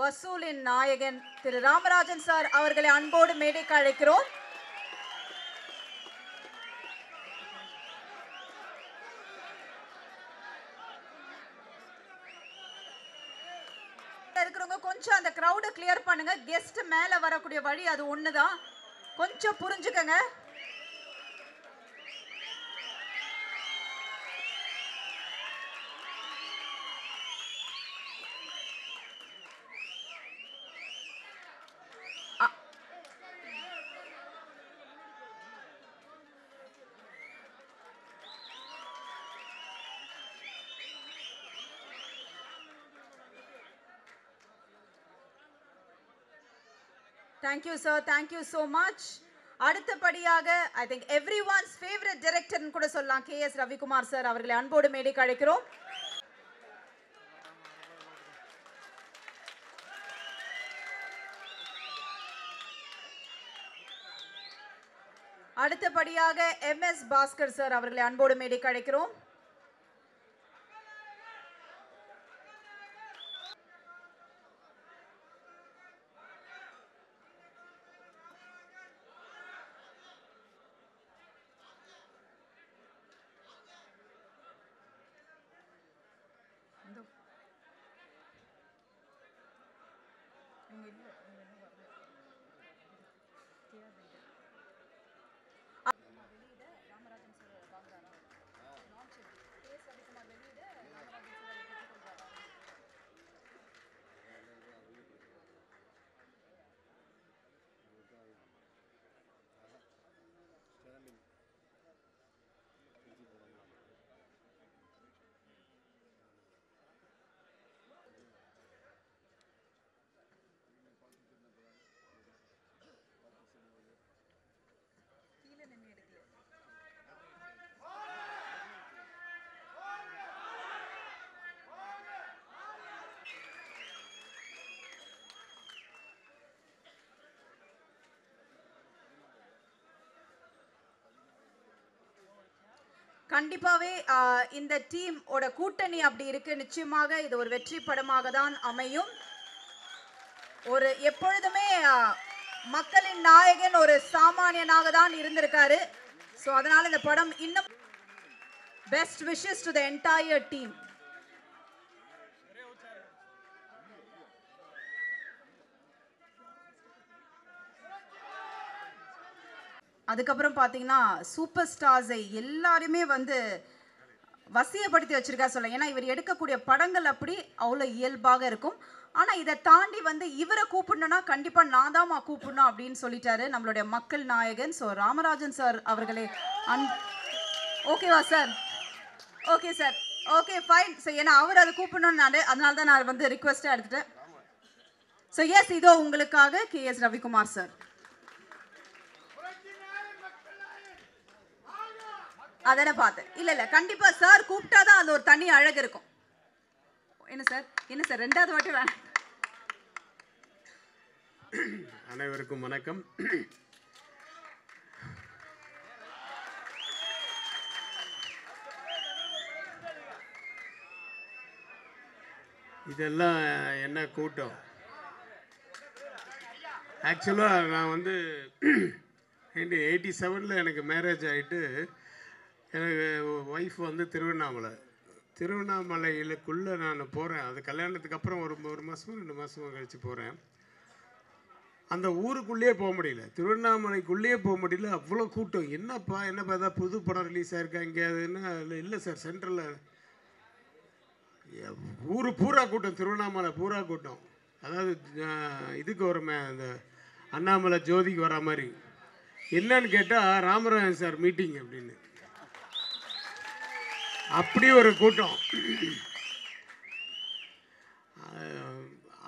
வசூலின் நாயகன் திரு ராமராஜன் சார் அவர்களை அன்போடு மேடைக்கு அழைக்கிறோம். இருக்கிறவங்க கொஞ்சம் அந்த கிரவுட கிளியர் பண்ணுங்க. கெஸ்ட் மேல வரக்கூடிய வழி அது ஒண்ணுதான், கொஞ்சம் புரிஞ்சுக்கங்க. Thank you sir, thank you so much. அடுத்தபடியாக I think everyone's favorite director ன்னு கூட சொல்லலாம், KS ரவிக்குமார் சார் அவர்களை அன்போடு மேடைக்கு அழைக்கிறோம். அடுத்தபடியாக MS பாஸ்கர் சார் அவர்களை அன்போடு மேடைக்கு அழைக்கிறோம். கண்டிப்பாவே இந்த டீம் ஓட கூட்டணி அப்படி இருக்கு. நிச்சயமாக இது ஒரு வெற்றி படமாக தான் அமையும். ஒரு எப்பொழுதுமே மக்களின் நாயகன் ஒரு சாமானியனாக தான் இருந்திருக்காரு. சோ அதனால இந்த படம் இன்னும் best wishes to the entire team. அதுக்கப்புறம் பார்த்தீங்கன்னா சூப்பர் ஸ்டார்ஸை எல்லாருமே வந்து வசியப்படுத்தி வச்சிருக்கா சொல்ல. ஏன்னா இவர் எடுக்கக்கூடிய படங்கள் அப்படி அவ்வளோ இயல்பாக இருக்கும். ஆனால் இதை தாண்டி வந்து இவரை கூப்பிடணும்னா கண்டிப்பாக நான் தான் கூப்பிடணும் அப்படின்னு சொல்லிட்டாரு நம்மளுடைய மக்கள் நாயகன். ஸோ ராமராஜன் சார் அவர்களே ஓகேவா sir? Okay sir, okay fine. So ஏன்னா அவர் அதை கூப்பிடணும்னு அதனால தான் நான் வந்து ரிக்வெஸ்ட்டாக எடுத்துட்டேன். ஸோ எஸ், இதோ உங்களுக்காக KS ரவிக்குமார் சார். அதனை பார்த்தேன். இல்ல கண்டிப்பா சார் கூப்பிட்டாதான் அது ஒரு தனி அழகு இருக்கும். என்ன சார் ரெண்டாவது வாட்டி வேணாம். அனைவருக்கும் வணக்கம். இதெல்லாம் என்ன கூட்டம்? ஆக்சுவலாக நான் வந்து 87 எனக்கு மேரேஜ் ஆகிட்டு எனக்கு ஒய்ஃப் வந்து திருவண்ணாமலைக்குள்ளே நான் போகிறேன். அது கல்யாணத்துக்கு அப்புறம் ஒரு மாதமோ 2 மாதமோ கழித்து போகிறேன். அந்த ஊருக்குள்ளேயே போக முடியல, திருவண்ணாமலைக்குள்ளேயே போக முடியல. அவ்வளோ கூட்டம். என்னப்பா ஏதாவது புது படம் ரிலீஸ் ஆகிருக்கா எங்கேயாதுன்னா இல்லை சார், சென்ட்ரலில் ஊர் பூரா கூட்டம், திருவண்ணாமலை பூரா கூட்டம். அதாவது இதுக்கு வருமே அந்த அண்ணாமலை ஜோதிக்கு வர மாதிரி. என்னன்னு கேட்டால் ராமராஜன் சார் மீட்டிங் அப்படின்னு, அப்படி ஒரு கூட்டம்.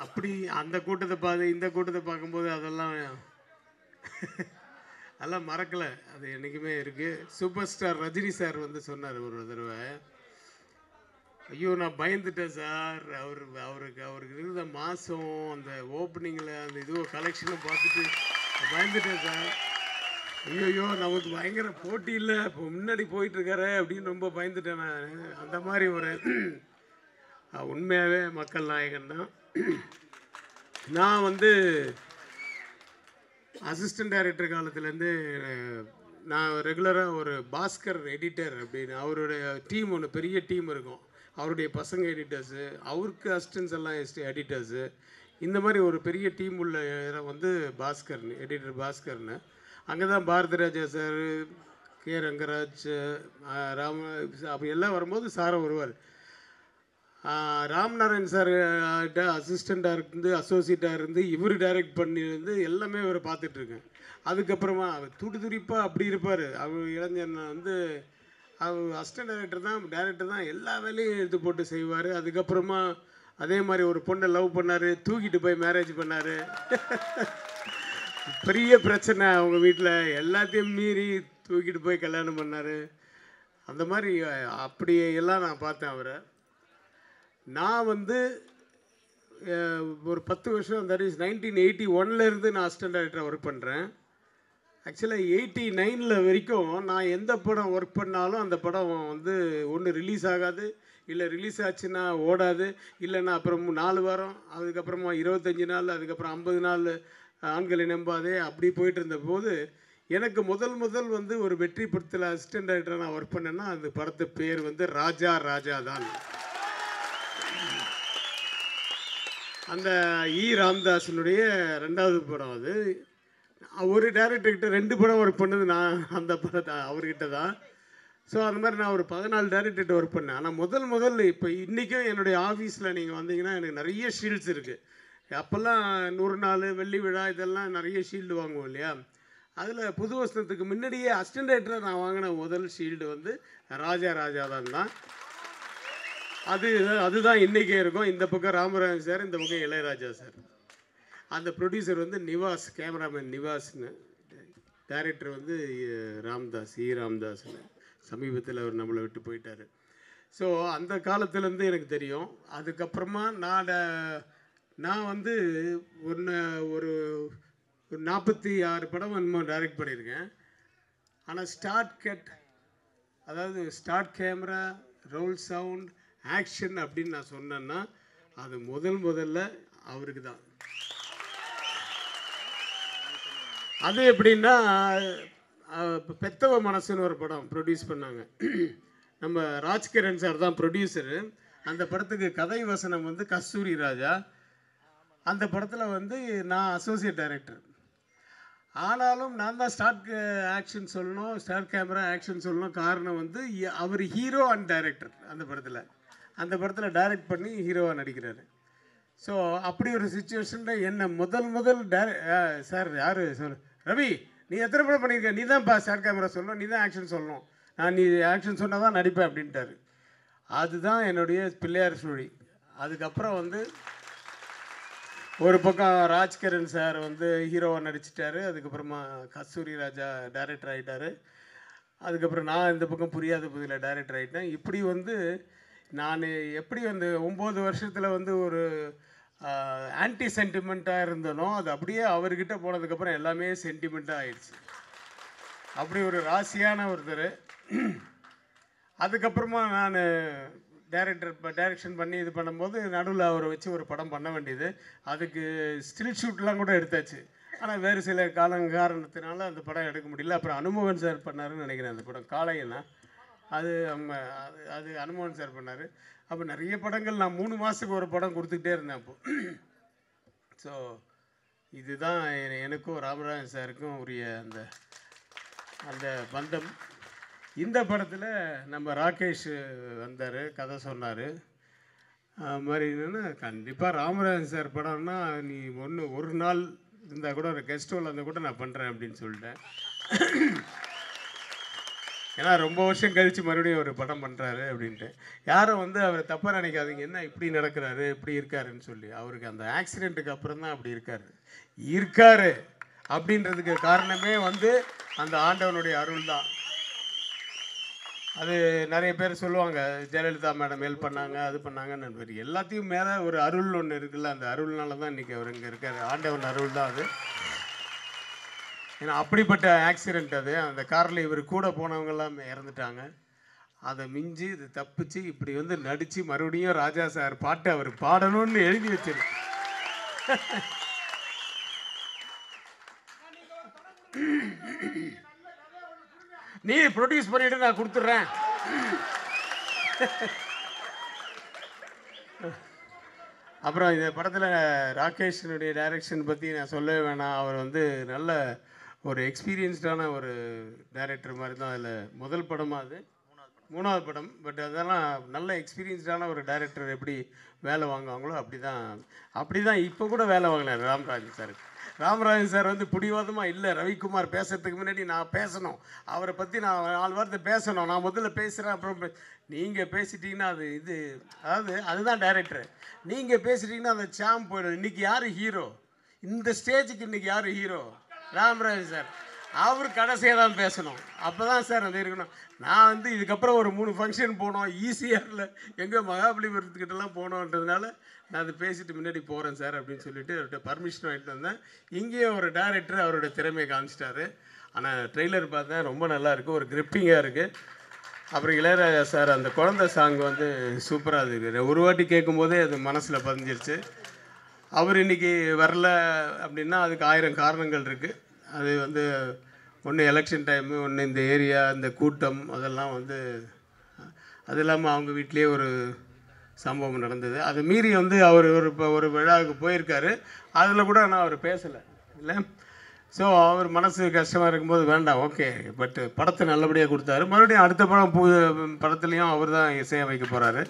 அப்படி அந்த கூட்டத்தை இந்த கூட்டத்தை பார்க்கும்போது அதெல்லாம் மறக்கலை. அது என்றைக்குமே இருக்குது. சூப்பர் ஸ்டார் ரஜினி சார் வந்து சொன்னார் ஒரு தடவை, ஐயோ நான் பயந்துட்டேன் சார், அவருக்கு இருந்த மாதம் அந்த ஓப்பனிங்கில் அந்த இதுவோ கலெக்ஷனை பார்த்துட்டு பயந்துட்டேன் சார். ஐயோ நமக்கு பயங்கர போட்டி இல்லை, இப்போ முன்னாடி போயிட்டுருக்காரு அப்படின்னு ரொம்ப பயந்துட்டேன் நான். அந்த மாதிரி ஒரு உண்மையாகவே மக்கள் நாயகன் தான். நான் வந்து அசிஸ்டன்ட் டைரக்டர் காலத்துலேருந்து நான் ரெகுலராக ஒரு பாஸ்கர் எடிட்டர் அப்படின்னு அவருடைய டீம் ஒன்று பெரிய டீம் இருக்கும். அவருடைய பசங்க எடிட்டர்ஸு, அவருக்கு அசிஸ்டன்ஸ் எல்லாம் எடிட்டர்ஸு, இந்த மாதிரி ஒரு பெரிய டீம் உள்ள இடம் வந்து பாஸ்கர்னு, எடிட்டர் பாஸ்கர்னு. அங்கே தான் பாரதிராஜா சார், கே ரங்கராஜ், ராம அப்படி எல்லாம் வரும்போது சாரம் வருவார். ராம்நாராயண் சார் அசிஸ்டண்ட்டாக இருந்து அசோசியேட்டாக இருந்து இவர் டைரக்ட் பண்ணியிருந்து எல்லாமே இவரை பார்த்துட்ருக்கேன். அதுக்கப்புறமா அவர் துடிதுடிப்பாக அப்படி இருப்பார். அவர் இளைஞன் வந்து அவர் அசிஸ்டன்ட் டைரக்டர் தான் எல்லா வேலையும் எடுத்து போட்டு செய்வார். அதுக்கப்புறமா அதே மாதிரி ஒரு பொண்ணை லவ் பண்ணார், தூக்கிட்டு போய் மேரேஜ் பண்ணார். பெரிய பிரச்சனை அவங்க வீட்டில், எல்லாத்தையும் மீறி தூக்கிட்டு போய் கல்யாணம் பண்ணார். அந்த மாதிரி அப்படி எல்லாம் நான் பார்த்தேன் அவரை. நான் வந்து ஒரு 10 வருஷம், தட் இஸ் 1981 நான் அசிஸ்டன்ட் டைரக்டராக ஒர்க் பண்ணுறேன். ஆக்சுவலாக 89 வரைக்கும் நான் எந்த படம் ஒர்க் பண்ணாலும் அந்த படம் வந்து ஒன்று ரிலீஸ் ஆகாது, இல்லை ரிலீஸ் ஆச்சுன்னா ஓடாது, இல்லைன்னா அப்புறம் 4 வாரம், அதுக்கப்புறமா 25 நாள், அதுக்கப்புறம் 50 நாள் ஆண்களை நம்பாதே அப்படி போயிட்டு இருந்த போது எனக்கு முதல் வந்து ஒரு வெற்றி படத்தில் அசிஸ்டன்ட் டைரக்டராக நான் ஒர்க் பண்ணேன்னா அந்த படத்து பேர் வந்து ராஜா ராஜா தான். அந்த ராமதாஸனுடைய 2வது படம். அது ஒரு டைரக்டர்கிட்ட 2 படம் ஒர்க் பண்ணது நான் அந்த படத்தை அவர்கிட்ட தான். ஸோ அந்த மாதிரி நான் ஒரு 14 டைரக்டர்கிட்ட ஒர்க் பண்ணேன். ஆனால் முதல் இப்போ இன்றைக்கும் என்னுடைய ஆஃபீஸில் நீங்கள் வந்தீங்கன்னா எனக்கு நிறைய ஷீல்ட்ஸ் இருக்குது. அப்போல்லாம் 100 நாள் வெள்ளி விழா இதெல்லாம் நிறைய ஷீல்டு வாங்குவோம் இல்லையா. அதில் புது வருஷத்துக்கு முன்னாடியே அசிஸ்டன்ட் டைரக்டராக நான் வாங்கின முதல் ஷீல்டு வந்து ராஜா ராஜா தான். அதுதான் இன்றைக்கே இருக்கும். இந்த பக்கம் ராமராஜன் சார், இந்த பக்கம் இளையராஜா சார். அந்த ப்ரொடியூசர் வந்து நிவாஸ், கேமராமேன் நிவாஸ்னு. டைரக்டர் வந்து ராம்தாஸ், ராம்தாஸ்னு. சமீபத்தில் அவர் நம்மளை விட்டு போயிட்டார். ஸோ அந்த காலத்துலேருந்து எனக்கு தெரியும். அதுக்கப்புறமா நான் வந்து ஒரு 46 படம் என்னமோ டைரக்ட் பண்ணியிருக்கேன். ஆனால் அதாவது start camera, roll sound, action அப்படின்னு நான் சொன்னேன்னா அது முதல்ல அவருக்கு தான். அது எப்படின்னா பெத்தவ மனசுன்னு ஒரு படம் ப்ரொடியூஸ் பண்ணாங்க. நம்ம ராஜ்கிரண் சார் தான் ப்ரொடியூசரு. அந்த படத்துக்கு கதை வசனம் வந்து கஸ்தூரி ராஜா. அந்த படத்தில் வந்து நான் அசோசியேட் டைரக்டர். ஆனாலும் நான் தான் ஸ்டார்ட் ஆக்ஷன் சொல்லணும், ஸ்டார்ட் கேமரா ஆக்ஷன் சொல்லணும். காரணம் வந்து அவர் ஹீரோ அண்ட் டைரக்டர். அந்த படத்தில் டைரக்ட் பண்ணி ஹீரோவாக நடிக்கிறாரு. ஸோ அப்படி ஒரு சுச்சுவேஷனில் என்ன முதல் சார் யார் சொல் ரவி, நீ எத்தனை படம் பண்ணியிருக்க, நீ தான் ஸ்டார்ட் கேமரா சொல்லணும், நீ தான் ஆக்ஷன் சொல்லணும், நீ ஆக்ஷன் சொன்னால் தான் நடிப்பேன் அப்படின்ட்டாரு. அதுதான் என்னுடைய பிள்ளையார் சுழி. அதுக்கப்புறம் வந்து ஒரு பக்கம் ராஜ்கிரண் சார் வந்து ஹீரோவாக நடிச்சிட்டாரு. அதுக்கப்புறமா கஸ்தூரி ராஜா டைரக்டர் ஆகிட்டார். அதுக்கப்புறம் நான் இந்த பக்கம் புரியாத புதியில் டைரக்டர் ஆகிட்டேன். இப்படி வந்து நான் எப்படி வந்து 9 வருஷத்தில் வந்து ஒரு ஆன்டி சென்டிமெண்ட்டாக இருந்தனோ அது அப்படியே அவர்கிட்ட போனதுக்கப்புறம் எல்லாமே சென்டிமெண்ட்டாக ஆயிடுச்சு. அப்படி ஒரு ராசியான ஒருத்தர். அதுக்கப்புறமா நான் டைரக்ஷன் பண்ணி இது பண்ணும்போது நடுவில் அவரை வச்சு ஒரு படம் பண்ண வேண்டியது. அதுக்கு ஸ்டில் ஷூட்லாம் கூட எடுத்தாச்சு. ஆனால் வேறு சில காரணத்தினால அந்த படம் எடுக்க முடியல. அப்புறம் அனுமோகன் சார் பண்ணாருன்னு நினைக்கிறேன். அந்த படம் காளையனா அது அனுமோகன் சார் பண்ணார். அப்போ நிறைய படங்கள் நான் 3 மாதத்துக்கு ஒரு படம் கொடுத்துக்கிட்டே இருந்தேன் அப்போது. ஸோ இதுதான் எனக்கும் ராமராஜன் சாருக்கும் உரிய அந்த பந்தம். இந்த படத்தில் நம்ம ராகேஷ் வந்தார், கதை சொன்னார். மாதிரி என்னென்னா கண்டிப்பாக ராமராஜன் சார் படம்னா நீ ஒரு நாள் இருந்தால் கூட ஒரு கெஸ்ட் ஹோல் இருந்தால் கூட நான் பண்ணுறேன் அப்படின்னு சொல்லிட்டேன். ஏன்னா ரொம்ப வருஷம் கழித்து மறுபடியும் ஒரு படம் பண்ணுறாரு அப்படின்ட்டு. யாரும் வந்து அவர் தப்பாக நினைக்காதீங்க, என்ன இப்படி நடக்கிறாரு இப்படி இருக்காருன்னு சொல்லி. அவருக்கு அந்த ஆக்சிடெண்ட்டுக்கு அப்புறம் தான் அப்படி இருக்காரு அப்படின்றதுக்கு காரணமே வந்து அந்த ஆண்டவனுடைய அருள் தான். அது நிறைய பேர் சொல்லுவாங்க, ஜெயலலிதா மேடம் ஹெல்ப் பண்ணாங்க, அது பண்ணாங்கன்னு. எல்லாத்தையும் மேலே ஒரு அருள் ஒன்று இருக்குல்ல, அந்த அருள்னால தான் இன்றைக்கி அவர் இங்கே இருக்கார். ஆண்டவன் அருள் தான் அது. ஏன்னா அப்படிப்பட்ட ஆக்சிடெண்ட் அது. அந்த காரில் இவர் கூட போனவங்கெல்லாம் இறந்துட்டாங்க. அதை மிஞ்சி இது தப்பிச்சு இப்படி வந்து நடித்து மறுபடியும் ராஜா சார் பாட்டு அவர் பாடணும்னு எழுதி வச்சிருக்கு. நீ ப்ரொடியூஸ் பண்ணிட்டு நான் கொடுத்துட்றேன். அப்புறம் இந்த படத்தில் ராகேஷனுடைய டைரக்ஷன் பற்றி நான் சொல்லவே வேணாம். அவர் வந்து நல்ல ஒரு எக்ஸ்பீரியன்ஸ்டான ஒரு டைரக்டர் மாதிரி தான். அதில் முதல் படமாக அது மூணாவது படம். பட் அதெல்லாம் நல்ல எக்ஸ்பீரியன்ஸ்டான ஒரு டைரக்டர் எப்படி வேலை வாங்குவாங்களோ அப்படி தான் இப்போ கூட வேலை வாங்கினார் ராமராஜன் சார். ராமராஜன் சார் வந்து பிடிவாதமாக இல்லை, ரவிக்குமார் பேசுறதுக்கு முன்னாடி நான் பேசணும், அவரை பற்றி நான் 4 வார்த்தை பேசணும், நான் முதல்ல பேசுகிறேன், அப்புறம் நீங்கள் பேசிட்டீங்கன்னா அதாவது அதுதான் டைரக்டர். நீங்கள் பேசிட்டீங்கன்னா அந்த சாம் போயிடும். இன்றைக்கி யார் ஹீரோ, இந்த ஸ்டேஜுக்கு இன்றைக்கி யார் ஹீரோ? ராமராஜன் சார். அவர் கடைசியாக தான் பேசணும், அப்போ தான் சார் அது இருக்கணும். நான் வந்து இதுக்கப்புறம் ஒரு 3 ஃபங்க்ஷன் போனோம், ஈஸியாரில் எங்கே மகாபலிபுரத்துக்கிட்டலாம் போனோன்றதுனால நான் அது பேசிட்டு முன்னாடி போகிறேன் சார் அப்படின்னு சொல்லிட்டு அவர்கிட்ட பர்மிஷன் வாங்கிட்டு வந்தேன். இங்கேயும் ஒரு டைரக்டர் அவரோட திறமையை காமிச்சிட்டாரு. ஆனால் ட்ரெய்லர் பார்த்தேன், ரொம்ப நல்லா இருக்குது, ஒரு கிரிப்பிங்காக இருக்குது. அப்புறம் இளையராஜா சார் அந்த குழந்தை சாங் வந்து சூப்பராக இருக்குது. ஒரு வாட்டி கேட்கும்போதே அது மனசில் பதிஞ்சிருச்சு. அவர் இன்றைக்கி வரல அப்படின்னா அதுக்கு 1000 காரணங்கள் இருக்குது. அது வந்து ஒன்று எலெக்ஷன் டைமு, ஒன்று இந்த ஏரியா, இந்த கூட்டம், அதெல்லாம் வந்து அது இல்லாமல் அவங்க வீட்லேயே ஒரு சம்பவம் நடந்தது. அது மீறி வந்து அவர் இப்போ ஒரு விழாவுக்கு போயிருக்காரு, அதில் கூட நான் அவர் பேசலை இல்லை. ஸோ அவர் மனசு கஷ்டமாக இருக்கும்போது வேண்டாம், ஓகே, பட் படத்தை நல்லபடியாக கொடுத்தாரு. மறுபடியும் அடுத்த படத்துலேயும் அவர் தான் இசையமைக்க போகிறாரு,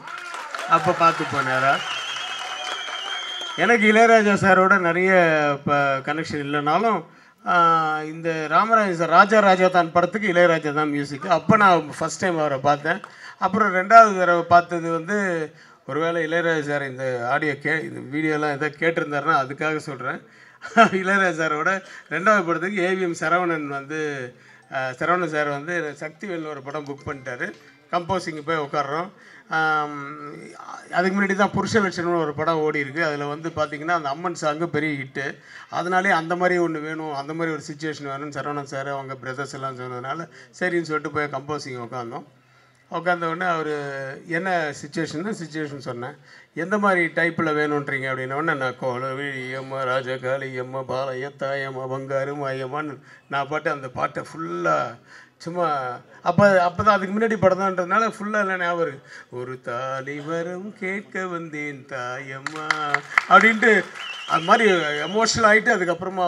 அப்போ பார்த்து போனாரா. எனக்கு இளையராஜா சாரோட நிறைய இப்போ கனெக்ஷன் இல்லைனாலும் இந்த ராமராஜன் சார் ராஜா தான் படத்துக்கு இளையராஜா தான் மியூசிக். அப்போ நான் ஃபஸ்ட் டைம் அவரை பார்த்தேன். அப்புறம் 2வது தடவை பார்த்தது வந்து ஒருவேளை இளையராஜா சார் இந்த இந்த வீடியோலாம் எதாவது கேட்டிருந்தாருன்னா அதுக்காக சொல்கிறேன். இளையராஜா சாரோட 2வது படத்துக்கு ஏவிஎம் சரவணன் சார் வந்து சக்திவேல்னு ஒரு படம் புக் பண்ணிட்டாரு. கம்போசிங் போய் உட்காடுறோம். அதுக்கு முன்னாடி தான் புருஷலட்சணம்னு ஒரு படம் ஓடி இருக்குது. அதில் வந்து பார்த்திங்கன்னா அந்த அம்மன் சாங்கு பெரிய ஹிட்டு. அதனாலே அந்த மாதிரி ஒன்று வேணும், அந்த மாதிரி ஒரு சுச்சுவேஷன் வேணும்னு சரவணன் சார் அவங்க பிரதர்ஸ் எல்லாம் சொன்னதுனால சரின்னு சொல்லிட்டு போய் கம்போசிங் உட்காந்த உடனே அவர் என்ன சுச்சுவேஷன் சொன்னேன். எந்த மாதிரி டைப்பில் வேணுன்றீங்க அப்படின்னோடனே நான் கோலவிழியம்மா ராஜகாளியம்மா பாளையத்தாயம்மா பங்காரு மாயம்மான்னு நான் அந்த பாட்டை ஃபுல்லாக சும்மா அப்போ தான் அதுக்கு முன்னாடி படம் தான்றதுனால ஃபுல்லாக இல்லை ஞாபகம். ஒரு தாலி வரம் கேட்க வந்தேன் தாயம்மா அப்படின்ட்டு அது மாதிரி எமோஷனல் ஆகிட்டு அதுக்கப்புறமா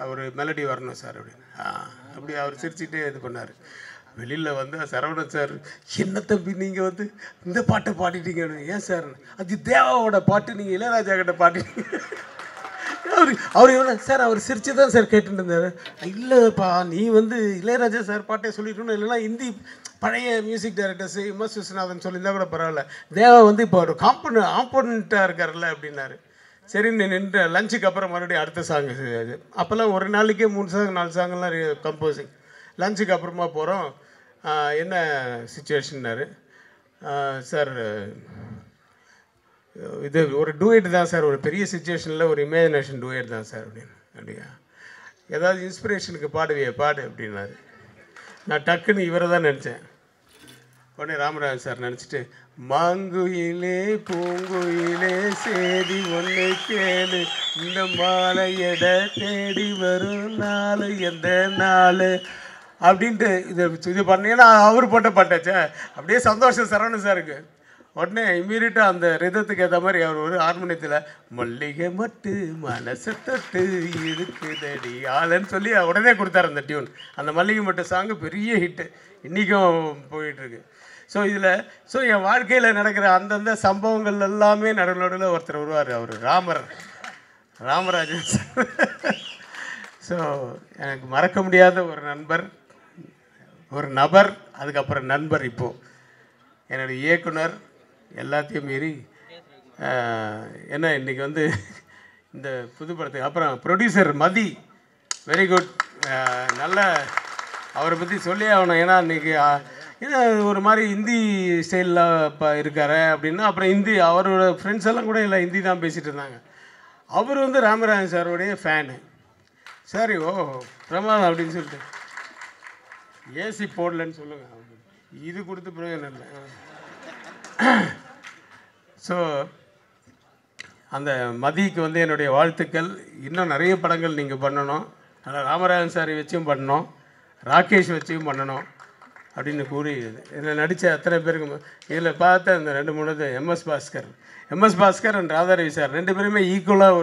அவர் மெலடி வரணும் சார் அப்படின்னு அப்படி அவர் சிரிச்சுட்டே இது பண்ணார். வெளியில் வந்து சரவணன் சார், என்ன தம்பி நீங்கள் வந்து இந்த பாட்டை பாடிட்டீங்கன்னு. ஏன் சார், அது தேவாவோட பாட்டு, நீங்கள் இளையராஜா கிட்ட பாடிட்டீங்க. அவர் எவ்வளோ சார், அவர் சிரிச்சு தான் சார் கேட்டுட்டு இருந்தார். இல்லைப்பா, நீ வந்து இளையராஜா சார் பாட்டே சொல்லிட்டணும், இல்லைன்னா ஹிந்தி பழைய மியூசிக் டைரக்டர்ஸ் எம்எஸ் விஸ்வநாதன் சொல்லியிருந்தா கூட பரவாயில்ல, தேவா வந்து இப்போ ஒரு ஆப்போனண்ட்டாக இருக்கார்ல அப்படின்னாரு. சரின்னு நின்று லஞ்சுக்கு அப்புறம் மறுபடியும் அடுத்த சாங். அப்போல்லாம் ஒரு நாளைக்கே 3 சாங் 4 சாங்கெல்லாம் கம்போசிங். லஞ்சுக்கு அப்புறமா போகிறோம். என்ன சுச்சுவேஷன்னாரு. சார் இது ஒரு டூயட் தான் சார், ஒரு பெரிய சுச்சுவேஷனில் ஒரு இமேஜினேஷன் டூயட் தான் சார் அப்படின்னு. அப்படியா, ஏதாவது இன்ஸ்பிரேஷனுக்கு பாடு அப்படின்னாரு. நான் டக்குன்னு இவரை தான் நினச்சேன். உடனே ராமராஜன் சார் நினச்சிட்டு, மாங்குயிலே பூங்குயிலே சேதி ஒன்று கேளு, இந்த மாலையட தேடி வரும் நாள் எந்த நாள் அப்படின்ட்டு இது பண்ணீங்கன்னா அவர் போட்ட பாட்டாச்சே. அப்படியே சந்தோஷம் சரவணன் சாருக்கு. உடனே இம்மீடியட்டாக அந்த ரிதத்துக்கு ஏற்ற மாதிரி அவர் ஒரு ஹார்மோனியத்தில் மல்லிகை மட்டு மனசை தொட்டு இருக்குதடி ஆளுன்னு சொல்லி உடனே கொடுத்தாரு அந்த டியூன். அந்த மல்லிகை மட்டு சாங்கு பெரிய ஹிட்டு, இன்றைக்கும் போயிட்டுருக்கு. ஸோ என் வாழ்க்கையில் நடக்கிற அந்தந்த சம்பவங்கள் எல்லாமே நடுவில் ஒருத்தர் வருவார், அவர் ராமராஜன் சார். ஸோ எனக்கு மறக்க முடியாத ஒரு நபர், அதுக்கப்புறம் நண்பர். இப்போது என்னுடைய இயக்குனர் எல்லாத்தையும் மீறி என்ன இன்றைக்கி வந்து இந்த புது படத்துக்கு அப்புறம் ப்ரொடியூசர் மதி, வெரி குட். நல்ல அவரை பற்றி சொல்லி ஆகணும். ஏன்னா இன்றைக்கி ஏன்னா ஒரு மாதிரி ஹிந்தி ஸ்டைலில் இப்போ இருக்கார் அப்படின்னா, அப்புறம் ஹிந்தி அவரோட ஃப்ரெண்ட்ஸ் எல்லாம் கூட இல்லை ஹிந்தி தான் பேசிகிட்டு இருந்தாங்க. அவர் வந்து ராமராஜன் சாரோடைய ஃபேனு. சரி, ஓ பிரமாதம் அப்படின்னு சொல்லிட்டு ஏசி போடலன்னு சொல்லுங்கள், இது கொடுத்து பிரயோஜனம் இல்லை. ஸோ அந்த மதிக்கு வந்து என்னுடைய வாழ்த்துக்கள். இன்னும் நிறைய படங்கள் நீங்கள் பண்ணணும். ஆனால் ராமராஜன் சாரை வச்சும் பண்ணணும், ராகேஷ் வச்சும் பண்ணணும் அப்படின்னு கூறி இதில் நடித்த அத்தனை பேருக்கு இதில் பார்த்த அந்த 2-3 MS Bhaskar and Radharavi sir 2 பேருமே ஈக்குவலாக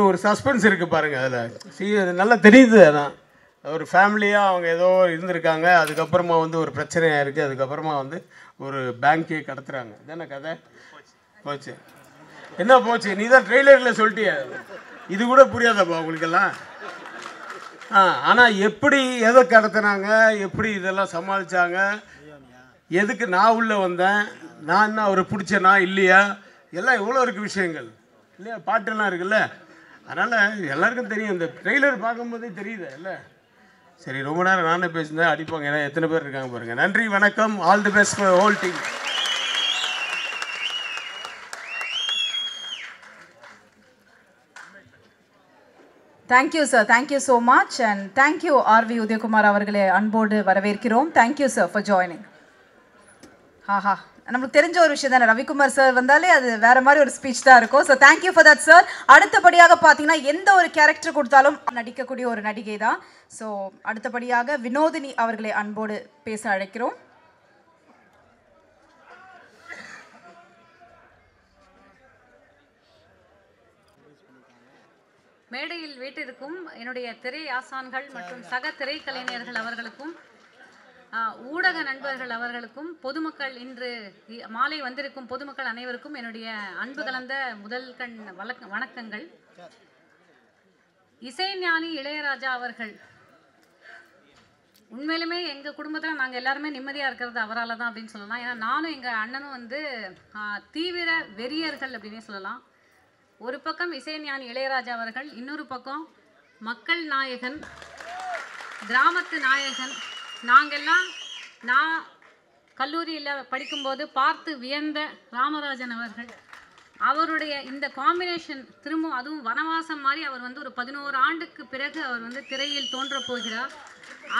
ஒரு சஸ்பென்ஸ் இருக்குது பாருங்கள். அதில் அது நல்லா தெரியுது. அதான் ஒரு ஃபேமிலியாக அவங்க ஏதோ இருந்திருக்காங்க, அதுக்கப்புறமா வந்து ஒரு பிரச்சனையாக இருக்குது, அதுக்கப்புறமா வந்து ஒரு பேங்க்கே கடத்துகிறாங்க. இதான கதை போச்சு. என்ன போச்சு? நீ தான் ட்ரெய்லரில் சொல்லிட்டிய, இது கூட புரியாதப்பா உங்களுக்கெல்லாம். ஆனால் எப்படி எதை கடத்தினாங்க, எப்படி இதெல்லாம் சமாளித்தாங்க, எதுக்கு நான் உள்ளே வந்தேன், நான் என்ன அவரை பிடிச்சேனா இல்லையா, எல்லாம் எவ்வளோ இருக்குது விஷயங்கள் இல்லையா, பாட்டெல்லாம் இருக்குல்ல. அதனால் எல்லாருக்கும் தெரியும், இந்த ட்ரெய்லர் பார்க்கும்போதே தெரியுது இல்லை. சரி, ரொம்ப நேரம் நானே பேசினேன், அடிப்பாங்க. ஏன்னா எத்தனை பேர் இருக்காங்க பாருங்கள். நன்றி, வணக்கம். All the best for whole team. Thank you sir, thank you so much and thank you RV Udhayakumar அவர்களை அன்போடு வரவேற்கிறோம். Thank you sir for joining. ஆஹா, நமக்கு தெரிஞ்ச ஒரு விஷயம் தானே, ரவிக்குமார் சார் வந்தாலே அது வேற மாதிரி ஒரு ஸ்பீச் தான் இருக்கும். So thank you for that sir. அடுத்தபடியாக பார்த்தீங்கன்னா எந்த ஒரு கேரக்டர் கொடுத்தாலும் நடிக்கக்கூடிய ஒரு நடிகை தான். ஸோ அடுத்தபடியாக வினோதினி அவர்களை அன்போடு பேச அழைக்கிறோம். மேடையில் வீட்டிற்கும் என்னுடைய திரை ஆசான்கள் மற்றும் சக திரைக்கலைஞர்கள் அவர்களுக்கும் ஊடக நண்பர்கள் அவர்களுக்கும் பொதுமக்கள் இன்று மாலை வந்திருக்கும் பொதுமக்கள் அனைவருக்கும் என்னுடைய அன்பு கலந்த முதல் கண் வணக்கங்கள். இசைஞானி இளையராஜா அவர்கள் உண்மையிலுமே எங்கள் குடும்பத்தில் நாங்கள் எல்லாருமே நிம்மதியாக இருக்கிறது அவரால் தான் அப்படின்னு சொல்லலாம். ஏன்னா நானும் எங்கள் அண்ணனும் வந்து தீவிர வெறியர்கள் அப்படின்னே சொல்லலாம். ஒரு பக்கம் இசைஞானி இளையராஜா அவர்கள், இன்னொரு பக்கம் மக்கள் நாயகன், கிராமத்து நாயகன். நான் கல்லூரியில் படிக்கும்போது பார்த்து வியந்த ராமராஜன் அவர்கள், அவருடைய இந்த காம்பினேஷன் திரும்ப அதுவும் வனவாசம் மாதிரி அவர் வந்து ஒரு 11 ஆண்டுக்கு பிறகு அவர் வந்து திரையில் தோன்ற போகிறார்.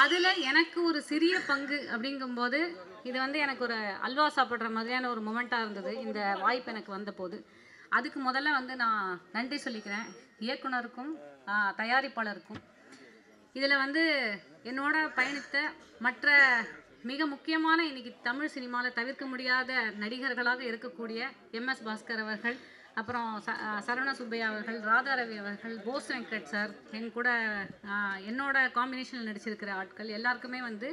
அதில் எனக்கு ஒரு சிறிய பங்கு அப்படிங்கும்போது இது வந்து எனக்கு ஒரு அல்வா சாப்பிட்ற மாதிரியான ஒரு மொமெண்ட்டாக இருந்தது இந்த வாய்ப்பு எனக்கு வந்த போது. அதுக்கு முதல்ல வந்து நான் நன்றி சொல்லிக்கிறேன் இயக்குனருக்கும் தயாரிப்பாளருக்கும். இதில் வந்து என்னோட பயணித்த மற்ற மிக முக்கியமான இன்றைக்கி தமிழ் சினிமாவில் தவிர்க்க முடியாத நடிகர்களாக இருக்கக்கூடிய எம்எஸ் பாஸ்கர் அவர்கள், அப்புறம் சரவண சுப்பையா அவர்கள், ராதாரவி அவர்கள், போஸ் வெங்கட் சார், என் கூட என்னோட காம்பினேஷனில் நடிச்சிருக்கிற ஆட்கள் எல்லாருக்குமே வந்து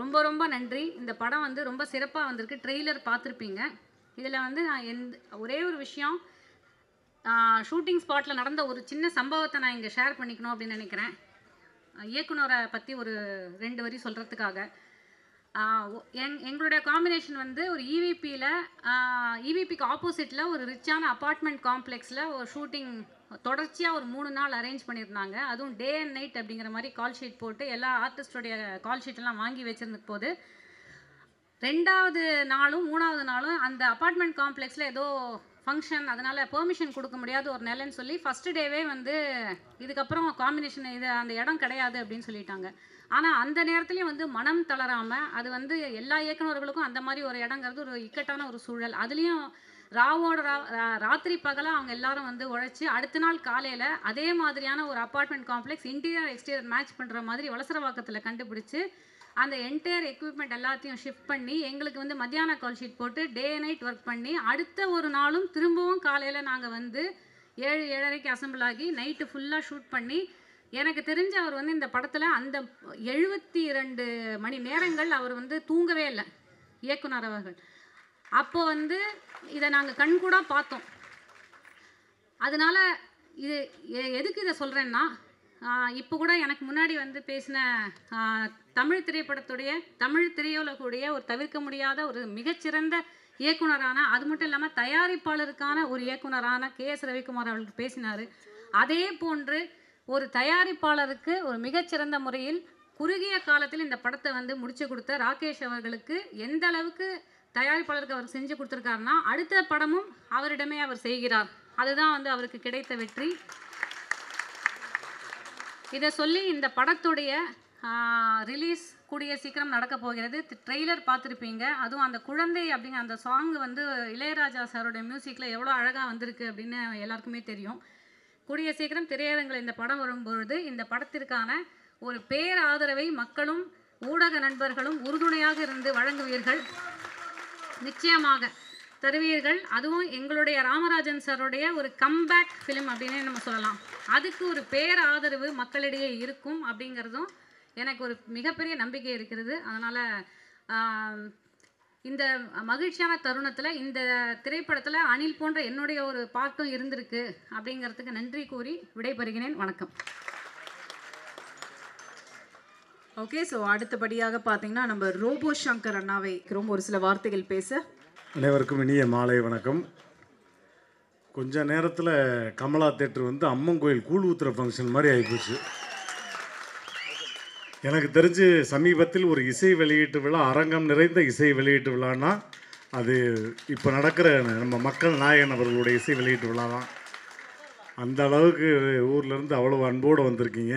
ரொம்ப ரொம்ப நன்றி. இந்த படம் வந்து ரொம்ப சிறப்பாக வந்திருக்கு. ட்ரெய்லர் பார்த்துருப்பீங்க. இதில் வந்து நான் ஒரே ஒரு விஷயம், ஷூட்டிங் ஸ்பாட்டில் நடந்த ஒரு சின்ன சம்பவத்தை நான் இங்கே ஷேர் பண்ணிக்கணும் அப்படின்னு நினைக்கிறேன். இயக்குனரை பற்றி ஒரு 2 வரி சொல்கிறதுக்காக. எங்களுடைய காம்பினேஷன் வந்து ஒரு இவிபிக்கு ஆப்போசிட்டில் ஒரு ரிச்சான அப்பார்ட்மெண்ட் காம்ப்ளெக்ஸில் ஒரு ஷூட்டிங் தொடர்ச்சியாக ஒரு 3 நாள் அரேஞ்ச் பண்ணியிருந்தாங்க. அதுவும் டே அண்ட் நைட் அப்படிங்கிற மாதிரி கால் ஷீட் போட்டு எல்லா ஆர்டிஸ்டோடைய கால் ஷீட்டெல்லாம் வாங்கி வச்சுருந்த போது 2வது நாளும் 3வது நாளும் அந்த அப்பார்ட்மெண்ட் காம்ப்ளெக்ஸில் ஏதோ ஃபங்க்ஷன், அதனால் பெர்மிஷன் கொடுக்க முடியாத ஒரு நிலைன்னு சொல்லி ஃபஸ்ட்டு டேவே வந்து இதுக்கப்புறம் காம்பினேஷன் இது அந்த இடம் கிடையாது அப்படின்னு சொல்லிட்டாங்க. ஆனால் அந்த நேரத்துலையும் வந்து மனம் தளராமல், அது வந்து எல்லா இயக்குநர்களுக்கும் அந்த மாதிரி ஒரு இடங்கிறது ஒரு இக்கட்டான ஒரு சூழல். அதுலேயும் ராத்திரி பகலாக அவங்க எல்லாரும் வந்து உழைச்சி அடுத்த நாள் காலையில் அதே மாதிரியான ஒரு apartment complex interior exterior match பண்ணுற மாதிரி வலசரவாக்கத்தில் கண்டுபிடிச்சி அந்த என்டையர் எக்யூப்மெண்ட் எல்லாத்தையும் ஷிஃப்ட் பண்ணி எங்களுக்கு வந்து மத்தியான கால் ஷீட் போட்டு டே நைட் ஒர்க் பண்ணி அடுத்த ஒரு நாளும் திரும்பவும் காலையில் நாங்கள் வந்து 7-7:30 அசம்பிள் ஆகி நைட்டு ஃபுல்லாக ஷூட் பண்ணி, எனக்கு தெரிஞ்ச அவர் வந்து இந்த படத்தில் அந்த 72 மணி நேரங்கள் அவர் வந்து தூங்கவே இல்லை இயக்குனர் அவர்கள். அப்போ வந்து இதை நாங்கள் கண்கூடாக பார்த்தோம். அதனால் இது எதுக்கு இதை சொல்கிறேன்னா, இப்போ கூட எனக்கு முன்னாடி வந்து பேசின தமிழ் திரைப்படத்துடைய தமிழ் திரையுலகுடைய ஒரு தவிர்க்க முடியாத ஒரு மிகச்சிறந்த இயக்குனரான, அது மட்டும் இல்லாமல் தயாரிப்பாளருக்கான ஒரு இயக்குனரான KS ரவிக்குமார் அவர்களுக்கு பேசினார். அதே போன்று ஒரு தயாரிப்பாளருக்கு ஒரு மிகச்சிறந்த முறையில் குறுகிய காலத்தில் இந்த படத்தை வந்து முடிச்சு கொடுத்த ராகேஷ் அவர்களுக்கு எந்த அளவுக்கு தயாரிப்பாளருக்கு அவர் செஞ்சு கொடுத்துருக்காருன்னா, அடுத்த படமும் அவரிடமே அவர் செய்கிறார். அதுதான் வந்து அவருக்கு கிடைத்த வெற்றி. இதை சொல்லி இந்த படத்துடைய ரிலீஸ் கூடிய சீக்கிரம் நடக்க போகிறது. ட்ரெய்லர் பார்த்துருப்பீங்க. அதுவும் அந்த குழந்தை அப்படிங்கிற அந்த சாங் வந்து இளையராஜா சாரோட மியூசிக்கில் எவ்வளோ அழகாக வந்திருக்கு அப்படின்னு எல்லாருக்குமே தெரியும். கூடிய சீக்கிரம் திரையரங்கில் இந்த படம் வரும்பொழுது இந்த படத்திற்கான ஒரு பேர் ஆதரவை மக்களும் ஊடக நண்பர்களும் உறுதுணையாக இருந்து வழங்குவீர்கள், நிச்சயமாக தருவீர்கள். அதுவும் எங்களுடைய ராமராஜன் சாருடைய ஒரு கம்பேக் ஃபிலிம் அப்படின்னே நம்ம சொல்லலாம். அதுக்கு ஒரு பேர் ஆதரவு மக்களிடையே இருக்கும் அப்படிங்கிறதும் எனக்கு ஒரு மிகப்பெரிய நம்பிக்கை இருக்கிறது. அதனால் இந்த மகிழ்ச்சியான தருணத்தில் இந்த திரைப்படத்தில் அனில் போன்ற என்னுடைய ஒரு பார்ட்டும் இருந்திருக்கு அப்படிங்கிறதுக்கு நன்றி கூறி விடைபெறுகிறேன். வணக்கம். ஓகே, ஸோ அடுத்தபடியாக பார்த்தீங்கன்னா நம்ம ரோபோ சங்கர் அண்ணாவை ரொம்ப ஒரு சில வார்த்தைகள் பேச. அனைவருக்கும் இனிய மாலை வணக்கம். கொஞ்ச நேரத்தில் கமலா தேட்டர் வந்து அம்மன் கோயில் கூழ் ஊத்துற ஃபங்க்ஷன் மாதிரி ஆகிப்போச்சு. எனக்கு தெரிஞ்சு சமீபத்தில் ஒரு இசை வெளியீட்டு விழா, அரங்கம் நிறைந்த இசை வெளியீட்டு விழான்னா அது இப்போ நடக்கிற நம்ம மக்கள் நாயகன் அவர்களுடைய இசை வெளியீட்டு விழா தான். அந்த அளவுக்கு ஊர்லேருந்து அவ்வளோ அன்போடு வந்திருக்கீங்க.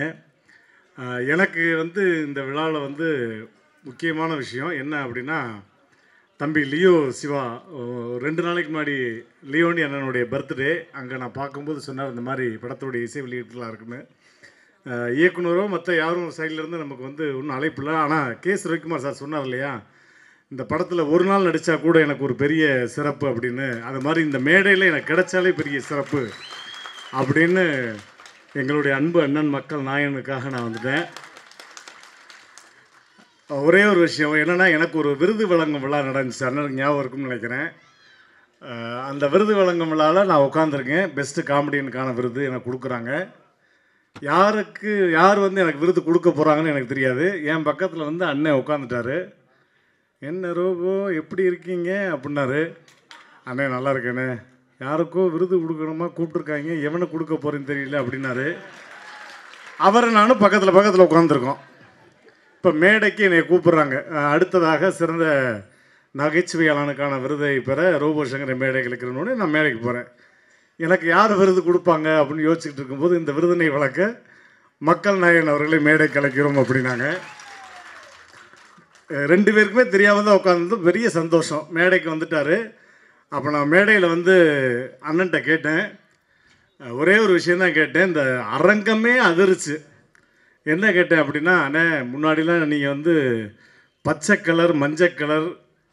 எனக்கு வந்து இந்த விழாவில் வந்து முக்கியமான விஷயம் என்ன அப்படின்னா, தம்பி லியோ சிவா 2 நாளைக்கு முன்னாடி லியோனி அண்ணனுடைய பர்த்டே அங்கே நான் பார்க்கும்போது சொன்னார் இந்த மாதிரி படத்துடைய இசை வெளியீட்டுலாம் இருக்குன்னு. இயக்குனரோ மற்ற யாரும் சைட்லேருந்து நமக்கு வந்து ஒன்றும் அழைப்பு இல்லை. ஆனால் கேஸ் ரவிக்குமார் சார் சொன்னார் இல்லையா, இந்த படத்தில் ஒரு நாள் நடித்தா கூட எனக்கு ஒரு பெரிய சிறப்பு அப்படின்னு. அது மாதிரி இந்த மேடையில் எனக்கு கிடைச்சாலே பெரிய சிறப்பு அப்படின்னு எங்களுடைய அன்பு அண்ணன் மக்கள் நாயனுக்காக நான் வந்துட்டேன். ஒரே ஒரு விஷயம் என்னென்னா, எனக்கு ஒரு விருது வழங்கும் விழா நடந்துச்சு, அண்ணனுக்கு ஞாபகம் இருக்கும்னு நினைக்கிறேன். அந்த விருது வழங்கும் விழாவில் நான் உட்காந்துருக்கேன். பெஸ்ட்டு காமெடியனுக்கான விருது எனக்கு கொடுக்குறாங்க. யார் வந்து எனக்கு விருது கொடுக்க போகிறாங்கன்னு எனக்கு தெரியாது. என் பக்கத்தில் வந்து அண்ணன் உட்காந்துட்டாரு. என்ன ரோபோ எப்படி இருக்கீங்க அப்படின்னாரு. அண்ணே நல்லா இருக்கேண்ணே, யாருக்கோ விருது கொடுக்கணுமா கூப்பிட்ருக்காங்க, எவனை கொடுக்க போகிறேன்னு தெரியல அப்படின்னாரு. அவரை நானும் பக்கத்தில் உட்காந்துருக்கோம். இப்போ மேடைக்கு என்னை கூப்பிட்றாங்க. அடுத்ததாக சிறந்த நகைச்சுவையாளனுக்கான விருதை பெற ரோபோ சங்கர் மேடை கிடைக்கிறனோடனே நான் மேடைக்கு போகிறேன். எனக்கு யார் விருது கொடுப்பாங்க அப்படின்னு யோசிச்சுட்டு இருக்கும்போது இந்த விருதினை வழக்க மக்கள் நாயகன் அவர்களை மேடை கலைக்கிறோம் அப்படின்னாங்க. 2 பேருக்குமே தெரியாமல் தான் உட்காந்து பெரிய சந்தோஷம். மேடைக்கு வந்துட்டார். அப்போ நான் மேடையில் வந்து அண்ணன்ட்ட கேட்டேன், ஒரே ஒரு விஷயந்தான் கேட்டேன். இந்த அரங்கமே அதிர்ச்சு. என்ன கேட்டேன் அப்படின்னா, அண்ணே முன்னாடிலாம் நீங்கள் வந்து பச்சை கலர் மஞ்சள் கலர்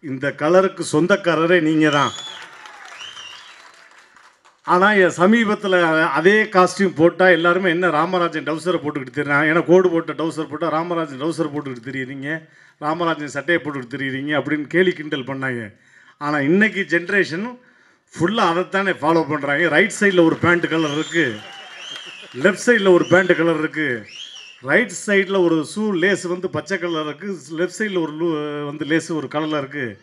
இந்த கலருக்கு சொந்தக்காரரே நீங்கள் தான். ஆனால் என் சமீபத்தில் அதே காஸ்டியூம் போட்டால் எல்லாருமே என்ன ராமராஜன் டவுசரை போட்டுக்கிட்டு தெரியுறாங்க, ஏன்னா கோடு போட்ட டவுசர் போட்டால் ராமராஜன் டவுசரை போட்டுக்கிட்டு தெரியுறீங்க, ராமராஜன் சட்டையை போட்டுக்கிட்டு தெரியுறீங்க அப்படின்னு கேலி கிண்டல் பண்ணாங்க. ஆனால் இன்றைக்கி ஜென்ரேஷன் ஃபுல்லாக அதைத்தானே ஃபாலோ பண்ணுறாங்க. ரைட் சைடில் ஒரு பேண்ட் கலர் இருக்குது, லெஃப்ட் சைடில் ஒரு பேண்ட் கலர் இருக்குது, ரைட் சைடில் ஒரு ஷூ லேஸ் வந்து பச்சை கலர் இருக்குது, லெஃப்ட் சைடில் ஒரு வந்து லேஸு ஒரு கலரில் இருக்குது.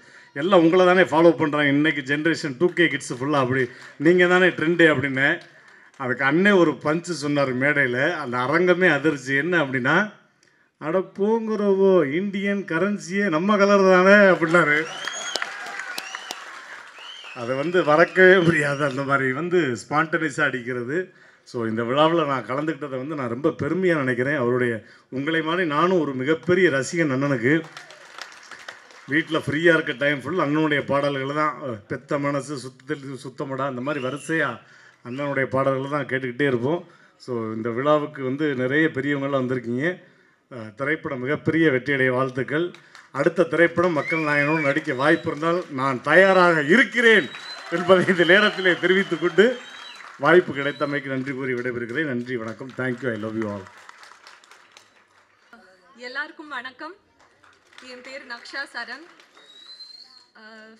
எல்லாம் உங்களை தானே ஃபாலோ பண்ணுறாங்க இன்றைக்கி ஜென்ரேஷன் 2K கிட்ஸு ஃபுல்லாக. அப்படி நீங்கள் தானே ட்ரெண்டு அப்படின்னு அதுக்கு அண்ணே ஒரு பஞ்சு சொன்னார் மேடையில். அந்த அரங்கமே அதிர்ச்சி. என்ன அப்படின்னா, அட போங்கிறவோ இந்தியன் கரன்சியே நம்ம கலர் தானே அப்படின்னாரு. அதை வந்து வரக்கவே முடியாது. அந்த மாதிரி வந்து ஸ்பான்டனிஸாக அடிக்கிறது. ஸோ இந்த விழாவில் நான் கலந்துக்கிட்டதை வந்து நான் ரொம்ப பெருமையாக நினைக்கிறேன். அவருடைய உங்களை மாதிரி நானும் ஒரு மிகப்பெரிய ரசிகன் அண்ணனுக்கு. வீட்டில் ஃப்ரீயாக இருக்க டைம் ஃபுல் அண்ணனுடைய பாடல்கள் தான். பெத்த மனசு சுத்தமடா அந்த மாதிரி வரிசையாக அண்ணனுடைய பாடல்கள் தான் கேட்டுக்கிட்டே இருப்போம். ஸோ இந்த விழாவுக்கு வந்து நிறைய பெரியவங்களாம் வந்திருக்கீங்க. திரைப்படம் மிகப்பெரிய வெற்றியடைய வாழ்த்துக்கள். அடுத்த திரைப்படம் மக்கள் நாயகனோடு நடிக்க வாய்ப்பு இருந்தால் நான் தயாராக இருக்கிறேன் என்பதை இந்த நேரத்திலே தெரிவித்துக்கொண்டு வாய்ப்பு கிடைத்தமைக்கு நன்றி கூறி விடைபெறுகிறேன். நன்றி, வணக்கம். Thank you. I love you all. எல்லாருக்கும் வணக்கம். என் பேர் நக்ஷா சரண்.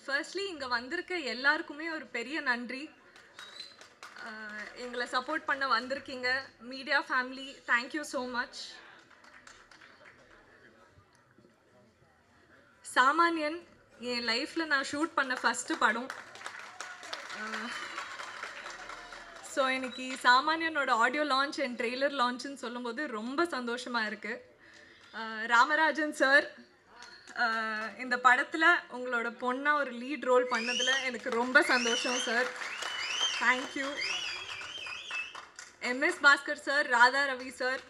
ஃபர்ஸ்ட்லி இங்கே வந்திருக்க எல்லாருக்குமே ஒரு பெரிய நன்றி. எங்களை சப்போர்ட் பண்ண வந்திருக்கீங்க media family, thank you so much. Saamaniyan என் லைஃப்பில் நான் ஷூட் பண்ண ஃபஸ்ட்டு படம். ஸோ இன்னைக்கு சாமானியனோட ஆடியோ லான்ச் அண்ட் ட்ரெய்லர் லான்ச்சுன்னு சொல்லும்போது ரொம்ப சந்தோஷமாக இருக்குது. ராமராஜன் சார், இந்த படத்தில் உங்களோட பொண்ணாக ஒரு லீட் ரோல் பண்ணதில் எனக்கு ரொம்ப சந்தோஷம் sir. Thank you. MS Bhaskar sir, Radha Ravi sir,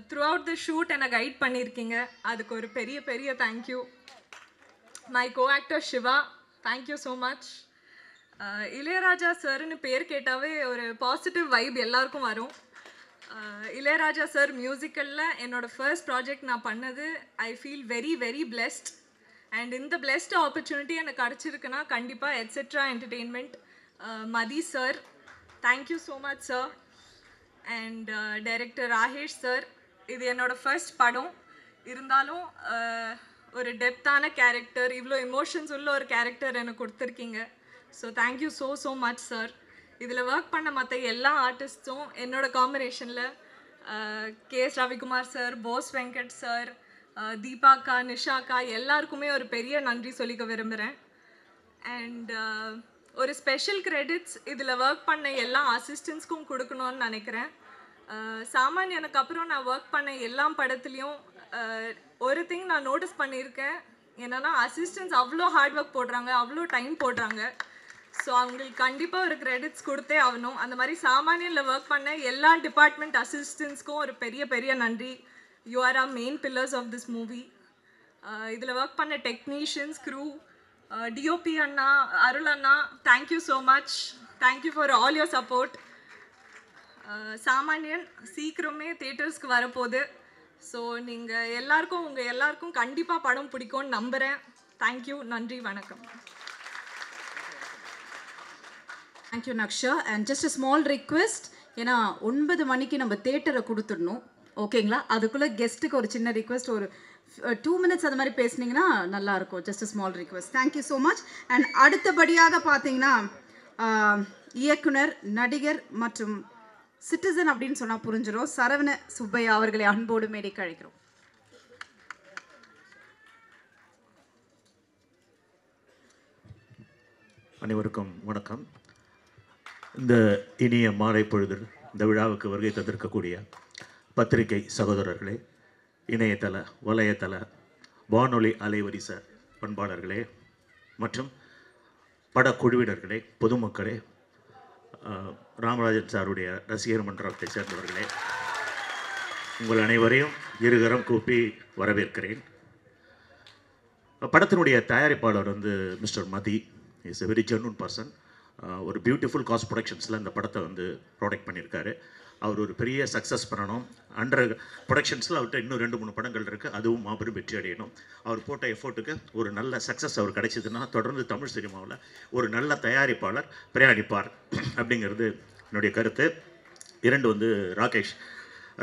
throughout the shoot என்னை கைட் பண்ணியிருக்கீங்க, அதுக்கு ஒரு பெரிய பெரிய thank you. My co actor Siva, thank you so much. Ilaiyaraaja சார்னு பேர் கேட்டாவே ஒரு பாசிட்டிவ் வைப் எல்லாருக்கும் வரும். இளையராஜா சார் மியூசிக்கலில் என்னோடய ஃபர்ஸ்ட் ப்ராஜெக்ட் நான் பண்ணது, I feel very very blessed. And இந்த பிளெஸ்ட் ஆப்பர்ச்சுனிட்டி எனக்கு கிடச்சிருக்குன்னா கண்டிப்பாக etcetera entertainment, Mathi sir, thank you so much sir. And director Rakesh sir, இது என்னோடய ஃபர்ஸ்ட் படம் இருந்தாலும் ஒரு டெப்த்தான கேரக்டர், இவ்வளோ எமோஷன்ஸ் உள்ள ஒரு கேரக்டர் எனக்கு கொடுத்துருக்கீங்க. So thank you so so much sir. இதில் ஒர்க் பண்ண மற்ற எல்லா ஆர்டிஸ்ட்டும் என்னோடய காம்பினேஷனில் KS Ravikumar sir, Bose Venkat sir, தீபாக்கா, நிஷாக்கா எல்லாருக்குமே ஒரு பெரிய நன்றி சொல்லிக்க விரும்புகிறேன். அண்ட் ஒரு ஸ்பெஷல் கிரெடிட்ஸ் இதில் ஒர்க் பண்ண எல்லா அசிஸ்டன்ஸ்க்கும் கொடுக்கணும்னு நினைக்கிறேன். சாமானியனுக்கு அப்புறம் நான் ஒர்க் பண்ண எல்லா படத்துலேயும் ஒரு திங் நான் நோட்டீஸ் பண்ணியிருக்கேன், என்னென்னா அசிஸ்டன்ஸ் அவ்வளோ ஹார்ட் ஒர்க் போடுறாங்க, அவ்வளோ டைம் போடுறாங்க. ஸோ அவங்களுக்கு கண்டிப்பாக ஒரு கிரெடிட்ஸ் கொடுத்தே ஆகணும். அந்த மாதிரி சாமானியனில் ஒர்க் பண்ண எல்லா டிபார்ட்மெண்ட் அசிஸ்டன்ஸ்க்கும் ஒரு பெரிய பெரிய நன்றி. You are are main pillars of this movie. இதில் ஒர்க் பண்ண டெக்னீஷியன்ஸ், க்ரூ, டிஓபி அண்ணா, அருள் அண்ணா, thank you so much. Thank you for all your support. Saamaniyan சீக்கிரமே தியேட்டர்ஸ்க்கு வரப்போகுது. ஸோ நீங்கள் உங்கள் எல்லாருக்கும் கண்டிப்பாக படம் பிடிக்கும்னு நம்புகிறேன். தேங்க்யூ, நன்றி, வணக்கம். Thank you Naksha. And just a small request, ஏன்னா 9 மணிக்கு நம்ம தேட்டரை கொடுத்துடணும், ஓகேங்களா? அதுக்குள்ளே கெஸ்ட்டுக்கு ஒரு சின்ன ரிக்வெஸ்ட், ஒரு 2 minutes அது மாதிரி பேசுனீங்கன்னா நல்லாயிருக்கும். Just a small request. Thank you so much. And அடுத்தபடியாக பார்த்தீங்கன்னா இயக்குனர், நடிகர் மற்றும் சிட்டிசன் அப்படின்னு சொன்னால் புரிஞ்சிடும், சரவண சுப்பையா அவர்களை அன்போடு மேடைக்கு அழைக்கிறோம். அனைவருக்கும் வணக்கம். இந்த இனிய மாலை பொழுதில் இந்த விழாவுக்கு வருகை தந்திருக்கக்கூடிய பத்திரிகை சகோதரர்களே, இணையதள வலையதள வானொலி அலைவரிசை பண்பாளர்களே மற்றும் படக்குழுவினர்களே, பொதுமக்களே, ராமராஜன் சாருடைய ரசிகர் மன்றத்தை சேர்ந்தவர்களே, உங்கள் அனைவரையும் இருகரம் கூப்பி வரவேற்கிறேன். படத்தினுடைய தயாரிப்பாளர் வந்து mister Mathi is a very genuine person. ஒரு பியூட்டிஃபுல் காஸ்ட் ப்ரொடக்ஷன்ஸில் இந்த படத்தை வந்து ப்ராடக்ட் பண்ணியிருக்காரு. அவர் ஒரு பெரிய சக்ஸஸ் பண்ணணும். அண்டர் ப்ரொடக்ஷன்ஸில் அவர்கிட்ட இன்னும் 2-3 படங்கள் இருக்குது, அதுவும் மாபெரும் வெற்றி அடையணும். அவர் போட்ட எஃபோர்ட்டுக்கு ஒரு நல்ல சக்ஸஸ் அவர் கிடைச்சதுன்னா தொடர்ந்து தமிழ் சினிமாவில் ஒரு நல்ல தயாரிப்பாளர் பிரயாணிப்பார் அப்படிங்கிறது என்னுடைய கருத்து. 2 வந்து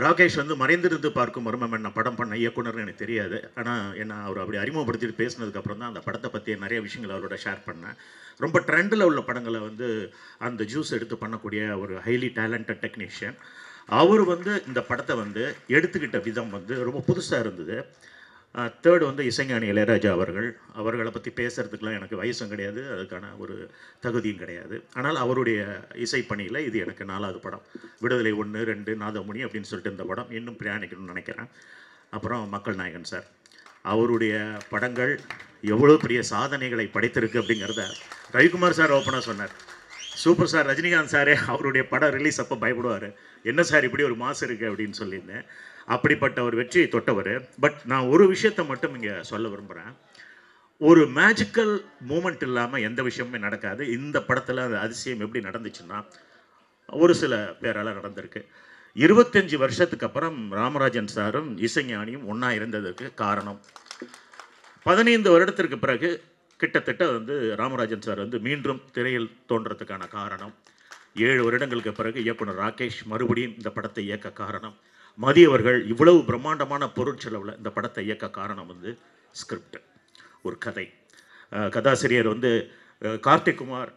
ராகேஷ் வந்து மறைந்திருந்து பார்க்கும் மர்மம் என்ன படம் பண்ண இயக்குனர்னு எனக்கு தெரியாது. ஆனால் என்ன அவர் அப்படி அறிமுகப்படுத்திட்டு பேசினதுக்கப்புறம் தான் அந்த படத்தை பற்றி நிறைய விஷயங்கள் அவரோட ஷேர் பண்ணேன். ரொம்ப ட்ரெண்டில் உள்ள படங்களை வந்து அந்த ஜூஸ் எடுத்து பண்ணக்கூடிய ஒரு ஹைலி டேலண்டட் டெக்னீஷியன். அவர் வந்து இந்த படத்தை வந்து எடுத்துக்கிட்ட விதம் வந்து ரொம்ப புதுசாக இருந்தது. தேர்டு வந்து இசைஞானி இளையராஜா அவர்களை பற்றி பேசுகிறதுக்கெலாம் எனக்கு வயசும் கிடையாது, அதுக்கான ஒரு தகுதியும் கிடையாது. ஆனால் அவருடைய இசைப்பணியில் இது எனக்கு 4வது படம். விடுதலை 1, 2, நாதமுனி அப்படின்னு சொல்லிட்டு இந்த படம் இன்னும் பிரயாணிக்கணும்னு நினைக்கிறேன். அப்புறம் மக்கள் நாயகன் சார், அவருடைய படங்கள் எவ்வளோ பெரிய சாதனைகளை படைத்திருக்கு அப்படிங்கிறத ரவிக்குமார் சார் ஓப்பனாக சொன்னார். சூப்பர் ஸ்டார் ரஜினிகாந்த் சாரே அவருடைய படம் ரிலீஸ் அப்போ பயப்படுவார், என்ன சார் இப்படி ஒரு மாசு இருக்குது அப்படின்னு சொல்லியிருந்தேன். அப்படிப்பட்ட ஒரு வெற்றியை தொட்டவர். பட் நான் ஒரு விஷயத்தை மட்டும் இங்கே சொல்ல விரும்புகிறேன். ஒரு மேஜிக்கல் மூமெண்ட் இல்லாமல் எந்த விஷயமுமே நடக்காது. இந்த படத்தில் அந்த அதிசயம் எப்படி நடந்துச்சுன்னா ஒரு சில பேரால் நடந்திருக்கு. 25 வருஷத்துக்கு அப்புறம் ராமராஜன் சாரும் இசைஞானியும் ஒன்றா இருந்ததுக்கு காரணம், 15 வருடத்திற்கு பிறகு கிட்டத்தட்ட வந்து ராமராஜன் சார் வந்து மீண்டும் திரையில் தோன்றதுக்கான காரணம், 7 வருடங்களுக்கு பிறகு இயக்குனர் ராகேஷ் மறுபடியும் இந்த படத்தை இயக்க காரணம், மதி அவர்கள் இவ்வளவு பிரம்மாண்டமான பொருட்செலவில் இந்த படத்தை இயக்க காரணம் வந்து ஸ்கிரிப்ட், ஒரு கதை. கதாசிரியர் வந்து கார்த்திக் குமார்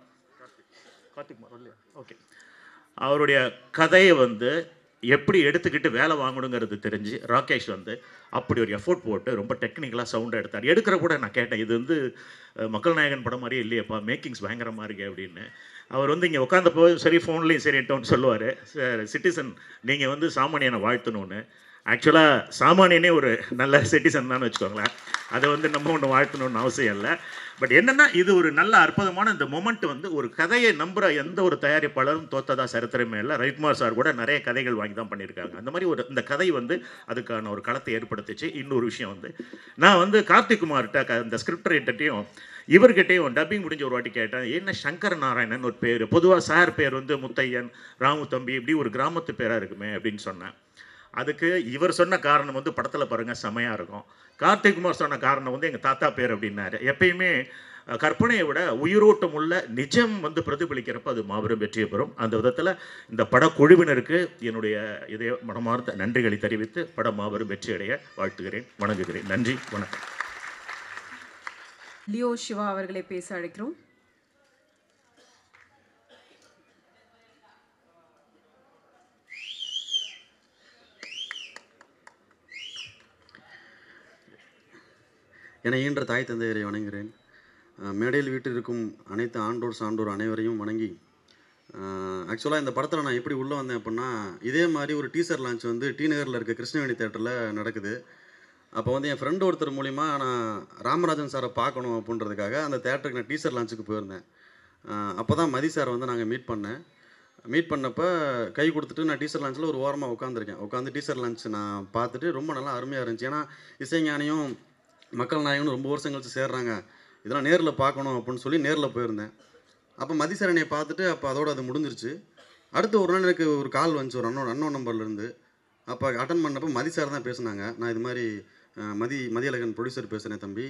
இல்லையா, ஓகே, அவருடைய கதையை வந்து எப்படி எடுத்துக்கிட்டு வேலை வாங்கணுங்கிறது தெரிஞ்சு ராகேஷ் வந்து அப்படி ஒரு எஃபோர்ட் போட்டு ரொம்ப டெக்னிக்கலாக சவுண்டை எடுத்தார். எடுக்கிற கூட நான் கேட்டேன், இது வந்து மக்கள் நாயகன் படம் மாதிரியே இல்லையப்பா, மேக்கிங்ஸ் பயங்கரமாக இருக்கே அப்படின்னு. அவர் வந்து இங்கே உட்காந்தப்போ சரி ஃபோன்லேயும் சரின்ட்டோன்னு சொல்லுவார், சிட்டிசன் நீங்கள் வந்து சாமானியனை வாழ்த்தணுன்னு. ஆக்சுவலாக சாமானியனே ஒரு நல்ல சிட்டிசன் தான் வச்சுக்கோங்களேன். அதை வந்து நம்ம ஒன்று வாழ்த்தணும்னு அவசியம் இல்லை. பட் என்னென்னா இது ஒரு நல்ல அற்புதமான இந்த மொமெண்ட் வந்து ஒரு கதையை நம்புகிற எந்த ஒரு தயாரிப்பாளரும் தோத்ததா சரித்திரமே இல்லை. ரவிக்குமார் சார் கூட நிறைய கதைகள் வாங்கி தான் பண்ணியிருக்காங்க. அந்த மாதிரி ஒரு இந்த கதை வந்து அதுக்கான ஒரு களத்தை ஏற்படுத்திச்சு. இன்னொரு விஷயம் வந்து நான் வந்து கார்த்திக் குமார்கிட்ட இந்த ஸ்கிரிப்ட் ரைட்டர்ட்டையும் இவர்கிட்டையும் டப்பிங் முடிஞ்ச ஒரு வாட்டி கேட்டேன், என்ன சங்கர நாராயணன் ஒரு பேர், பொதுவாக சார் பேர் வந்து முத்தையன், ராமு தம்பி, இப்படி ஒரு கிராமத்து பேராக இருக்குமே அப்படின்னு சொன்னேன். அதுக்கு இவர் சொன்ன காரணம் வந்து படத்தில் பாருங்கள் செமையாக இருக்கும். கார்த்திக் குமார் சொன்ன காரணம் வந்து எங்கள் தாத்தா பேர் அப்படின்னாரு. எப்பயுமே கற்பனையை விட உயிரோட்டம் உள்ள நிஜம் வந்து பிரதிபலிக்கிறப்ப அது மாபெரும் வெற்றியை பெறும். அந்த விதத்தில் இந்த படக்குழுவினருக்கு என்னுடைய இதய மனமார்ந்த நன்றிகளை தெரிவித்து படம் மாபெரும் வெற்றி அடைய வாழ்த்துகிறேன், வணங்குகிறேன். நன்றி, வணக்கம். லியோ சிவா அவர்களை பேச அழைக்கிறோம். என ஈன்ற தாய் தந்தையரை வணங்குகிறேன். மேடையில் வீட்டில் இருக்கும் அனைத்து ஆண்டோர் சான்றோர் அனைவரையும் வணங்கி, ஆக்சுவலாக இந்த படத்தில் நான் எப்படி உள்ளே வந்தேன் அப்படின்னா, இதே மாதிரி ஒரு டீசர் லான்ச் வந்து டி நகரில் இருக்க கிருஷ்ணவேணி தேட்டரில் நடக்குது. அப்போ வந்து என் ஃப்ரெண்டு ஒருத்தர் மூலிமா நான் ராமராஜன் சாரை பார்க்கணும் அப்படின்றதுக்காக அந்த தேட்டருக்கு நான் டீசர் லான்ச்சுக்கு போயிருந்தேன். அப்போ தான் மதி சாரை வந்து நாங்கள் மீட் பண்ணப்போ கை கொடுத்துட்டு நான் டீசர் லான்ச்சில் ஒரு ஓரமாக உட்காந்து டீசர் லான்ச் நான் பார்த்துட்டு ரொம்ப நல்லா அருமையாக இருந்துச்சு. ஏன்னா இசைஞானியும் மக்கள் நாயகனும் ரொம்ப வருஷம் கழிச்சு சேர்றாங்க, இதெல்லாம் நேரில் பார்க்கணும் அப்படின்னு சொல்லி நேரில் போயிருந்தேன். அப்போ மதி சார் என்னை பார்த்துட்டு அப்போ அதோடு அது முடிஞ்சிருச்சு. அடுத்து ஒரு நாள் எனக்கு ஒரு கால் வந்துச்சு ஒரு அன்னோன் நம்பர்லேருந்து. அப்போ அட்டன் பண்ணப்போ மதி சார் தான் பேசுனாங்க. நான் இது மாதிரி மதியழகன் ப்ரொடியூசர் பேசுகிறேன் தம்பி,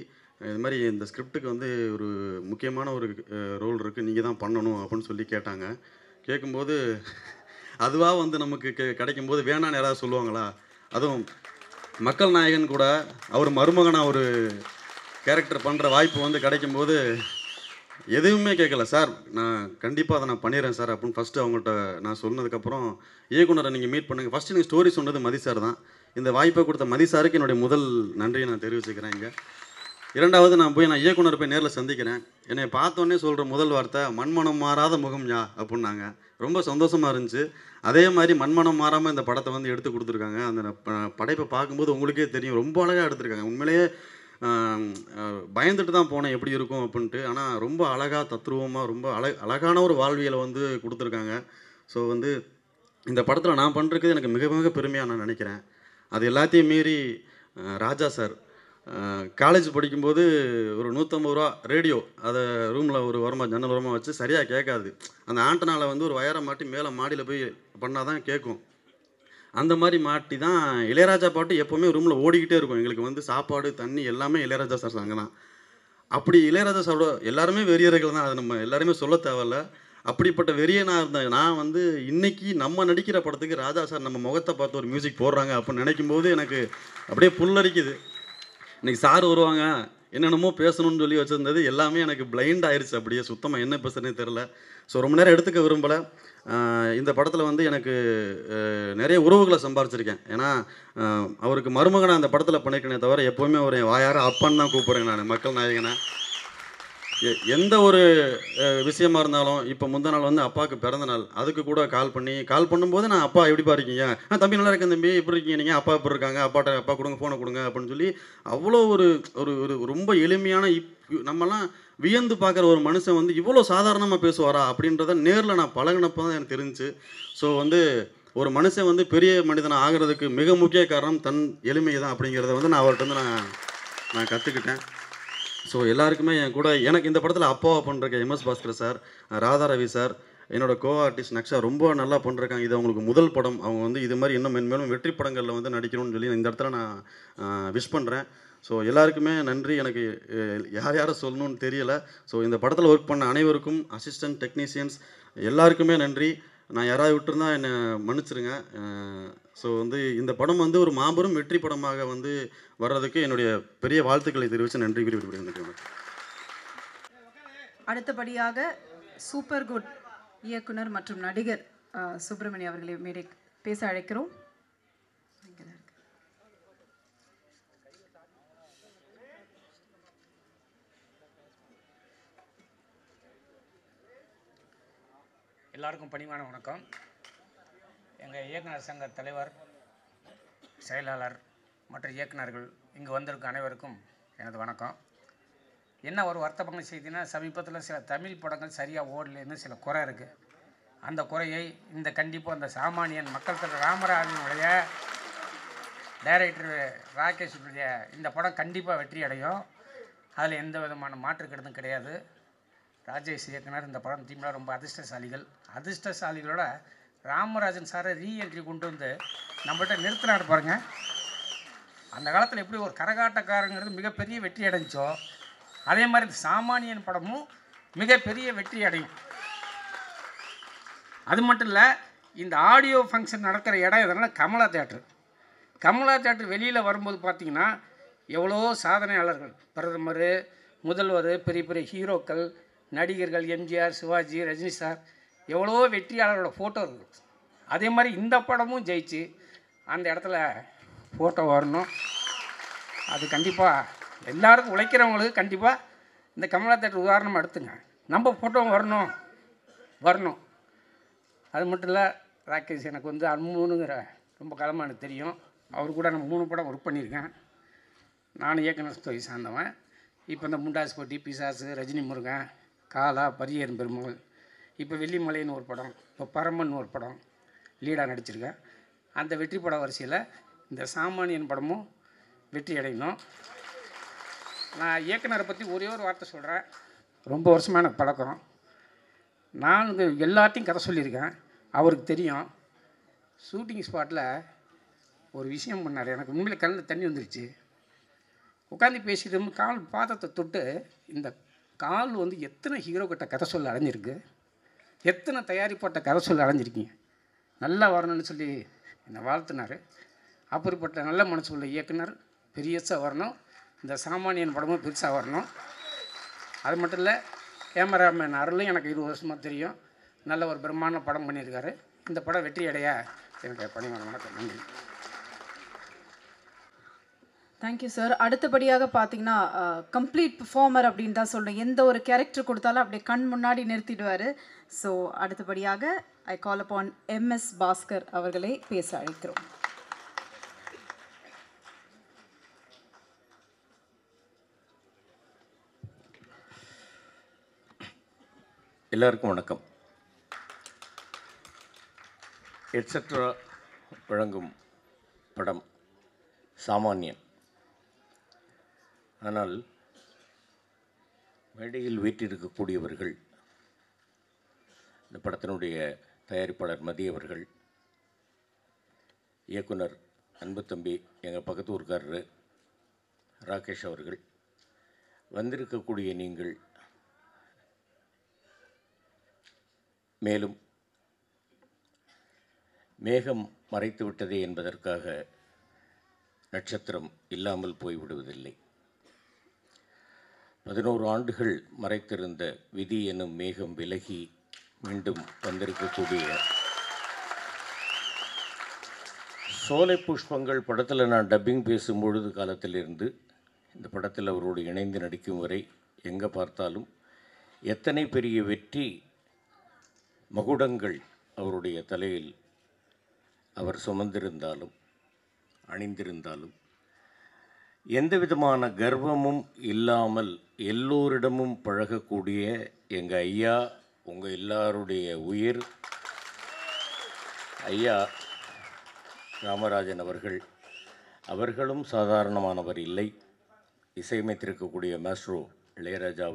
இது மாதிரி இந்த ஸ்கிரிப்டுக்கு வந்து ஒரு முக்கியமான ஒரு ரோல் இருக்குது, நீங்கள் தான் பண்ணணும் அப்படின்னு சொல்லி கேட்டாங்க. கேட்கும்போது அதுவாக வந்து நமக்கு கிடைக்கும்போது வேணான்னு யாராவது சொல்லுவாங்களா? அதுவும் மக்கள் நாயகன் கூட அவர் மருமகனாக ஒரு கேரக்டர் பண்ணுற வாய்ப்பு வந்து கிடைக்கும்போது எதுவுமே கேட்கல. சார் நான் கண்டிப்பாக அதை நான் பண்ணிடுறேன் சார் அப்படின்னு ஃபஸ்ட்டு அவங்கள்ட்ட நான் சொன்னதுக்கப்புறம், இயக்குனரை நீங்கள் மீட் பண்ணுங்கள். ஃபஸ்ட்டு நீங்கள் ஸ்டோரி சொன்னது மதி சார் தான். இந்த வாய்ப்பை கொடுத்த மதி சாருக்கு என்னுடைய முதல் நன்றியை நான் தெரிவிச்சுக்கிறேன். இங்கே இரண்டாவது நான் இயக்குனர் போய் நேரில் சந்திக்கிறேன். என்னை பார்த்தோன்னே சொல்கிற முதல் வார்த்தை, மண்மனம் மாறாத முகம் யா அப்படின்னாங்க. ரொம்ப சந்தோஷமாக இருந்துச்சு. அதே மாதிரி மண்மனம் மாறாமல் இந்த படத்தை வந்து எடுத்து கொடுத்துருக்காங்க. அந்த படைப்பை பார்க்கும்போது உங்களுக்கே தெரியும், ரொம்ப அழகாக எடுத்திருக்காங்க. உண்மையிலேயே பயந்துட்டு தான் போனேன் எப்படி இருக்கும் அப்படின்ட்டு. ஆனால் ரொம்ப அழகாக தத்ரூபமாக ரொம்ப அழகான ஒரு வாழ்வியலை வந்து கொடுத்துருக்காங்க. ஸோ வந்து இந்த படத்தில் நான் பண்ணுறது எனக்கு மிக மிக பெருமையாக நான் நினைக்கிறேன். அது எல்லாத்தையும் மீறி ராஜா சார் காலேஜ் படிக்கும்போது ஒரு 150 ரூபா ரேடியோ அதை ரூமில் ஒரு ஓரமாக ஜன்னல் ஓரமாக வச்சு சரியாக கேட்காது. அந்த ஆண்டனாவில் வந்து ஒரு வயரை மாட்டி மேலே மாடியில் போய் பண்ணால் தான் கேட்கும். அந்த மாதிரி மாட்டி தான் இளையராஜா பாட்டு எப்போவுமே ரூமில் ஓடிக்கிட்டே இருக்கும். எங்களுக்கு வந்து சாப்பாடு தண்ணி எல்லாமே இளையராஜா சார் சாங்க தான். அப்படி இளையராஜா சாரோட எல்லாருமே வெறியர்கள் தான், அது நம்ம எல்லாருமே சொல்ல தேவையில்ல. அப்படிப்பட்ட வெறியனாக இருந்தேன் நான் வந்து இன்றைக்கி நம்ம நடிக்கிற படத்துக்கு ராஜா சார் நம்ம முகத்தை பார்த்து ஒரு மியூசிக் போடுறாங்க அப்படின்னு நினைக்கும் போது எனக்கு அப்படியே புல்லரிக்குது. இன்றைக்கி சார் வருவாங்க என்னென்னமோ பேசணும்னு சொல்லி வச்சுருந்தது எல்லாமே எனக்கு பிளைண்ட் ஆயிடுச்சு. அப்படியே சுத்தமாக என்ன பேசுகிறேனே தெரில. ஸோ ரொம்ப நேரம் எடுத்துக்க விரும்பலை. இந்த படத்தில் வந்து எனக்கு நிறைய உறவுகளை சம்பாரிச்சிருக்கேன். ஏன்னா அவருக்கு மருமகனை அந்த படத்தில் பண்ணியிருக்கேனே தவிர எப்போவுமே ஒரு வாயார அப்பான்னு தான் கூப்பிட்றேன் நான் மக்கள் நாயகனை. எந்த ஒரு விஷயமா இருந்தாலும் இப்போ முந்த நாள் வந்து அப்பாவுக்கு பிறந்த நாள், அதுக்கு கூட கால் பண்ணும்போது நான் அப்பா எப்படிப்பா இருக்கீங்க, தம்பி நல்லா இருக்கேன் தம்பி எப்படி இருக்கீங்க நீங்கள், அப்பா எப்படி இருக்காங்க, அப்பா கொடுங்க ஃபோனை கொடுங்க அப்படின்னு சொல்லி அவ்வளோ ஒரு ஒரு ரொம்ப எளிமையான நம்மலாம் வியந்து பார்க்குற ஒரு மனுஷன் வந்து இவ்வளோ சாதாரணமாக பேசுவாரா அப்படின்றத நேரில் நான் பழகினப்போ தான் எனக்கு தெரிஞ்சிச்சு. ஸோ வந்து ஒரு மனுஷன் வந்து பெரிய மனிதனை ஆகிறதுக்கு மிக முக்கிய காரணம் தன் எளிமை தான் அப்படிங்கிறத வந்து நான் அவர்கிட்ட வந்து நான் கற்றுக்கிட்டேன். ஸோ எல்லாருக்குமே என் கூட எனக்கு இந்த படத்தில் அப்பாவா பண்ணுறக்க MS Bhaskar sir, Radha Ravi sir, என்னோட கோ ஆர்டிஸ்ட் நக்ஷா ரொம்ப நல்லா பண்ணிருக்காங்க. இது அவங்களுக்கு முதல் படம். அவங்க வந்து இது மாதிரி இன்னும் மென்மேலும் வெற்றி படங்களில் வந்து நடிக்கணும்னு சொல்லி இந்த இடத்துல நான் விஷ் பண்ணுறேன். ஸோ எல்லாருக்குமே நன்றி. எனக்கு யாரை சொல்லணும்னு தெரியலை. ஸோ இந்த படத்தில் ஒர்க் பண்ண அனைவருக்கும், அசிஸ்டன்ட் டெக்னீஷியன்ஸ் எல்லாருக்குமே நன்றி. நான் யாராவது விட்டுருந்தா என்னை மன்னிச்சிருங்க. ஸோ வந்து இந்த படம் வந்து ஒரு மாபெரும் வெற்றி படமாக வந்து வர்றதுக்கு என்னுடைய பெரிய வாழ்த்துக்களை தெரிவித்து நன்றி விரும்புகிறேன். அடுத்தபடியாக சூப்பர் குட் இயக்குனர் மற்றும் நடிகர் சுப்பிரமணியம் அவர்களை மேடை பேச அழைக்கிறோம். எல்லாருக்கும் பணிவான வணக்கம். எங்கள் இயக்குனர் சங்க தலைவர் செயலாளர் மற்ற இயக்குநர்கள் இங்கு வந்திருக்கும் அனைவருக்கும் எனது வணக்கம். என்ன ஒரு வருத்தமான செய்தினா, சமீபத்தில் சில தமிழ் படங்கள் சரியாக ஓடலைன்னு சில குறை இருக்குது. அந்த குறையை இந்த கண்டிப்பாக அந்த சாமானியன் மக்கள் தலைவர் ராமராஜனுடைய டைரக்டர் ராகேஷுடைய இந்த படம் கண்டிப்பாக வெற்றி அடையும். அதில் எந்த விதமான மாற்று கருத்தும் கிடையாது. ராஜேஷ் இயக்குனர் இந்த படம் டீமில் ரொம்ப அதிர்ஷ்டசாலிகளோட ராமராஜன் சாரை ரீஎன்ட்ரி கொண்டு வந்து நம்மள்கிட்ட நிறுத்தினாரு பாருங்க. அந்த காலத்தில் எப்படி ஒரு கரகாட்டக்காரங்கிறது மிகப்பெரிய வெற்றி அடைஞ்சோ, அதே மாதிரி இந்த சாமானியன் படமும் மிகப்பெரிய வெற்றி அடையும். அது மட்டும் இல்லை, இந்த ஆடியோ ஃபங்க்ஷன் நடக்கிற இடம் எதுனா கமலா தேட்டர் வெளியில் வரும்போது பார்த்திங்கன்னா எவ்வளோ சாதனையாளர்கள், பிரதமர், முதல்வர், பெரிய பெரிய ஹீரோக்கள், நடிகர்கள், எம்ஜிஆர், சிவாஜி, ரஜினி சார், எவ்வளோ வெற்றியாளர்களோட ஃபோட்டோ இருக்குது. அதே மாதிரி இந்த படமும் ஜெயிச்சு அந்த இடத்துல ஃபோட்டோ வரணும். அது கண்டிப்பாக எல்லாருக்கும் உழைக்கிறவங்களுக்கு கண்டிப்பாக இந்த கமலா தேட்டர் உதாரணமாக எடுத்துங்க. நம்ம ஃபோட்டோ வரணும். அது மட்டும் இல்லை, ராகேஷ் எனக்கு வந்து அன்புங்கிற ரொம்ப காலமாக எனக்கு தெரியும். அவர் கூட நான் 3 படம் ஒர்க் பண்ணியிருக்கேன். நானும் இயக்குனர் தொகை சார்ந்தவன். இப்போ இந்த முண்டாஸ் போட்டி, பிசாசு, ரஜினி முருகன், காலா, பரியேறும் பெருமகள், இப்போ வெள்ளிமலைன்னு ஒரு படம், இப்போ பரமன் ஒரு படம் லீடாக நடிச்சிருக்கேன். அந்த வெற்றி பட வரிசையில் இந்த சாமானியன் படமும் வெற்றி அடையணும். நான் இயக்குனரை பற்றி ஒரே ஒரு வார்த்தை சொல்கிறேன். ரொம்ப வருஷமாக எனக்கு பழக்கம். நான் எல்லாத்தையும் கதை சொல்லியிருக்கேன். அவருக்கு தெரியும். ஷூட்டிங் ஸ்பாட்டில் ஒரு விஷயம் பண்ணார். எனக்கு உண்மையில் கண்ணில் தண்ணி வந்துருச்சு. உட்காந்து பேசிட்டு கால் பாதத்தை தொட்டு, இந்த கால் வந்து எத்தனை ஹீரோ கிட்ட கதை சொல்ல அடைஞ்சிருக்கு, எத்தனை தயாரிப்பாட்ட கதை சொல்ல அடைஞ்சிருக்கீங்க, நல்லா வரணும்னு சொல்லி என்னை வாழ்த்தினார். அப்படிப்பட்ட நல்ல மனசு உள்ள இயக்குனர் பெரியசாக வரணும். இந்த சாமானியன் படமும் பெருசாக வரணும். அது மட்டும் இல்லை, கேமராமேன் அருளும் எனக்கு 20 வருஷமாக தெரியும். நல்ல ஒரு பிரம்மாண்ட படம் பண்ணியிருக்காரு. இந்த படம் வெற்றி அடைய எனக்கு பணிவான வணக்கம். நன்றி. Thank you sir. அடுத்தபடியாக பார்த்தீங்கன்னா கம்ப்ளீட் பெர்ஃபார்மர் அப்படின்னு தான் சொல்லணும். எந்த ஒரு கேரக்டர் கொடுத்தாலும் அப்படியே கண் முன்னாடி நிறுத்திடுவார். ஸோ அடுத்தபடியாக ஐ கால் அப்பான் MS பாஸ்கர் அவர்களை பேச அழைக்கிறோம். எல்லாருக்கும் வணக்கம். எட்ஸெட்ரா வழங்கும் படம் சாமானியன். ஆனால் மேடையில் வீற்றிருக்கக்கூடியவர்கள், இந்த படத்தினுடைய தயாரிப்பாளர் மதி அவர்கள், இயக்குனர் அன்பு தம்பி எங்கள் பக்கத்து ஊர்க்காரரு ராகேஷ் அவர்கள், வந்திருக்கக்கூடிய நீங்கள், மேலும் மேகம் மறைத்து விட்டதே என்பதற்காக நட்சத்திரம் இல்லாமல் போய்விடுவதில்லை. 11 ஆண்டுகள் மறைத்திருந்த விதி எனும் மேகம் விலகி மீண்டும் வந்திருக்கக்கூடிய சோலை புஷ்பங்கள் படத்தில் நான் டப்பிங் பேசும்பொழுது காலத்திலிருந்து இந்த படத்தில் அவரோடு இணைந்து நடிக்கும் வரை எங்கே பார்த்தாலும் எத்தனை பெரிய வெற்றி மகுடங்கள் அவருடைய தலையில் அவர் சுமந்திருந்தாலும் அணிந்திருந்தாலும் எந்த விதமான கர்வமும் இல்லாமல் எல்லோரிடமும் பழகக்கூடிய எங்கள் ஐயா, உங்கள் எல்லாருடைய உயிர் ஐயா ராமராஜன் அவர்களும் சாதாரணமானவர் இல்லை. இசையமைத்திருக்கக்கூடிய மாஸ்ட்ரோ இளையராஜா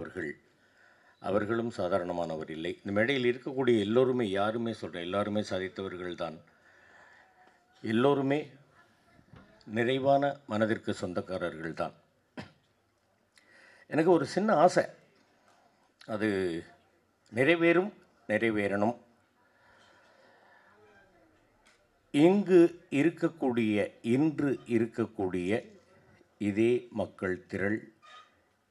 அவர்களும் சாதாரணமானவர் இல்லை. இந்த மேடையில் இருக்கக்கூடிய எல்லோருமே, யாருமே சொல்கிறேன், எல்லாருமே சாதித்தவர்கள் தான். எல்லோருமே நிறைவான மனதிற்கு சொந்தக்காரர்கள் தான். எனக்கு ஒரு சின்ன ஆசை, அது நிறைவேறணும். இன்று இருக்கக்கூடிய இதே மக்கள் திரள்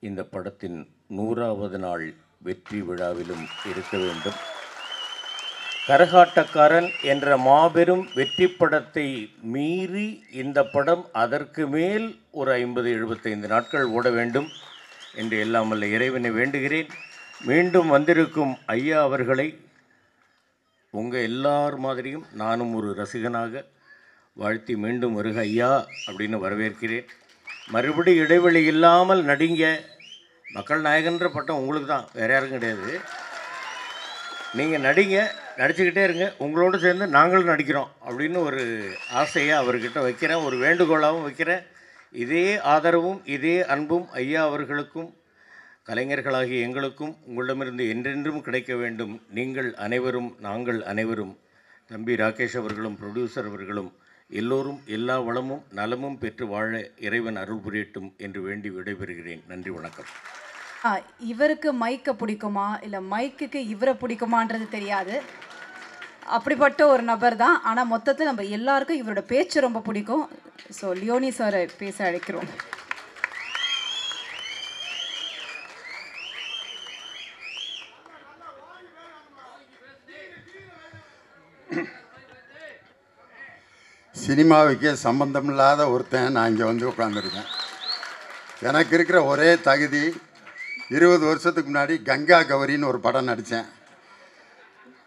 இந்த படத்தின் 100வது நாள் வெற்றி விழாவிலும் இருக்க வேண்டும். கரகாட்டக்காரன் என்ற மாபெரும் வெற்றி படத்தை மீறி இந்த படம் அதற்கு மேல் ஒரு 50-75 நாட்கள் ஓட வேண்டும் என்று எல்லாம் வல்ல இறைவனை வேண்டுகிறேன். மீண்டும் வந்திருக்கும் ஐயா அவர்களை உங்கள் எல்லார் மாதிரியும் நானும் ஒரு ரசிகனாக வாழ்த்தி மீண்டும் வருக ஐயா அப்படின்னு வரவேற்கிறேன். மறுபடி இடைவெளி இல்லாமல் நடிங்க. மக்கள் நாயகன்ற பட்டம் உங்களுக்கு தான், வேறு யாரும் கிடையாது. நீங்கள் நடிங்க, நடிச்சுக்கிட்டே இருங்க, உங்களோடு சேர்ந்து நாங்களும் நடிக்கிறோம் அப்படின்னு ஒரு ஆசையை அவர்கிட்ட வைக்கிறேன், ஒரு வேண்டுகோளாகவும் வைக்கிறேன். இதே ஆதரவும் இதே அன்பும் ஐயா அவர்களுக்கும் கலைஞர்களாகிய எங்களுக்கும் உங்களிடமிருந்து என்றென்றும் கிடைக்க வேண்டும். நீங்கள் அனைவரும், நாங்கள் அனைவரும், தம்பி ராகேஷ் அவர்களும் ப்ரொடியூசர் அவர்களும் எல்லோரும் எல்லா வளமும் நலமும் பெற்று வாழ இறைவன் அருள் புரியட்டும் என்று வேண்டி விடைபெறுகிறேன். நன்றி, வணக்கம். இவருக்கு மைக்கை பிடிக்குமா இல்லை மைக்குக்கு இவரை பிடிக்குமான்றது தெரியாது, அப்படிப்பட்ட ஒரு நபர் தான். ஆனால் மொத்தத்தில் நம்ம எல்லாருக்கும் இவரோட பேச்சு ரொம்ப பிடிக்கும். ஸோ லியோனி சாரை பேச அழைக்கிறோம். சினிமாவுக்கே சம்பந்தமில்லாத ஒருத்தன் நான் இங்கே வந்து உட்காந்துருக்கேன். எனக்கு இருக்கிற ஒரே தகுதி, 20 வருஷத்துக்கு முன்னாடி கங்கா கௌரின்னு ஒரு படம் நடித்தேன்.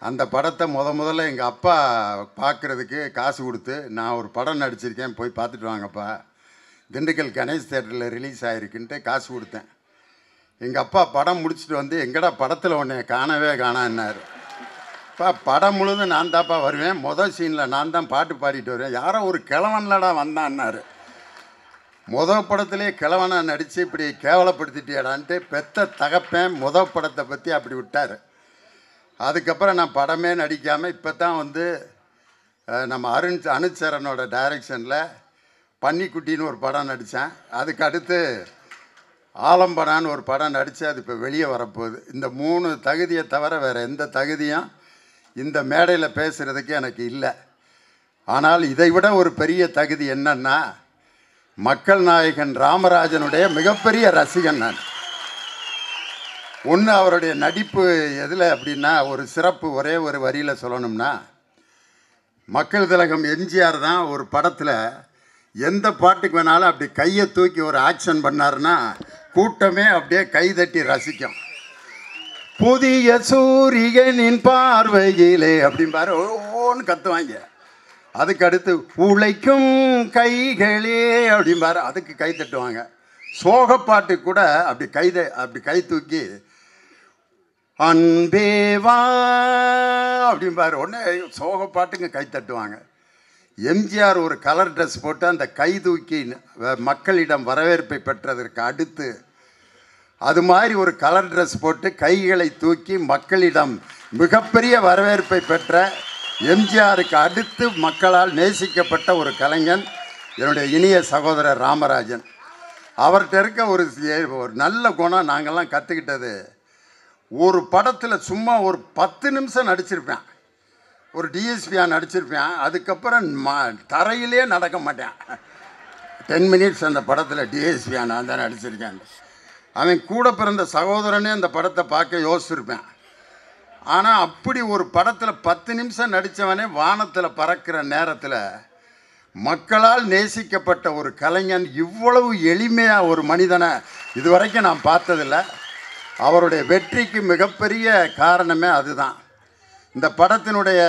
அந்த படத்தை முதல்ல எங்கள் அப்பா பார்க்குறதுக்கு காசு கொடுத்து, நான் ஒரு படம் நடிச்சிருக்கேன், போய் பார்த்துட்டு வாங்கப்பா, திண்டுக்கல் கணேஷ் தேட்டரில் ரிலீஸ் ஆகிருக்குன்ட்டு காசு கொடுத்தேன். எங்கள் அப்பா படம் முடிச்சுட்டு வந்து, எங்கடா படத்தில் உன்னை காணவே காணான்னாரு. படம் முழுதும் நான் தான்ப்பா வருவேன், மொதல் சீனில் நான் தான் பாட்டு பாடிட்டு வருவேன், யாரோ ஒரு கிழவன்லடா வந்தான்னாரு. படத்திலே கிழவனை நடித்து இப்படி கேவலப்படுத்திட்டியடான்ட்டு பெத்த தகப்பேன் படத்தை பற்றி அப்படி விட்டார். அதுக்கப்புறம் நான் படமே நடிக்காமல் இப்போ தான் வந்து நம்ம அனுச்சரனோட டைரக்ஷனில் பன்னிக்குட்டின்னு ஒரு படம் நடித்தேன். அதுக்கு அடுத்து ஆலம்பனான்னு ஒரு படம் நடித்து அது இப்போ வெளியே வரப்போகுது. இந்த 3 தகுதியை தவிர வேறு எந்த தகுதியும் இந்த மேடையில் பேசுகிறதுக்கு எனக்கு இல்லை. ஆனால் இதை விட ஒரு பெரிய தகுதி என்னன்னா, மக்கள் நாயகன் ராமராஜனுடைய மிகப்பெரிய ரசிகன் நான். ஒன்று, அவருடைய நடிப்பு எதில் அப்படின்னா, ஒரு சிறப்பு ஒரே ஒரு வரியில் சொல்லணும்னா, மக்கள் திலகம் எம்ஜிஆர் தான் ஒரு படத்தில் எந்த பாட்டுக்கு வேணாலும் அப்படி கையை தூக்கி ஒரு ஆக்ஷன் பண்ணாருன்னா கூட்டமே அப்படியே கைதட்டி ரசிக்கும். புதிய சூரியனின் பார்வையிலே அப்படின்பாரு ஓன்னு கத்துவாங்க. அதுக்கு அடுத்து உழைக்கும் கைகளே அப்படின்பாரு, அதுக்கு கை தட்டுவாங்க. சோகப்பாட்டு கூட அப்படி கை தூக்கி அன்பேவா அப்படின்பாரு, உடனே சோகப்பாட்டுங்க கை தட்டுவாங்க. எம்ஜிஆர் ஒரு கலர் ட்ரெஸ் போட்டு அந்த கை தூக்கி மக்களிடம் வரவேற்பை பெற்றதற்கு அடுத்து, அது மாதிரி ஒரு கலர் ட்ரெஸ் போட்டு கைகளை தூக்கி மக்களிடம் மிகப்பெரிய வரவேற்பை பெற்ற எம்ஜிஆருக்கு அடுத்து மக்களால் நேசிக்கப்பட்ட ஒரு கலைஞன் என்னுடைய இனிய சகோதரர் ராமராஜன். அவர்கிட்ட இருக்க ஒரு நல்ல குணம் நாங்கள்லாம் கற்றுக்கிட்டது, ஒரு படத்தில் சும்மா ஒரு 10 நிமிஷம் நடிச்சிருப்பேன், ஒரு டிஎஸ்பியாக நடிச்சிருப்பேன், அதுக்கப்புறம் தரையிலே நடக்க மாட்டேன். 10 மினிட்ஸ் அந்த படத்தில் டிஎஸ்பியாக நான் தான் நடிச்சிருக்கேன். அவன் கூட பிறந்த சகோதரனே அந்த படத்தை பார்க்க யோசிச்சிருப்பேன். ஆனால் அப்படி ஒரு படத்தில் 10 நிமிஷம் நடித்தவனே வானத்தில் பறக்கிற நேரத்தில் மக்களால் நேசிக்கப்பட்ட ஒரு கலைஞன் இவ்வளவு எளிமையாக ஒரு மனிதனை இதுவரைக்கும் நான் பார்த்ததில்லை. அவருடைய வெற்றிக்கு மிகப்பெரிய காரணமே அதுதான். இந்த படத்தினுடைய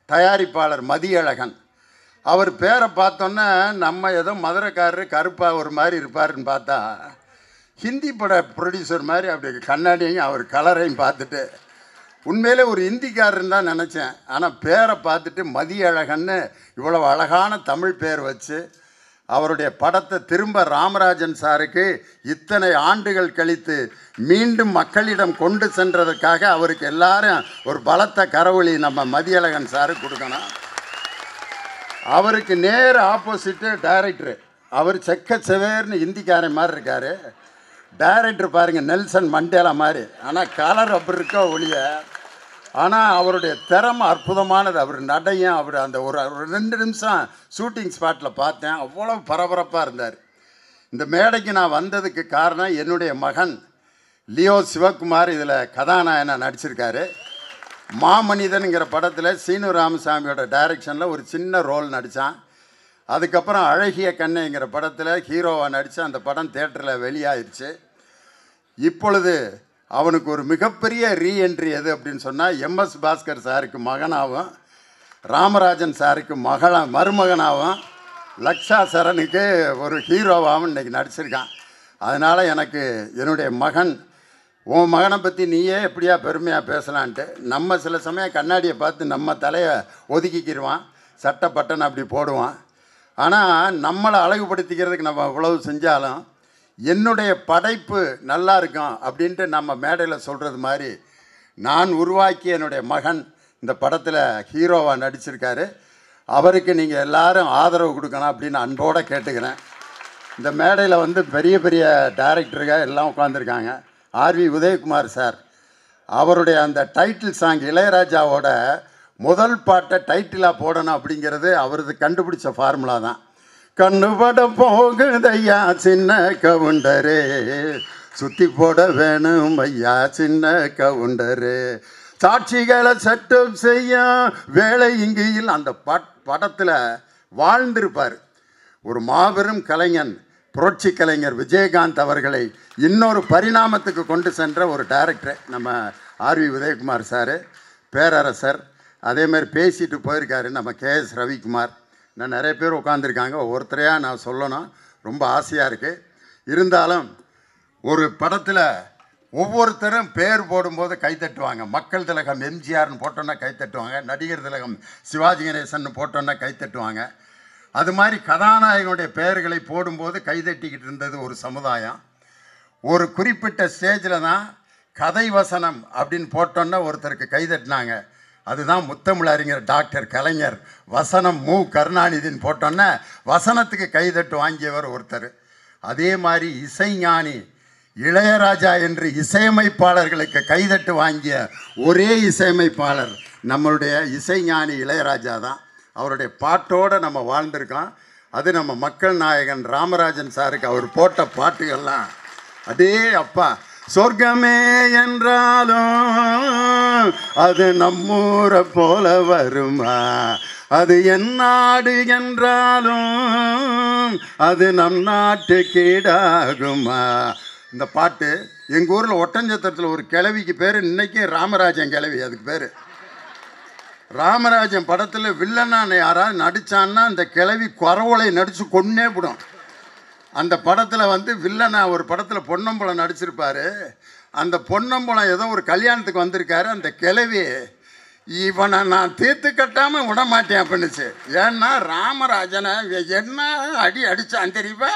தயாரிப்பாளர் மதியழகன், அவர் பேரை பார்த்தோன்னே நம்ம ஏதோ மதுரைக்காரரு கருப்பாக ஒரு மாதிரி இருப்பாருன்னு பார்த்தா, ஹிந்தி பட ப்ரொடியூசர் மாதிரி அப்படி கண்ணாடியையும் அவர் கலரையும் பார்த்துட்டு உண்மையிலே ஒரு ஹிந்திக்காரன் தான் நினச்சேன். ஆனால் பேரை பார்த்துட்டு மதியழகன்னு இவ்வளவு அழகான தமிழ் பேர் வச்சு அவருடைய படத்தை திரும்ப ராமராஜன் சாருக்கு இத்தனை ஆண்டுகள் கழித்து மீண்டும் மக்களிடம் கொண்டு சென்றதற்காக அவருக்கு எல்லாரும் ஒரு பலத்த கரவொலி நம்ம மதியழகன் சாருக்கு கொடுக்கணும். அவருக்கு நேர் ஆப்போசிட்டு டைரக்டரு, அவர் செக்க செவேர்னு ஹிந்திக்காரன் மாதிரி இருக்கார். டைரக்டர் பாருங்கள் நெல்சன் மண்டேலா மாதிரி, ஆனால் கலர் அப்படி இருக்கோ ஒளிய, ஆனால் அவருடைய திறமை அற்புதமானது. அவர் நடையும் அவர் அந்த ஒரு 2 நிமிஷம் ஷூட்டிங் ஸ்பாட்டில் பார்த்தேன், அவ்வளோ பரபரப்பாக இருந்தார். இந்த மேடைக்கு நான் வந்ததுக்கு காரணம் என்னுடைய மகன் லியோ சிவகுமார் இதில் கதாநாயகனாக நடிச்சிருக்காரு. மாமனிதனுங்கிற படத்தில் சீனு ராமசாமியோட டைரக்ஷனில் ஒரு சின்ன ரோல் நடித்தான். அதுக்கப்புறம் அழகிய கண்ணைங்கிற படத்தில் ஹீரோவாக நடித்து அந்த படம் தியேட்டரில் வெளியாகிடுச்சு. இப்பொழுது அவனுக்கு ஒரு மிகப்பெரிய ரீஎன்ட்ரி எது அப்படின்னு சொன்னால், எம்எஸ் பாஸ்கர் சாருக்கு மகனாகவும் ராமராஜன் சாருக்கு மருமகனாகவும் லக்ஷா சரணுக்கு ஒரு ஹீரோவாகவும் இன்றைக்கி நடிச்சிருக்கான். அதனால் எனக்கு என்னுடைய மகன், உன் மகனை பற்றி நீயே எப்படியா பெருமையாக பேசலான்ட்டு, நம்ம சில சமயம் கண்ணாடியை பார்த்து நம்ம தலையை ஒதுக்கிக்கிடுவான், சட்டை பட்டன் அப்படி போடுவான். ஆனால் நம்மளை அழகுபடுத்திக்கிறதுக்கு நம்ம இவ்வளவு செஞ்சாலும் என்னுடைய படைப்பு நல்லா இருக்கும் அப்படின்ட்டு நம்ம மேடையில் சொல்கிறது மாதிரி நான் உருவாக்கிய என்னுடைய மகன் இந்த படத்தில் ஹீரோவாக நடிச்சிருக்காரு. அவருக்கு நீங்கள் எல்லாரும் ஆதரவு கொடுக்கணும் அப்படின்னு அன்போடு கேட்டுக்கிறேன். இந்த மேடையில் வந்து பெரிய பெரிய டைரக்டருங்க எல்லாம் உட்காந்துருக்காங்க. ஆர்வி உதயகுமார் சார் அவருடைய அந்த டைட்டில் சாங் இளையராஜாவோட முதல் பாட்டை டைட்டிலாக போடணும் அப்படிங்கிறது அவரது கண்டுபிடிச்ச ஃபார்முலா தான். கண்ணுபட போகுதையா சின்ன கவுண்டரே, சுற்றி போட வேணும் ஐயா சின்ன கவுண்டரே, சாட்சிகளை சட்டம் செய்ய வேலை இங்கேயில். அந்த படத்தில் வாழ்ந்திருப்பார் ஒரு மாபெரும் கலைஞன், புரட்சி கலைஞர் விஜயகாந்த் அவர்களை இன்னொரு பரிணாமத்துக்கு கொண்டு சென்ற ஒரு டைரக்டர் நம்ம ஆர்வி உதயகுமார் சார். பேரரசர் அதேமாதிரி பேசிட்டு போயிருக்காரு நம்ம KS ரவிக்குமார். நான் நிறைய பேர் உட்காந்துருக்காங்க, ஒவ்வொருத்தரையாக நான் சொல்லணும், ரொம்ப ஆசையாக இருக்குது. இருந்தாலும் ஒரு படத்தில் ஒவ்வொருத்தரும் பேர் போடும்போது கைத்தட்டுவாங்க. மக்கள் திலகம் எம்ஜிஆர்னு போட்டோன்னா கைத்தட்டுவாங்க, நடிகர் திலகம் சிவாஜி கணேசன் போட்டோன்னா கைத்தட்டுவாங்க. அது மாதிரி கதாநாயகனுடைய பெயர்களை போடும்போது கைதட்டிக்கிட்டு இருந்தது ஒரு சமுதாயம். ஒரு குறிப்பிட்ட ஸ்டேஜில் தான் கதை வசனம் அப்படின்னு போட்டோன்னா ஒருத்தருக்கு கைதட்டினாங்க. அதுதான் முத்தமிழறிஞர் டாக்டர் கலைஞர். வசனம் மு கருணாநிதின்னு போட்டோன்னா வசனத்துக்கு கைதட்டு வாங்கியவர் ஒருத்தர். அதே மாதிரி இசைஞானி இளையராஜா என்று இசையமைப்பாளர்களுக்கு கைதட்டு வாங்கிய ஒரே இசையமைப்பாளர் நம்மளுடைய இசைஞானி இளையராஜா தான். அவருடைய பாட்டோடு நம்ம வாழ்ந்திருக்கோம். அது நம்ம மக்கள் நாயகன் ராமராஜன் சாருக்கு அவர் போட்ட பாட்டுகள்லாம் அடே அப்பா, சொர்க்கமே என்றாலும் அது நம்மூரை போல வருமா, அது என் நாடு என்றாலும் அது நம் நாட்டு கீடாகுமா. இந்த பாட்டு எங்கள் ஊரில் ஒட்டஞ்சத்திரத்தில் ஒரு கிழவிக்கு பேர் இன்னைக்கும் ராமராஜன் கிழவி. அதுக்கு பேர் ராமராஜன். படத்தில் வில்லனான யாராவது நடித்தான்னா அந்த கிழவி குறவலை நடித்து கொன்னே விடும். அந்த படத்தில் வந்து வில்லனா ஒரு படத்தில் பொன்னம்பலம் நடிச்சிருப்பார். அந்த பொன்னம்பலம் ஏதோ ஒரு கல்யாணத்துக்கு வந்திருக்காரு. அந்த கிழவி இவனை நான் தீர்த்து கட்டாமல் விட மாட்டேன் அப்படின்னுச்சு. ஏன்னா ராமராஜனை என்ன அடித்தான் தெரியுமா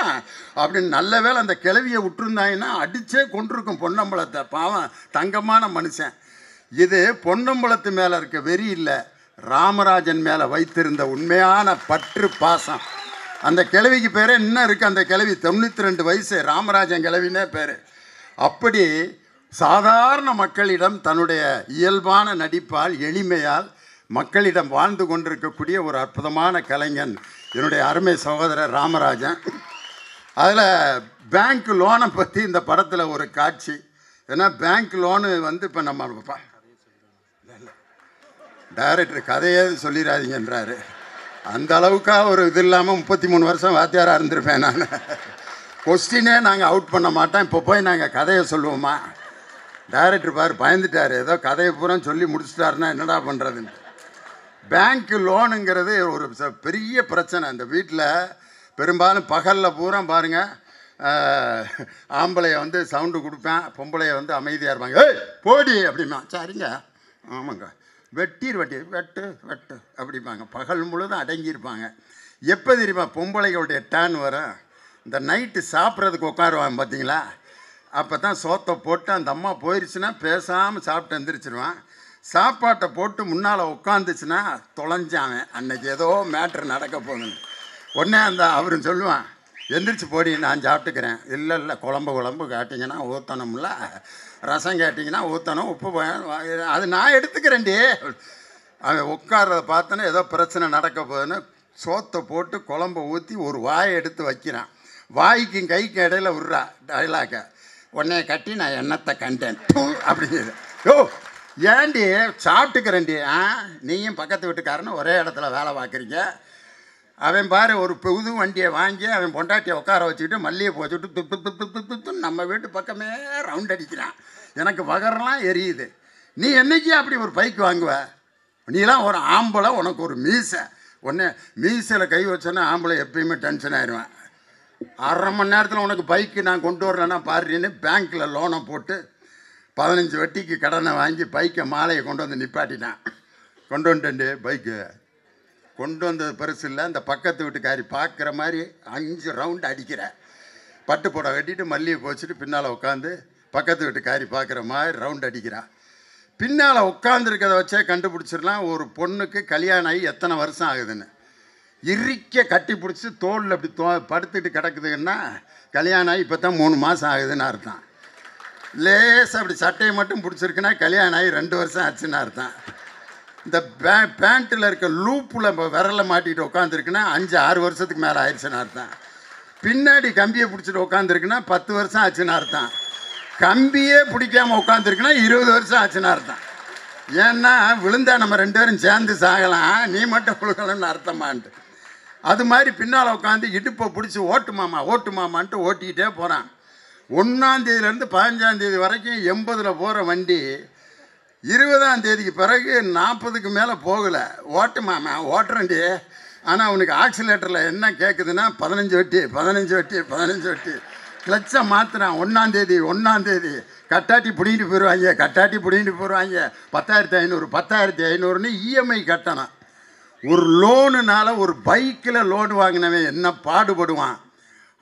அப்படின்னு. நல்ல வேளை அந்த கிழவியை விட்டுருந்தாங்கன்னா அடித்தே கொண்டிருக்கும் பொன்னம்பலத்தை. பாவம் தங்கமான மனுஷன். இது பொன்னம்பலத்து மேலே இருக்க வெறி இல்லை, ராமராஜன் மேலே வைத்திருந்த உண்மையான பற்று பாசம். அந்த கிழவிக்கு பேரே இன்னும் இருக்குது. அந்த கிழவி 92 வயசு, ராமராஜன் கிழவினே பேர். அப்படி சாதாரண மக்களிடம் தன்னுடைய இயல்பான நடிப்பால் எளிமையால் மக்களிடம் வாழ்ந்து கொண்டிருக்கக்கூடிய ஒரு அற்புதமான கலைஞன் என்னுடைய அருமை சகோதரர் ராமராஜன். அதில் பேங்க் லோனை பற்றி இந்த படத்தில் ஒரு காட்சி. ஏன்னா பேங்க் லோனு வந்து இப்போ நம்ம டைரக்டர் கதையே சொல்லிடாதீங்கன்றாரு. அந்த அளவுக்காக ஒரு இது இல்லாமல் 33 வருஷம் வாத்தியாராக இருந்திருப்பேன் நான். கொஸ்டினே நாங்கள் அவுட் பண்ண மாட்டோம். இப்போ போய் நாங்கள் கதையை சொல்லுவோமா? டைரக்டர் பாரு பயந்துட்டார், ஏதோ கதையை பூரா சொல்லி முடிச்சிட்டாருன்னா என்னடா பண்ணுறதுன்னு. பேங்க் லோனுங்கிறது ஒரு பெரிய பிரச்சனை. அந்த வீட்டில் பெரும்பாலும் பகலில் பூரா பாருங்கள், ஆம்பளையை வந்து சவுண்டு கொடுப்பேன், பொம்பளையை வந்து அமைதியாக இருப்பாங்க. ஏய் போடி அப்படிமா. சரிங்க ஆமாங்க வெட்டி வெட்டு வெட்டு அப்படிப்பாங்க. பகல் முழுதும் அடங்கியிருப்பாங்க. எப்போ தெரியுமா பொம்பளைகளுடைய டேன் வரும்? இந்த நைட்டு சாப்பிட்றதுக்கு உட்காருவாங்க பார்த்தீங்களா, அப்போ தான் சோத்தை போட்டு அந்த அம்மா போயிடுச்சுன்னா பேசாமல் சாப்பிட்டு எந்திரிச்சிருவான். சாப்பாட்டை போட்டு முன்னால் உட்காந்துச்சுன்னா தொலைஞ்சாவன், அன்னைக்கு ஏதோ மேட்ரு நடக்க போகுதுன்னு. உடனே அந்த அவரும் சொல்லுவான், எந்திரிச்சு போடி நான் சாப்பிட்டுக்கிறேன். இல்லை குழம்பு காட்டிங்கன்னா ஊற்றணும்ல, ரசம் கேட்டிங்கன்னா ஊற்றணும், உப்பு அது நான் எடுத்துக்கிறேன்டி. அவன் உட்கார்றத பார்த்தோன்னா ஏதோ பிரச்சனை நடக்க போகுதுன்னு சோத்தை போட்டு குழம்பை ஊற்றி ஒரு வாயை எடுத்து வைக்கிறான். வாய்க்கும் கைக்கு இடையில விட்றா டைலாக்கை. உடனே கட்டி நான் எண்ணத்தை கண்டேன் அப்படிங்கிறது. யோ ஏண்டி சாப்பிட்டுக்கிறேன்டி, நீயும் பக்கத்து வீட்டுக்காரன்னு ஒரே இடத்துல வேலை பார்க்குறீங்க. அவன் பாரு ஒரு புது வண்டியை வாங்கி அவன் பொண்டாட்டியை உட்கார வச்சுக்கிட்டு மல்லியை போச்சுட்டு துப்பு நம்ம வீட்டு பக்கமே ரவுண்ட் அடிக்கிறான். எனக்கு வகரெலாம் எரியுது. நீ என்னைக்கு அப்படி ஒரு பைக் வாங்குவ? நீலாம் ஒரு ஆம்பளை, உனக்கு ஒரு மீசை, உடனே மீசையில் கை வச்சோன்னா ஆம்பளை எப்பயுமே டென்ஷன் ஆயிடுவேன். அரை மணி நேரத்தில் உனக்கு பைக்கு நான் கொண்டு வரலன்னா பாருன்னு பேங்க்கில் லோனை போட்டு 15 வட்டிக்கு கடனை வாங்கி பைக்கை மாலையை கொண்டு வந்து நிப்பாட்டிட்டான். கொண்டு வந்துட்டேன் பைக்கு. கொண்டு வந்தது பெருசு இல்லை, அந்த பக்கத்து வீட்டுக்காரி பார்க்குற மாதிரி 5 ரவுண்டு அடிக்கிறேன். பட்டு புடவை கட்டிட்டு மல்லிகை போச்சுட்டு பின்னால் உட்காந்து பக்கத்து வீட்டுக்காரி பார்க்குற மாதிரி ரவுண்ட் அடிக்கிறான். பின்னால் உட்காந்துருக்கதை வச்சே கண்டுபிடிச்சிடலாம் ஒரு பொண்ணுக்கு கல்யாணம் ஆகி எத்தனை வருஷம் ஆகுதுன்னு. இறுக்க கட்டி பிடிச்சி தோளில் அப்படி படுத்துட்டு கிடக்குதுன்னா கல்யாணம் ஆகி இப்போ தான் 3 மாதம் ஆகுதுன்னு அர்த்தம். லேசாக அப்படி சட்டையை மட்டும் பிடிச்சிருக்குன்னா கல்யாணம் ஆகி 2 வருஷம் ஆச்சுன்னு அர்த்தம். இந்த பேண்ட்டில் இருக்க லூப்பில் விரலை மாட்டிகிட்டு உட்காந்துருக்குன்னா 5-6 வருஷத்துக்கு மேலே ஆயிடுச்சுன்னு அர்த்தம். பின்னாடி கம்பியை பிடிச்சிட்டு உட்காந்துருக்குன்னா 10 வருஷம் ஆச்சுன்னு அர்த்தம். கம்பியே பிடிக்காமல் உட்காந்துருக்குன்னா 20 வருஷம் ஆச்சுன்னு அர்த்தம். ஏன்னா விழுந்தா நம்ம 2 பேரும் சேர்ந்து சாகலாம், நீ மட்டும் விழுகலன்னு அர்த்தமான்ட்டு. அது மாதிரி பின்னால் உட்காந்து இடுப்பை பிடிச்சி ஓட்டு மாமான்ட்டு ஓட்டிக்கிட்டே போகிறான். 1ஆம் தேதியிலேருந்து 15ஆம் தேதி வரைக்கும் 80ல் போகிற வண்டி 20ஆம் தேதிக்கு பிறகு 40க்கு மேலே போகலை. ஓட்டு மாமா ஓட்டுறண்டி. ஆனால் அவனுக்கு ஆக்சிலேட்டரில் என்ன கேட்குதுன்னா 15 வட்டி கிளச்சை மாற்றுறான். 1ஆம் தேதி கட்டாட்டி பிடிங்கிட்டு போயிடுவாங்க 10,500 இஎம்ஐ கட்டணும். ஒரு லோனுனால ஒரு பைக்கில் லோன் வாங்கினவன் என்ன பாடுபடுவான்.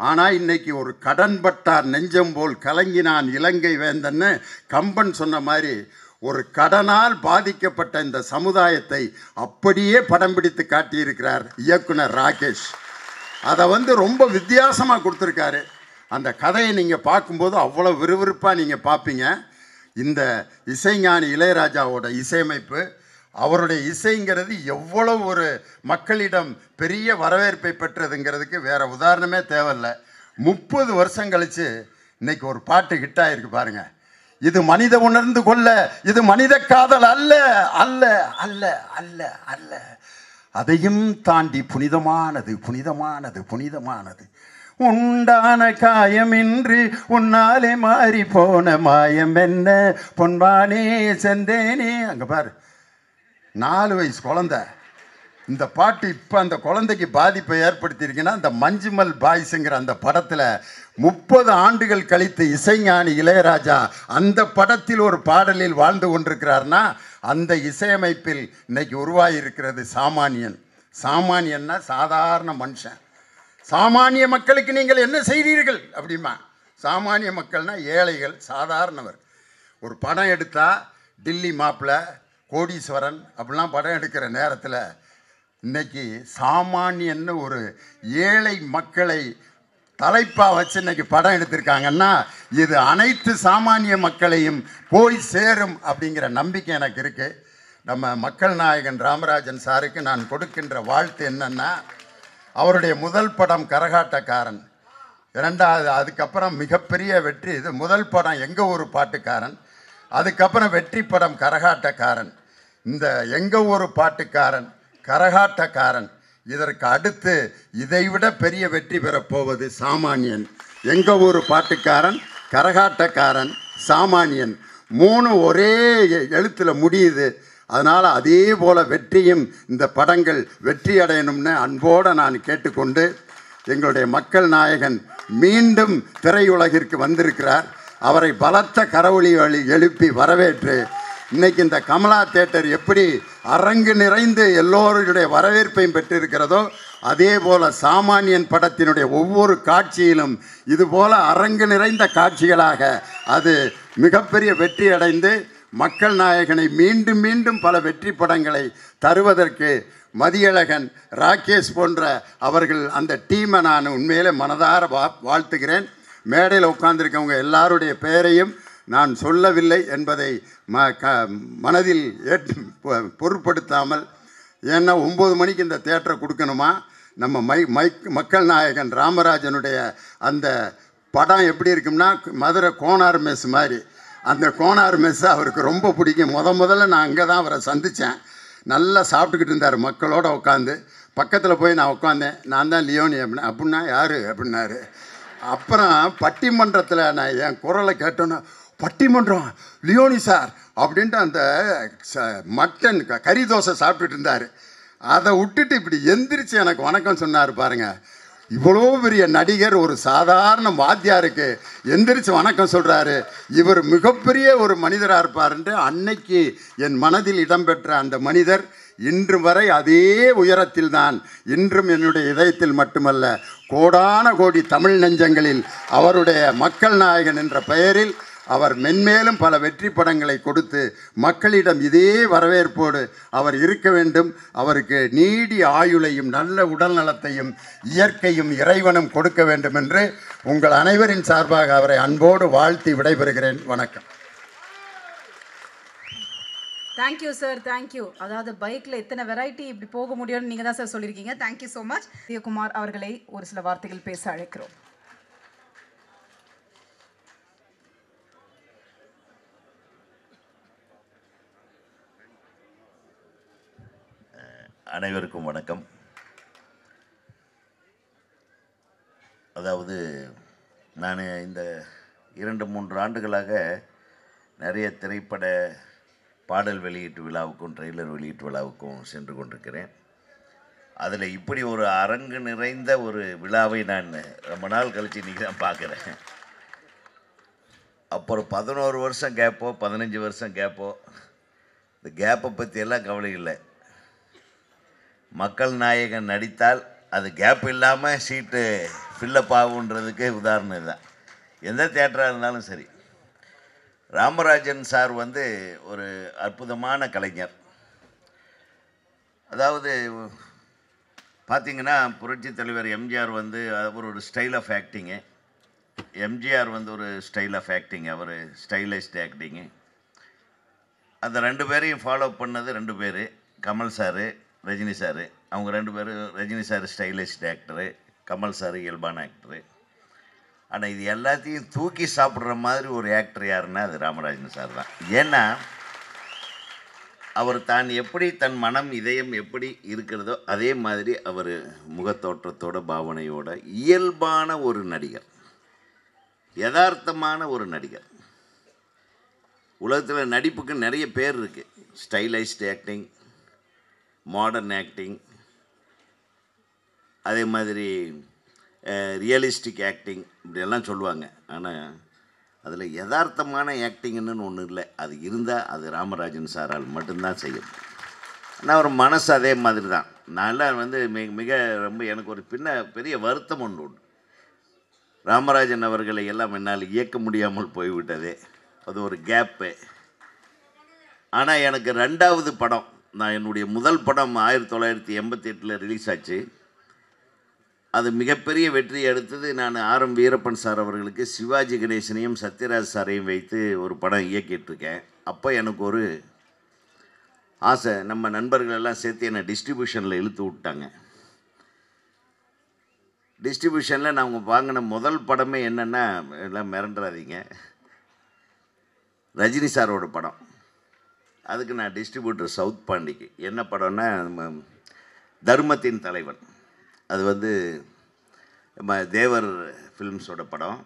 ஆனால் இன்னைக்கு ஒரு கடன்பட்டார் நெஞ்சம் போல் கலங்கினான் இலங்கை வேந்தன்னு கம்பன் சொன்ன மாதிரி ஒரு கடனால் பாதிக்கப்பட்ட இந்த சமுதாயத்தை அப்படியே படம் பிடித்து காட்டியிருக்கிறார் இயக்குனர் ராகேஷ். அதை ரொம்ப வித்தியாசமாக கொடுத்துருக்காரு. அந்த கதையை நீங்கள் பார்க்கும்போது அவ்வளோ விறுவிறுப்பாக நீங்கள் பார்ப்பீங்க. இந்த இசைஞானி இளையராஜாவோட இசையமைப்பு, அவருடைய இசைங்கிறது எவ்வளோ ஒரு மக்களிடம் பெரிய வரவேற்பை பெற்றதுங்கிறதுக்கு வேறு உதாரணமே தேவையில்லை. 30 வருஷம் கழித்து இன்னைக்கு ஒரு பாட்டு ஹிட் ஆகிருக்கு பாருங்க. இது மனித உணர்ந்து கொள்ள, இது மனித காதல் அல்ல அல்ல அல்ல அல்ல அல்ல, அதையும் தாண்டி புனிதமானது புனிதமானது புனிதமானது. உண்டான காயமின்றி உன்னாலே மாறி போன மாயம் என்ன பொன்வானே செந்தேனே. அங்கே பாரு, 4 வயசு குழந்தை. இந்த பாட்டு இப்போ அந்த குழந்தைக்கு பாதிப்பை ஏற்படுத்தியிருக்குன்னா இந்த மஞ்சுமல் பாய்ஸுங்கிற அந்த படத்தில் 30 ஆண்டுகள் கழித்து இசைஞானி இளையராஜா அந்த படத்தில் ஒரு பாடலில் வாழ்ந்து கொண்டிருக்கிறார்னா அந்த இசையமைப்பில் இன்னைக்கு உருவாகியிருக்கிறது சாமானியன். சாமானியன்னா சாதாரண மனுஷன். சாமானிய மக்களுக்கு நீங்கள் என்ன செய்தீர்கள் அப்படிமா. சாமானிய மக்கள்னா ஏழைகள், சாதாரணவர். ஒரு படம் எடுத்தால் டில்லி மாப்பிள்ளை, கோடீஸ்வரன் அப்படிலாம் படம் எடுக்கிற நேரத்தில் இன்னைக்கு சாமானியன்னு ஒரு ஏழை மக்களை தலைப்பாக வச்சு இன்னைக்கு படம் எடுத்திருக்காங்கன்னா இது அனைத்து சாமானிய மக்களையும் போய் சேரும் அப்படிங்கிற நம்பிக்கை எனக்கு இருக்குது. நம்ம மக்கள் நாயகன் ராமராஜன் சாருக்கு நான் கொடுக்கின்ற வாழ்த்து என்னன்னா, அவருடைய முதல் படம் கரகாட்டக்காரன், 2வது அதுக்கப்புறம் மிகப்பெரிய வெற்றி. இது முதல் படம் எங்கள் ஊர் பாட்டுக்காரன், அதுக்கப்புறம் வெற்றி படம் கரகாட்டக்காரன். இந்த எங்கள் ஊர் பாட்டுக்காரன், கரகாட்டக்காரன், இதற்கு அடுத்து இதைவிட பெரிய வெற்றி பெறப்போவது சாமானியன். எங்கள் ஊர் பாட்டுக்காரன், கரகாட்டக்காரன், சாமானியன் 3 ஒரே எழுத்தில் முடியுது. அதனால் அதே போல் வெற்றியும் இந்த படங்கள் வெற்றி அடையணும்னு அன்போடு நான் கேட்டுக்கொண்டு, எங்களுடைய மக்கள் நாயகன் மீண்டும் திரையுலகிற்கு வந்திருக்கிறார். அவரை பலத்த கரவொலி எழுப்பி வரவேற்று இன்னைக்கு இந்த கமலா தியேட்டர் எப்படி அரங்கு நிறைந்து எல்லோருடைய வரவேற்பையும் பெற்றிருக்கிறதோ அதே போல் சாமானியன் படத்தினுடைய ஒவ்வொரு காட்சியிலும் இதுபோல் அரங்கு நிறைந்த காட்சிகளாக அது மிகப்பெரிய வெற்றி அடைந்து மக்கள் நாயகனை மீண்டும் மீண்டும் பல வெற்றி படங்களை தருவதற்கு மதியழகன், ராகேஷ் போன்ற அவர்கள் அந்த டீமை நான் உண்மையிலே மனதார வாழ்த்துகிறேன். மேடையில் உட்கார்ந்துருக்கவங்க எல்லாருடைய பெயரையும் நான் சொல்லவில்லை என்பதை மனதில் பொருட்படுத்தாமல், ஏன்னா 9 மணிக்கு இந்த தியேட்டரை கொடுக்கணுமா, நம்ம மக்கள் நாயகன் ராமராஜனுடைய அந்த படம் எப்படி இருக்கும்னா மதுரை கோனார் மெஸ் மாதிரி. அந்த கோனார் மெஸ் அவருக்கு ரொம்ப பிடிக்கும். முதல்ல நான் அங்கே தான் அவரை சந்தித்தேன். நல்லா சாப்பிட்டுக்கிட்டு இருந்தார் மக்களோடு உட்காந்து. பக்கத்தில் போய் நான் உட்காந்தேன். நான் தான் லியோனி அப்படின்னா யார் அப்படின்னாரு. அப்புறம் பட்டிமன்றத்தில் நான் என் குரலை கேட்டோன்னா பட்டிமன்றம் லியோனி சார் அப்படின்ட்டு அந்த மட்டன் கறி தோசை சாப்பிட்டுட்டு இருந்தார். அதை விட்டுட்டு இப்படி எந்திரிச்சு எனக்கு வணக்கம் சொன்னார் பாருங்க. இவ்வளோ பெரிய நடிகர் ஒரு சாதாரண வாத்தியாருக்கு எந்திரிச்சு வணக்கம் சொல்கிறாரு. இவர் மிகப்பெரிய ஒரு மனிதராக இருப்பார்ன்ட்டு அன்னைக்கு என் மனதில் இடம்பெற்ற அந்த மனிதர் இன்று வரை அதே உயரத்தில் தான். இன்றும் என்னுடைய இதயத்தில் மட்டுமல்ல, கோடான கோடி தமிழ் நெஞ்சங்களில் அவருடைய மக்கள் நாயகன் என்ற பெயரில் அவர் மென்மேலும் பல வெற்றி படங்களை கொடுத்து மக்களிடம் இதே வரவேற்போடு அவர் இருக்க வேண்டும். அவருக்கு நீடி ஆயுளையும் நல்ல உடல் நலத்தையும் இயற்கையும் இறைவனும் கொடுக்க வேண்டும் என்று உங்கள் அனைவரின் சார்பாக அவரை அன்போடு வாழ்த்தி விடைபெறுகிறேன். வணக்கம். Thank you sir, thank you. அதாவது பைக்கில் இத்தனை வெரைட்டி இப்படி போக முடியும்னு நீங்கள் தான் சார் சொல்லியிருக்கீங்க. Thank you so much. உதயகுமார் அவர்களை ஒரு சில வார்த்தைகள் பேச அழைக்கிறோம். அனைவருக்கும் வணக்கம். அதாவது நான் இந்த 2-3 ஆண்டுகளாக நிறைய திரைப்பட பாடல் வெளியீட்டு விழாவுக்கும் ட்ரெய்லர் வெளியீட்டு விழாவுக்கும் சென்று கொண்டிருக்கிறேன். அதில் இப்படி ஒரு அரங்கு நிறைந்த ஒரு விழாவை நான் ரொம்ப நாள் கழித்து இன்றைக்கி தான் பார்க்குறேன். அப்புறம் 11 வருஷம் கேப்போ 15 வருஷம் கேப்போ, இந்த கேப்பை பற்றியெல்லாம் கவலை இல்லை. மக்கள் நாயகன் நடித்தால் அது கேப் இல்லாமல் சீட்டு ஃபில்லப் ஆகுன்றதுக்கு உதாரணம் இதுதான். எந்த தியேட்டராக இருந்தாலும் சரி. ராமராஜன் சார் வந்து ஒரு அற்புதமான கலைஞர். அதாவது பார்த்திங்கன்னா புரட்சித் தலைவர் எம்ஜிஆர் வந்து அவர் ஒரு ஸ்டைல் ஆஃப் ஆக்டிங்கு, எம்ஜிஆர் வந்து ஒரு ஸ்டைல் ஆஃப் ஆக்டிங், அவர் ஸ்டைலைஸ்ட் ஆக்டிங்கு. அந்த 2 பேரையும் ஃபாலோ பண்ணது 2 பேர், கமல் சார், ரஜினி சார். அவங்க 2 பேரும், Rajini sir stylist actor, Kamal sir இயல்பான ஆக்டரு. ஆனால் இது எல்லாத்தையும் தூக்கி சாப்பிட்ற மாதிரி ஒரு ஆக்டர் யாருன்னா அது ராமராஜன் சார் தான். ஏன்னா அவர் தான் எப்படி தன் மனம் இதயம் எப்படி இருக்கிறதோ அதே மாதிரி அவர் முகத்தோற்றத்தோட பாவனையோட இயல்பான ஒரு நடிகர், யதார்த்தமான ஒரு நடிகர். உலகத்தில் நடிப்புக்கு நிறைய பேர் இருக்குது. ஸ்டைலைஸ்ட் ஆக்டிங், மாடர்ன் ஆக்டிங், அதே மாதிரி ரியலிஸ்டிக் ஆக்டிங், இப்படியெல்லாம் சொல்லுவாங்க. ஆனால் அதில் யதார்த்தமான ஆக்டிங்னு ஒன்று இல்லை. அது இருந்தால் அது ராமராஜன் சாரால் மட்டும்தான் செய்யும். ஆனால் அவர் மனசு அதே மாதிரி தான். நான்லாம் வந்து மிக ரொம்ப எனக்கு ஒரு பெரிய வருத்தம் ஒன்று உண்டு. ராமராஜன் அவர்களை எல்லாம் என்னால் இயக்க முடியாமல் போய்விட்டதே, அது ஒரு கேப்பு. ஆனால் எனக்கு 2வது படம், நான் என்னுடைய முதல் படம் 1988 ரிலீஸ் ஆச்சு. அது மிகப்பெரிய வெற்றி எடுத்தது. நான் ஆர்.எம். வீரப்பன் சார் அவர்களுக்கு சிவாஜி கணேசனையும் சத்யராஜ் சாரையும் வைத்து ஒரு படம் இயக்கிட்டுருக்கேன். அப்போ எனக்கு ஒரு ஆசை, நம்ம நண்பர்கள் எல்லாம் சேர்த்து என்னை டிஸ்ட்ரிபியூஷனில் இழுத்து விட்டாங்க. டிஸ்ட்ரிபியூஷனில் நான் வாங்கின முதல் படமே என்னென்னா, எல்லாம் மிரண்டுறாதீங்க, ரஜினி சாரோட படம். அதுக்கு நான் டிஸ்ட்ரிபியூட்டர் சவுத் பாண்டிக்கு. என்ன படம்னா தர்மத்தின் தலைவன். அது வந்து நம்ம தேவர் ஃபிலிம்ஸோட படம்.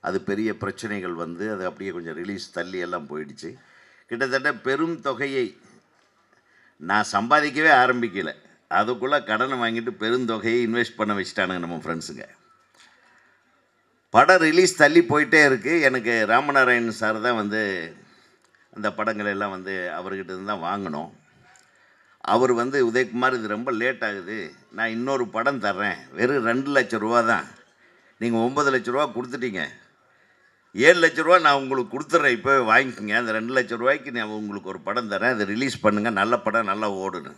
அது பெரிய பிரச்சனைகள் வந்து அது அப்படியே கொஞ்சம் ரிலீஸ் தள்ளி எல்லாம் போயிடுச்சு. கிட்டத்தட்ட பெரும் தொகையை நான் சம்பாதிக்கவே ஆரம்பிக்கலை, அதுக்குள்ளே கடனை வாங்கிட்டு பெருந்தொகையை இன்வெஸ்ட் பண்ண வச்சுட்டானுங்க நம்ம ஃப்ரெண்ட்ஸுங்க. படம் ரிலீஸ் தள்ளி போயிட்டே இருக்குது. எனக்கு ராமநாராயணன் சார் தான் வந்து அந்த படங்கள் எல்லாம் வந்து அவர்கிட்ட இருந்து தான் வாங்கினோம். அவர் வந்து உதயகுமார் இது ரொம்ப லேட் ஆகுது, நான் இன்னொரு படம் தர்றேன், வெறும் 2 லட்ச ரூபா தான், நீங்கள் 9 லட்ச ரூபா கொடுத்துட்டீங்க, 7 லட்ச ரூபா நான் உங்களுக்கு கொடுத்துட்றேன், இப்போ வாங்கிக்கோங்க, அந்த 2 லட்ச ரூபாய்க்கு நான் உங்களுக்கு ஒரு படம் தரேன், அதை ரிலீஸ் பண்ணுங்கள், நல்ல படம் நல்லா ஓடுன்னு.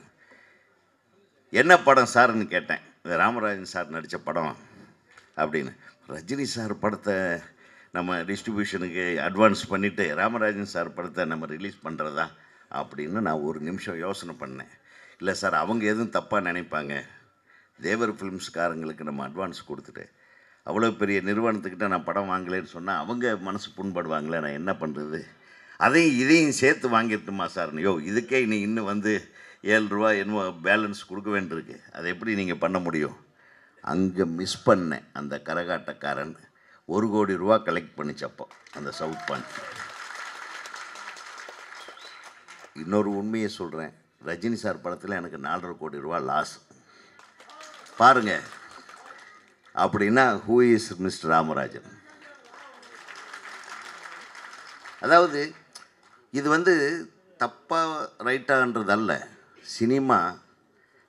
என்ன படம் சார்னு கேட்டேன். இந்த ராமராஜன் சார் நடித்த படம் அப்படின்னு. ரஜினி சார் படத்தை நம்ம டிஸ்ட்ரிபியூஷனுக்கு அட்வான்ஸ் பண்ணிவிட்டு ராமராஜன் சார் படத்தை நம்ம ரிலீஸ் பண்ணுறதா அப்படின்னு நான் ஒரு நிமிஷம் யோசனை பண்ணேன். இல்லை சார், அவங்க எதுவும் தப்பாக நினைப்பாங்க, தேவர் ஃபிலிம்ஸ்காரங்களுக்கு நம்ம அட்வான்ஸ் கொடுத்துட்டு அவ்வளோ பெரிய நிறுவனத்துக்கிட்ட நான் படம் வாங்கலேன்னு சொன்னால் அவங்க மனசு புண்படுவாங்களே, நான் என்ன பண்ணுறது, அதையும் இதையும் சேர்த்து வாங்கிட்டுமா சார்னு. இதுக்கே நீ இன்னும் வந்து 7 ரூபா என்னவோ பேலன்ஸ் கொடுக்க வேண்டியிருக்கு, அதை எப்படி நீங்கள் பண்ண முடியும்? அங்கே மிஸ் பண்ணேன் அந்த கரகாட்டக்காரன். 1 கோடி ரூபா கலெக்ட் பண்ணிச்சப்போ அந்த சவுத் பாயிண்ட். இன்னொரு உண்மையை சொல்கிறேன், ரஜினி சார் படத்தில் எனக்கு 4.5 கோடி ரூபா லாஸ். பாருங்க, அப்படின்னா ஹூ இஸ் மிஸ்டர் ராமராஜன்? அதாவது இது வந்து தப்பாக ரைட்டான்றதல்ல, சினிமா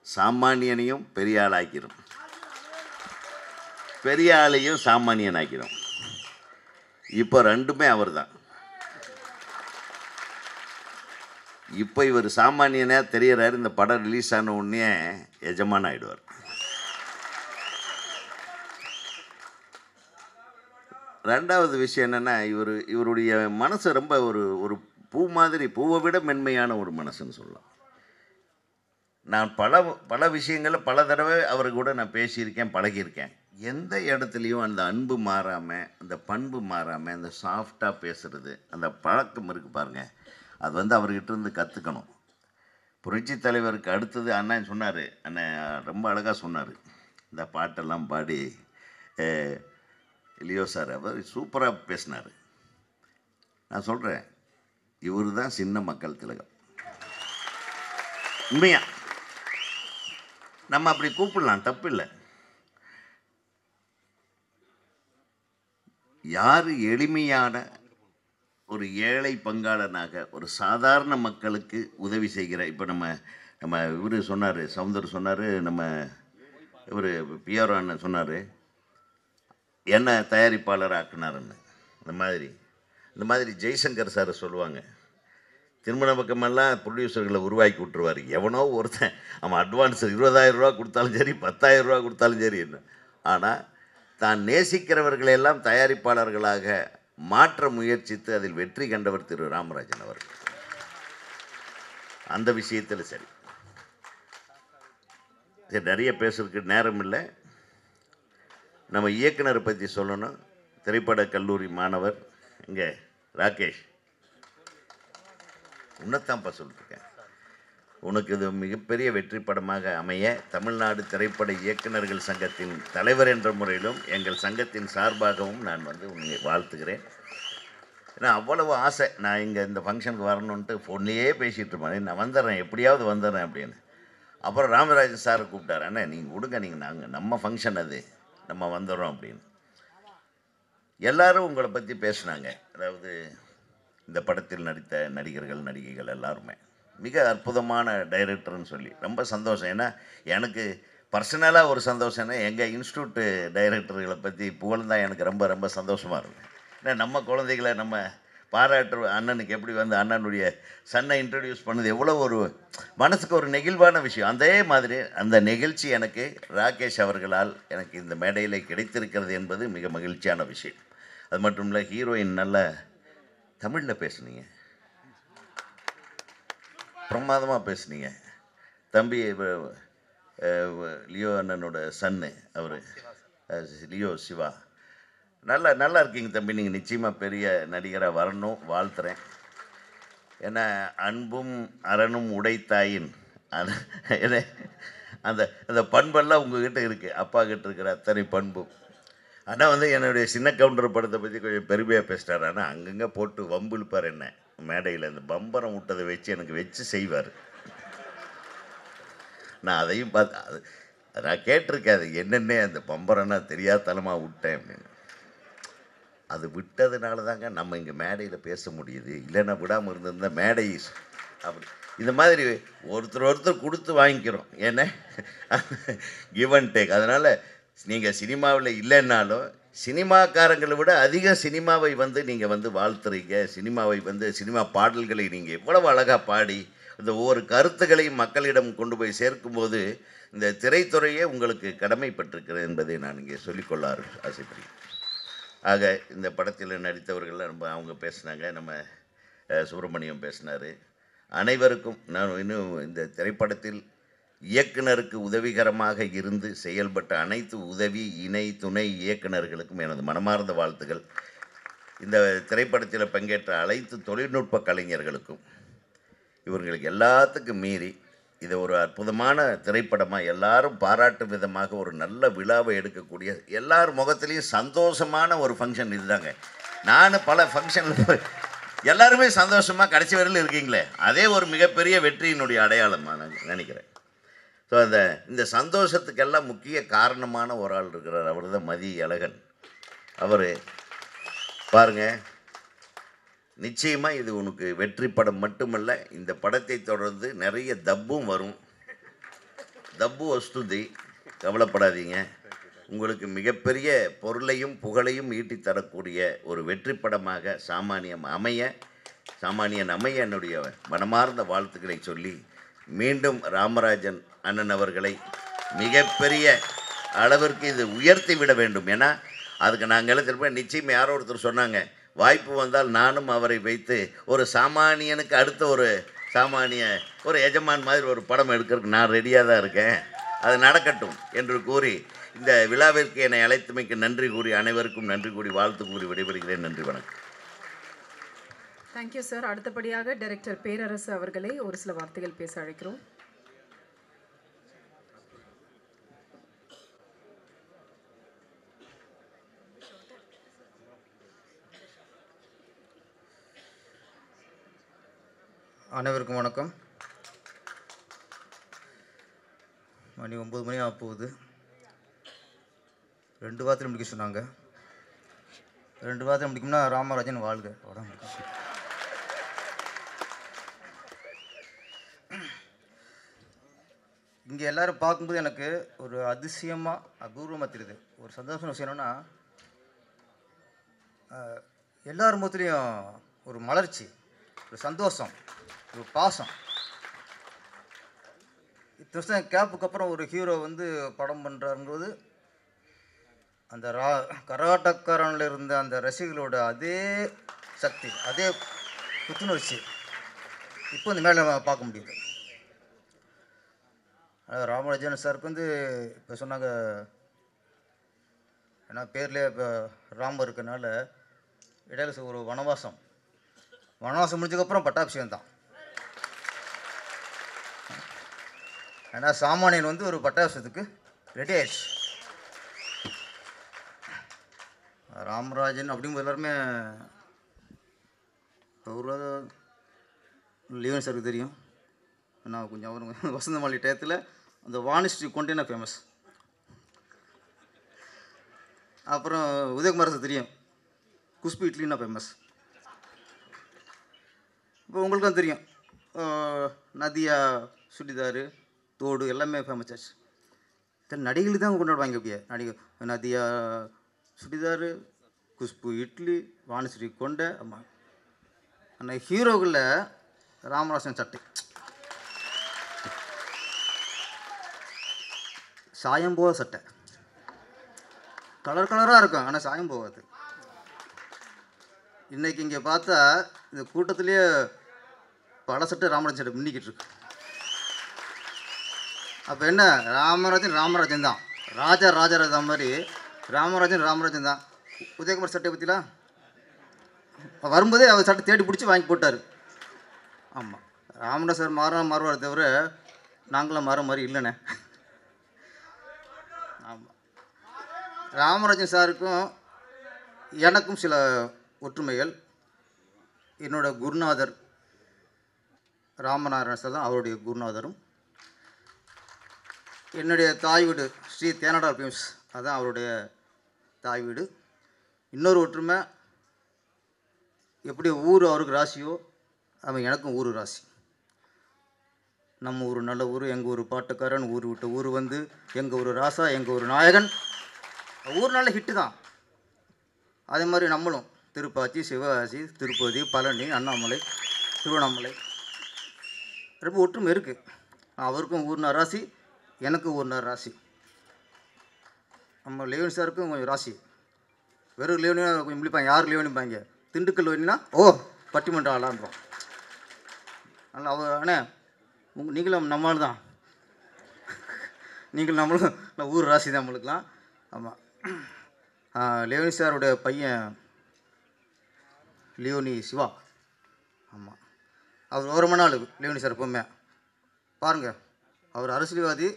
சாமானியனையும் பெரிய ஆளாக்கிடும், பெரிய ஆளையும் சாமானியன் ஆக்கிடும். இப்போ ரெண்டுமே அவர் தான். இப்போ இவர் சாமானியனாக தெரியறாரு, இந்த படம் ரிலீஸ் ஆன உடனே எஜமான ஆகிடுவார். ரெண்டாவது விஷயம் என்னென்னா, இவருடைய மனசு ரொம்ப ஒரு பூ மாதிரி, பூவை விட மென்மையான ஒரு மனசுன்னு சொல்லலாம். நான் பல விஷயங்களில் பல தடவை அவர் கூட நான் பேசியிருக்கேன், பழகியிருக்கேன். எந்த இடத்துலையும் அந்த அன்பு மாறாமல், அந்த பண்பு மாறாமல், அந்த சாஃப்டாக பேசுகிறது, அந்த பழக்கம் இருக்குது பாருங்கள், அது வந்து அவர்கிட்ட இருந்து கற்றுக்கணும். புரட்சி தலைவருக்கு அடுத்தது அண்ணன் சொன்னார், அண்ணன் ரொம்ப அழகாக சொன்னார், இந்த பாட்டெல்லாம் பாடி லியோ சார் அவர் சூப்பராக பேசினார். நான் சொல்கிறேன், இவர் தான் சின்ன மக்கள் திலகம். உண்மையா நம்ம அப்படி கூப்பிடலாம், தப்பு இல்லை. யார் எளிமையான ஒரு ஏழை பங்காளனாக ஒரு சாதாரண மக்களுக்கு உதவி செய்கிற, இப்போ நம்ம இவர் சொன்னார், சவுந்தர் சொன்னார், நம்ம இவர் பிஆர்ஓ அண்ணன் சொன்னார், என்ன தயாரிப்பாளர் ஆக்குனாருன்னு. இந்த மாதிரி ஜெய்சங்கர் சார் சொல்லுவாங்க, திருமண பக்கமெல்லாம் ப்ரொடியூசர்களை உருவாக்கி விட்டுருவார். எவனோ ஒருத்தன் அவன் அட்வான்ஸ் 20,000 ரூபா கொடுத்தாலும் சரி, 10,000 ரூபா கொடுத்தாலும் சரி என்ன, ஆனால் தான் நேசிக்கிறவர்களெல்லாம் தயாரிப்பாளர்களாக மாற்ற முயற்சித்து அதில் வெற்றி கண்டவர் திரு ராமராஜன் அவர்கள். அந்த விஷயத்தில் சரி, நிறைய பேசுறதுக்கு நேரம் இல்லை. நம்ம இயக்குனரை பற்றி சொல்லணும். திரைப்பட கல்லூரி மாணவர் இங்கே ராகேஷ், உன்னைத்தான்ப்பா சொல்லியிருக்கேன், உனக்கு இது மிகப்பெரிய வெற்றி படமாக அமைய தமிழ்நாடு திரைப்பட இயக்குநர்கள் சங்கத்தின் தலைவர் என்ற முறையிலும் எங்கள் சங்கத்தின் சார்பாகவும் நான் வந்து உன்னை வாழ்த்துகிறேன். ஏன்னா அவ்வளவு ஆசை, நான் இங்கே இந்த ஃபங்க்ஷனுக்கு வரணுன்ட்டு ஃபோன்லேயே பேசிகிட்டு இருப்பேன், நான் வந்துடுறேன், எப்படியாவது வந்துடுறேன் அப்படின்னு. அப்புறம் ராமராஜன் சாரை கூப்பிட்டார், அண்ணா நீங்கள் விடுங்க, நாங்கள் நம்ம ஃபங்க்ஷன் அது, நம்ம வந்துடுறோம் அப்படின்னு. எல்லாரும் உங்களை பற்றி பேசினாங்க. அதாவது இந்த படத்தில் நடித்த நடிகர்கள் நடிகைகள் எல்லாருமே மிக அற்புதமான டைரக்டர்னு சொல்லி ரொம்ப சந்தோஷம். ஏன்னா எனக்கு பர்சனலாக ஒரு சந்தோஷம்னா, எங்கள் இன்ஸ்டியூட்டு டைரக்டர்களை பற்றி புகழ்ந்தால் எனக்கு ரொம்ப ரொம்ப சந்தோஷமாக இருக்கும். ஏன்னா நம்ம குழந்தைகளை நம்ம பாராட்டு, அண்ணனுக்கு எப்படி வந்து அண்ணனுடைய சன்னை இன்ட்ரடியூஸ் பண்ணது எவ்வளோ ஒரு மனசுக்கு ஒரு நெகிழ்வான விஷயம். அதே மாதிரி அந்த நிகழ்ச்சி எனக்கு ராகேஷ் அவர்களால் எனக்கு இந்த மேடையில் கிடைத்திருக்கிறது என்பது மிக மகிழ்ச்சியான விஷயம். அது மட்டும் இல்லை, ஹீரோயின் நல்ல தமிழில் பேசுனீங்க, பிரமாதமாக பேசுனீங்க. தம்பி லியோ அண்ணனோட சன்னு அவர் லியோ சிவா, நல்லா இருக்கீங்க தம்பி, நீங்கள் நிச்சயமாக பெரிய நடிகராக வரணும், வாழ்த்துறேன். ஏன்னா அன்பும் அரணும் உடைத்தாயின் அந்த அந்த பண்பெல்லாம் உங்ககிட்ட இருக்குது, அப்பா கிட்ட இருக்கிற அத்தனை பண்பும். ஆனால் வந்து என்னுடைய சின்ன கவுண்டர் படத்தை பற்றி கொஞ்சம் பெருமையாக பேசிட்டார். ஆனால் அங்கங்கே போட்டு வம்பு இழுப்பார் என்ன மேடையில், இந்த பம்பரம் விட்டதை வச்சு எனக்கு வச்சு செய்வார். நான் அதையும் பார்த்து நான் கேட்டிருக்கேன், அது என்னென்ன அந்த பம்பரம்னா தெரியாதனமாக விட்டேன் அப்படின்னு. அது விட்டதுனால தாங்க நம்ம இங்கே மேடையில் பேச முடியுது, இல்லைன்னா விடாமல் இருந்திருந்தால் மேடை அப்படி இந்த மாதிரி ஒருத்தர் கொடுத்து வாங்கிக்கிறோம், ஏன்னா கிவ் அண்ட் டேக். அதனால் நீங்கள் சினிமாவில் இல்லைன்னாலும் சினிமாக்காரங்களை விட அதிக சினிமாவை வந்து நீங்கள் வந்து வாழ்த்துறீங்க. சினிமாவை வந்து சினிமா பாடல்களை நீங்கள் எவ்வளவு அழகாக பாடி இந்த ஒவ்வொரு கருத்துக்களையும் மக்களிடம் கொண்டு போய் சேர்க்கும்போது இந்த திரைத்துறையே உங்களுக்கு கடமைப்பட்டிருக்கிறது என்பதை நான் இங்கே சொல்லிக்கொள்ள ஆசைப்படுகிறேன். ஆக இந்த படத்தில் நடித்தவர்கள்லாம் ரொம்ப அவங்க பேசினாங்க, நம்ம சுப்பிரமணியம் பேசினார். அனைவருக்கும் நான் இன்னும் இந்த திரைப்படத்தில் இயக்குனருக்கு உதவிகரமாக இருந்து செயல்பட்ட அனைத்து உதவி இணை துணை இயக்குனர்களுக்கும் எனது மனமார்ந்த வாழ்த்துக்கள். இந்த திரைப்படத்தில் பங்கேற்ற அனைத்து தொழில்நுட்ப கலைஞர்களுக்கும், இவர்களுக்கு எல்லாத்துக்கும் மீறி இதை ஒரு அற்புதமான திரைப்படமாக எல்லாரும் பாராட்டும் விதமாக ஒரு நல்ல விழாவை எடுக்கக்கூடிய எல்லார் முகத்துலேயும் சந்தோஷமான ஒரு ஃபங்க்ஷன் இதுதாங்க. நான் பல ஃபங்க்ஷனில் எல்லாருமே சந்தோஷமாக கடைசி வரையில் இருக்கீங்களே, அதே ஒரு மிகப்பெரிய வெற்றியினுடைய அடையாளமாக நான் நினைக்கிறேன். ஸோ இந்த சந்தோஷத்துக்கெல்லாம் முக்கிய காரணமான ஒரு ஆள் இருக்கிறார், அவர் தான் மதி அழகன். அவர் பாருங்கள், நிச்சயமாக இது உனக்கு வெற்றி படம் மட்டுமல்ல, இந்த படத்தை தொடர்ந்து நிறைய தப்பும் வரும். தப்பு வஸ்துதி, கவலைப்படாதீங்க. உங்களுக்கு மிகப்பெரிய பொருளையும் புகழையும் ஈட்டித் தரக்கூடிய ஒரு வெற்றி படமாக சாமானியன் அமைய என்னுடைய மனமார்ந்த வாழ்த்துக்களை சொல்லி மீண்டும் ராமராஜன் அண்ணன் அவர்களை மிகப்பெரிய அளவிற்கு இது உயர்த்தி விட வேண்டும். ஏன்னா அதுக்கு நாங்கள் எழுதிருப்போம். நிச்சயம் யாரோ ஒருத்தர் சொன்னாங்க, வாய்ப்பு வந்தால் நானும் அவரை வைத்து ஒரு சாமானியனுக்கு அடுத்த ஒரு எஜமான் மாதிரி ஒரு படம் எடுக்கிறதுக்கு நான் ரெடியாக தான் இருக்கேன், அது நடக்கட்டும் என்று கூறி இந்த விழாவிற்கு என்னை அழைத்தமைக்கு நன்றி கூறி அனைவருக்கும் நன்றி கூறி வாழ்த்து கூறி விடைபெறுகிறேன். நன்றி, வணக்கம். Thank you sir. அடுத்தபடியாக டைரக்டர் பேரரசு அவர்களை ஒரு சில வார்த்தைகள் பேச அழைக்கிறோம். அனைவருக்கும் வணக்கம். மணி 9 மணி ஆக போகுது. 2 வாரத்தில் முடிக்க சொன்னாங்க. 2 வாரத்தில் முடிக்கும்னா ராமராஜன் வாழ்க. அவ்வளோதான் முடிக்கும். இங்கே எல்லோரும் பார்க்கும்போது எனக்கு ஒரு அதிசயமாக அபூர்வமாக தெரியுது. ஒரு சந்தோஷம் விஷயம் என்னென்னா, எல்லார் முகத்துலேயும் ஒரு மலர்ச்சி, ஒரு சந்தோஷம், ஒரு பாசம். இத்தனை வருஷம் கேப்புக்கு அப்புறம் ஒரு ஹீரோ வந்து படம் பண்ணுறாருங்கிறது அந்த கராட்டக்காரனில் இருந்த அந்த ரசிகர்களோட அதே சக்தி, அதே புத்துணர்ச்சி இப்போ இந்த மேலே பார்க்க முடியுது. ராமராஜன் சாருக்கு வந்து இப்போ சொன்னாங்க, ஏன்னா பேர்லேயே இப்போ ராமர் இருக்கனால இடையில ஒரு வனவாசம் முடிஞ்சதுக்கப்புறம் பட்டாபிஷேகம் தான். ஏன்னா சாமானியன் வந்து ஒரு பட்டாபிஷேகத்துக்கு ரெடி ஆயிடுச்சு. ராமராஜன் அப்படிங்கும்போது எல்லாருமே அவரோட லியோனி சாருக்கு தெரியும். நான் கொஞ்சம் அவர் வசந்த மாளிகை டயத்தில் அந்த வாணிஸ்ரீ கொண்டேனா ஃபேமஸ். அப்புறம் உதயகுமார் சார் தெரியும், குஷ்பு இட்லின்னா ஃபேமஸ். இப்போ உங்களுக்கும் தெரியும், நதியா சுடிதாரு தோடு எல்லாமே ஃபேமஸ் ஆச்சு. நடிகைகள் தான் கொண்டாடுவாங்க. அப்படியே நடிகை நதியா சுடிதாரு, குஷ்பு இட்லி, வாணிஸ்ரீ கொண்டை. ஆமாம், அந்த ஹீரோகளில் ராமராஜன் சட்டை சாயம் போக சட்டை கலர் கலராக இருக்கும், ஆனால் சாயம் போகாது. இன்றைக்கி இங்கே பார்த்தா இந்த கூட்டத்திலேயே பல சட்டை ராமராஜன் சட்டை மின்னிக்கிட்டு இருக்கு. அப்போ என்ன, ராமராஜன் தான், ராஜராஜா மாதிரி ராமராஜன் தான். உதயகுமார் சட்டை பற்றிலாம் வரும்போதே அவர் சட்டை தேடி பிடிச்சி வாங்கி போட்டார். ஆமாம், ராமராஜ் சார் மாறுவார் தவிர நாங்களாம் மாற மாதிரி இல்லைண்ணே. ஆமாம், ராமராஜன் சாருக்கும் எனக்கும் சில ஒற்றுமைகள். என்னோட குருநாதர் ராமநாராயண சார் தான் அவருடைய குருநாதரும். என்னுடைய தாய் வீடு ஸ்ரீ தேனடார் பிலிம்ஸ், அதுதான் அவருடைய தாய் வீடு. இன்னொரு ஒற்றுமை, எப்படி ஊர் அவருக்கு ராசியோ அவன் எனக்கும் ஊர் ராசி. நம்ம ஊர் நல்ல ஊர், எங்கள் ஊர் பாட்டுக்காரன், ஊர் விட்டு ஊர் வந்து எங்கள் ஊர் ராசா, எங்கள் ஊர் நாயகன். ஊர் நல்ல ஹிட்டு தான். அதே மாதிரி நம்மளும் திருப்பாச்சி, சிவகாசி, திருப்பதி, பழனி, அண்ணாமலை, திருவண்ணாமலை ரொம்ப ஒற்றுமை இருக்குது. அவருக்கும் ஊர்னா ராசி, எனக்கும் ஊர்னா ராசி. நம்ம லியோனி சாருக்கும் கொஞ்சம் ராசி. வெறும் லியோனியா கொஞ்சம் முடிப்பாங்க, யார் லியோனிப்பாங்க, திண்டுக்கல் வேணுன்னா ஓ பட்டிமன்றம் ஆளான்றோம். அதனால் அவர் அண்ணே நீங்களும் நம்மளால் தான், நீங்கள் நம்மளும் ஊர் ராசி தான் நம்மளுக்கெலாம். ஆமாம், லியோனி சாருடைய பையன் லியோனி சிவா. ஆமாம், அவர் ஒரு மணி நாள் லியோனி சார் எப்போவுமே பாருங்கள், அவர் அரசியல்வாதி,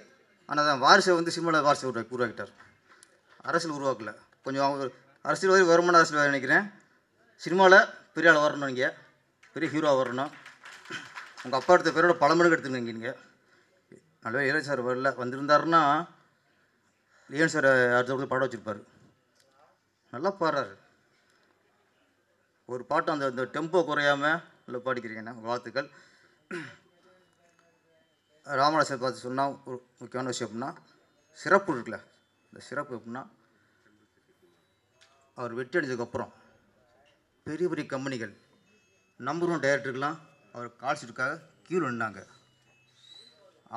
ஆனால் தான் வாரிசை வந்து சினிமாவில் வாரிசை உருவாக்கிட்டார். அரசியல் உருவாக்கல. கொஞ்சம் அவங்க அரசியல்வாதி வருமான அரசியல்வாதி நினைக்கிறேன். சினிமாவில் பெரிய ஆள் வரணும், நீங்கள் பெரிய ஹீரோவாக வரணும். உங்கள் அப்பா எடுத்த பேரோட பல மடங்கு எடுத்துங்க. நீங்கள் நல்ல இளைய சார் வரல, வந்திருந்தாருன்னா லியோன் சார் அடுத்த பாடம் வச்சுருப்பார். நல்லா பாடுறாரு. ஒரு பாட்டு அந்த டெம்போ குறையாமல் நல்லா பாடிக்கிறீங்கண்ணா, வாழ்த்துக்கள். ராமராஜர் பார்த்து சொன்னால் ஒரு முக்கியமான விஷயம் அப்படின்னா சிறப்பு இருக்குல்ல, இந்த சிறப்பு எப்படின்னா அவர் வெற்றி அடைஞ்சதுக்கப்புறம் பெரிய பெரிய கம்பெனிகள் நம்பர் 1 டைரக்டருக்கெலாம் அவர் கால் ஷீட்டுக்காக கியூ நின்னாங்க.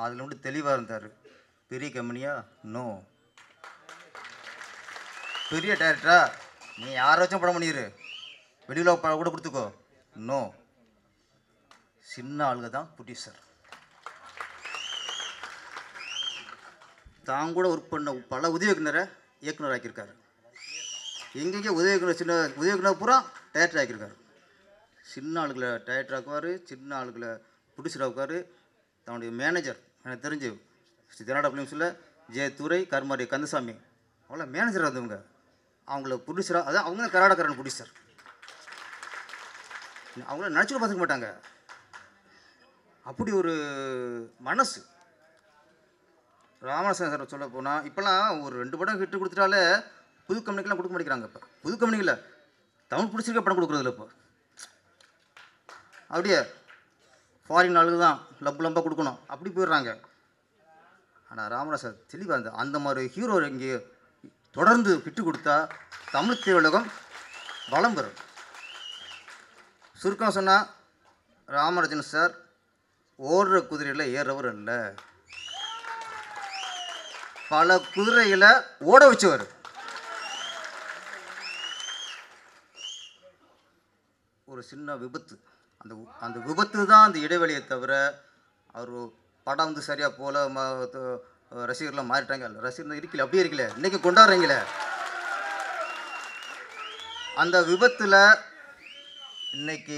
அதில் மட்டும் தெளிவாக இருந்தார். பெரிய கம்பெனியா? நோ. பெரிய டைரக்டரா? நீ யாரை வச்சும் படம் பண்ணிடு, வெளியில் கூட கொடுத்துக்கோ. நோ. சின்ன ஆளுங்க தான் ப்ரொடியூசர். தான் கூட ஒர்க் பண்ண பல உதவி இயக்குனர் ஆக்கியிருக்காரு. எங்கெங்கே உதவி இயக்குனர், சின்ன உதவி இயக்குனர் பூரா டைரக்டர் ஆக்கியிருக்காரு. சின்ன ஆளுகளை டைரக்டர் ஆக்குவார், சின்ன ஆளுகளை ப்ரொடியூசர் ஆக்குவார். தன்னுடைய மேனேஜர் எனக்கு தெரிஞ்சு ஜெனடா ஃபிலிம்ஸில் துரை, கருமாரி கந்தசாமி அவங்கள மேனேஜராக இருந்தவங்க, அவங்கள ப்ரொடியூசராக, அதான் அவங்க தான் கர்நாடகரன் ப்ரொடியூசர். அவங்கள நினச்சிட்டு பார்த்துக்க மாட்டாங்க. அப்படி ஒரு மனசு. ராமராஜன் சார் சொல்ல போனால் இப்போல்லாம் ஒரு 2 படம் ஹிட்டு கொடுத்துட்டாலே புது கம்பெனிக்கெலாம் கொடுக்க மாட்டேங்கிறாங்க. இப்போ புது கம்பெனிகளில் தமிழ் பிடிச்சிருக்க படம் கொடுக்குறதில்ல. இப்போ அப்படியே ஃபாரின் ஆளுக்கு தான் லம்பாக கொடுக்கணும், அப்படி போயிடுறாங்க. ஆனால் ராமராஜன் தெளிவாக இருந்தால் அந்த மாதிரி ஹீரோ இங்கே தொடர்ந்து விட்டு கொடுத்தா தமிழ் திரையுலகம் வளம் பெறும். சுருக்கம் சொன்னால் ராமராஜன் சார் ஓடுற குதிரையில் ஏறவர் அல்ல, பல குதிரைகளை ஓட வச்சவர். ஒரு சின்ன விபத்து, அந்த விபத்து தான் அந்த இடைவெளியை தவிர அவர் படம் வந்து சரியாக போல ரசிகர்லாம் மாறிட்டாங்க. ரசிகர் இருக்கல, அப்படியே இருக்கல, இன்றைக்கி கொண்டாடுறீங்களே. அந்த விபத்தில் இன்னைக்கு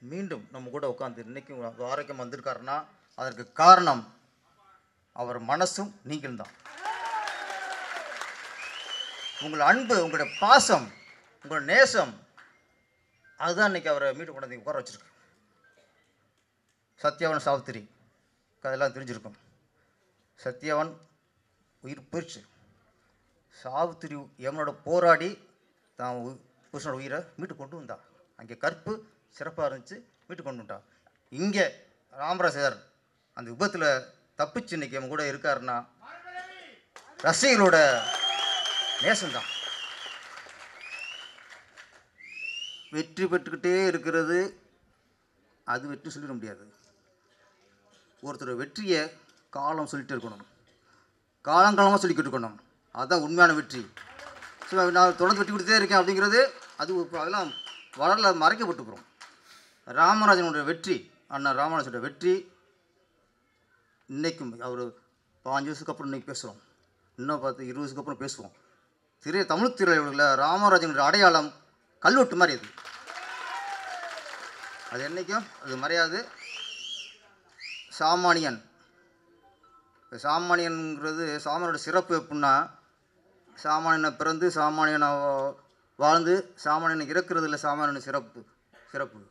மீண்டும் நம்ம கூட உட்காந்து இன்றைக்கும் ஆரோக்கியம் வந்திருக்காருன்னா அதற்கு காரணம் அவர் மனசும் நீங்கள் தான். உங்கள் அன்பு, உங்களுடைய பாசம், உங்கள் நேசம், அதுதான் இன்றைக்கி அவரை மீண்டும் கொண்டாந்து உட்கார வச்சுருக்கு. சத்யாவன் சாவித்திரி கதையெல்லாம் தெரிஞ்சிருக்கும். சத்யாவன் உயிர் போயிடுச்சு. சாவித்திரி எவனோட போராடி தான் புருஷனோட உயிரை மீட்டு கொண்டு வந்தா. அங்கே கற்பு சிறப்பாக இருந்துச்சு, மீட்டு கொண்டு வந்தா. இங்கே ராமராஜர் அந்த விபத்தில் தப்பிச்சு இன்றைக்கி அவன் கூட இருக்காருன்னா ரசிகர்களோட நேசம்தான். வெற்றி பெற்றுக்கிட்டே இருக்கிறது அது வெற்றி சொல்லிட முடியாது. ஒருத்தர் வெற்றியை காலம் சொல்லிட்டு இருக்கணும், காலங்காலமாக சொல்லிக்கிட்டு இருக்கணும். அதுதான் உண்மையான வெற்றி. ஸோ நான் தொடர்ந்து வெற்றி கொடுத்தே இருக்கேன் அப்படிங்கிறது அது அதெல்லாம் வரல, மறைக்கப்பட்டுக்கிறோம். ராமராஜனுடைய வெற்றி, அண்ணா ராமராஜனோட வெற்றி இன்றைக்கும் அவர் 5 வருஷத்துக்கு அப்புறம் இன்றைக்கி பேசுகிறோம், இன்னும் 20 வருஷத்துக்கு அப்புறம் பேசுவோம். தமிழ் திரையுலகில் ராமராஜனுடைய அடையாளம் கல்வெட்டு மாதிரி அது என்றைக்கும் அது மறையாது. சாமானியன், சாமானியன்கிறது சாமானியோட சிறப்பு எப்படின்னா சாமானியனை பிறந்து சாமானியனை வாழ்ந்து சாமானியனை இறக்குறது இல்லை. சாமானியன சிறப்பு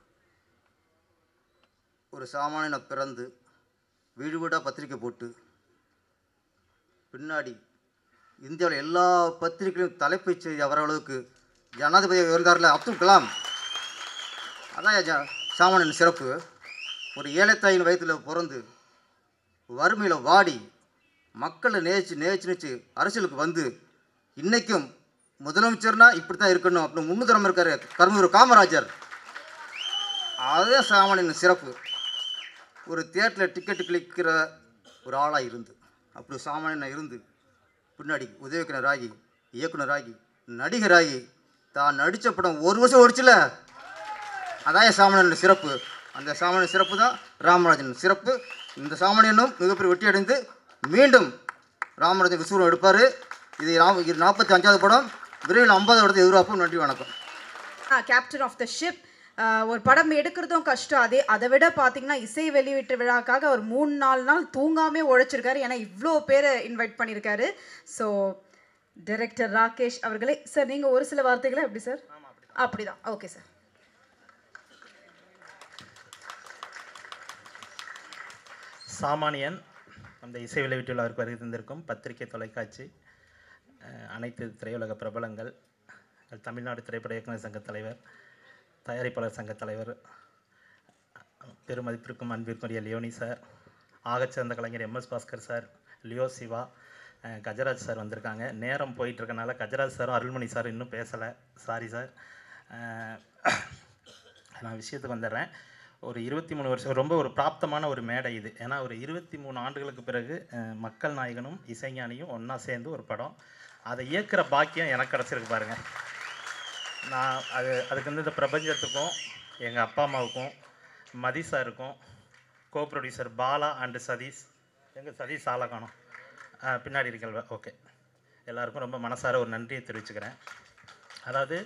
ஒரு சாமானியனை பிறந்து வீடு வீடாக பத்திரிக்கை போட்டு பின்னாடி இந்தியாவில் எல்லா பத்திரிகையும் தலைப்புச் செய்தி வர அளவுக்கு ஜனாதிபதி இருந்தார்ல அப்துல் கலாம், அதான் சாமானியன் சிறப்பு. ஒரு ஏழைத்தாயின் வயிற்றில் பிறந்து வறுமையில் வாடி மக்களை நேசிச்சு அரசியலுக்கு வந்து இன்றைக்கும் முதலமைச்சர்னா இப்படி தான் இருக்கணும் அப்படின்னு முன்னுதாரணம் இருக்கார் கர்மவீரர் காமராஜர். அதுதான் சாமானியன் சிறப்பு. ஒரு தியேட்டரில் டிக்கெட்டு கிளிக்கிற ஒரு ஆளாக இருந்து அப்படி சாமானியனாக இருந்து பின்னாடி உதவியாளராகி இயக்குனராகி நடிகராகி தான் நடித்த படம் 1 வருஷம் ஓடிச்சுல, அதான் சாமானியன் சிறப்பு. அந்த சாமானியன் சிறப்பு தான் ராமராஜன் சிறப்பு. இந்த சாமானியனும் மிகப்பெரிய வெற்றி அடைந்து மீண்டும் ராமராஜன் விஸ்வரூபம் எடுப்பார். இது 45வது படம், விரைவில் 50வது படத்தை எதிர்பார்ப்போம். நன்றி, வணக்கம். Captain of the ship, ஒரு படம் எடுக்கிறதும் கஷ்டம். அதை விட பார்த்தீங்கன்னா இசை வெளியீட்டு விழாக்காக ஒரு 3-4 நாள் தூங்காமே உழைச்சிருக்காரு. ஏன்னா இவ்வளோ பேரை இன்வைட் பண்ணியிருக்காரு. ஸோ டைரக்டர் ராகேஷ் அவர்களே, சார் நீங்கள் ஒரு சில வார்த்தைகளை எப்படி சார்? அப்படிதான், ஓகே சார். சாமானியன் அந்த இசை வெளியீட்டு விழாவிற்கு வருகை தந்திருக்கும் பத்திரிகை, தொலைக்காட்சி, அனைத்து திரையுலக பிரபலங்கள், தமிழ்நாடு திரைப்பட இயக்குனர் சங்க தலைவர், தயாரிப்பாளர் சங்க தலைவர், பெருமதிப்பிற்கும் அன்பிற்குரிய லியோனி சார், ஆகச்சிறந்த கலைஞர் MS Bhaskar sir, Leo Siva, Gajaraj sir வந்திருக்காங்க. நேரம் போயிட்டுருக்கனால கஜராஜ் சாரும் அருள்மணி சார் இன்னும் பேசலை, சாரி சார். நான் விஷயத்துக்கு வந்துடுறேன். ஒரு 23 வருஷம் ரொம்ப ஒரு பிராப்தமான ஒரு மேடை இது. ஏன்னா ஒரு 23 ஆண்டுகளுக்கு பிறகு மக்கள் நாயகனும் இசைஞானியும் ஒன்றா சேர்ந்து ஒரு படம், அதை இயக்குகிற பாக்கியம் எனக்கு கிடச்சிருக்கு பாருங்கள். நான் அதுக்கு வந்து இந்த பிரபஞ்சத்துக்கும் எங்கள் அப்பா அம்மாவுக்கும் மதி சாருக்கும் co producer Bala and Satish, எங்கள் சதீஷ் ஆளை காணும் பின்னாடி இருக்கல்வ, ஓகே, எல்லாருக்கும் ரொம்ப மனசார ஒரு நன்றியை தெரிவிச்சுக்கிறேன். அதாவது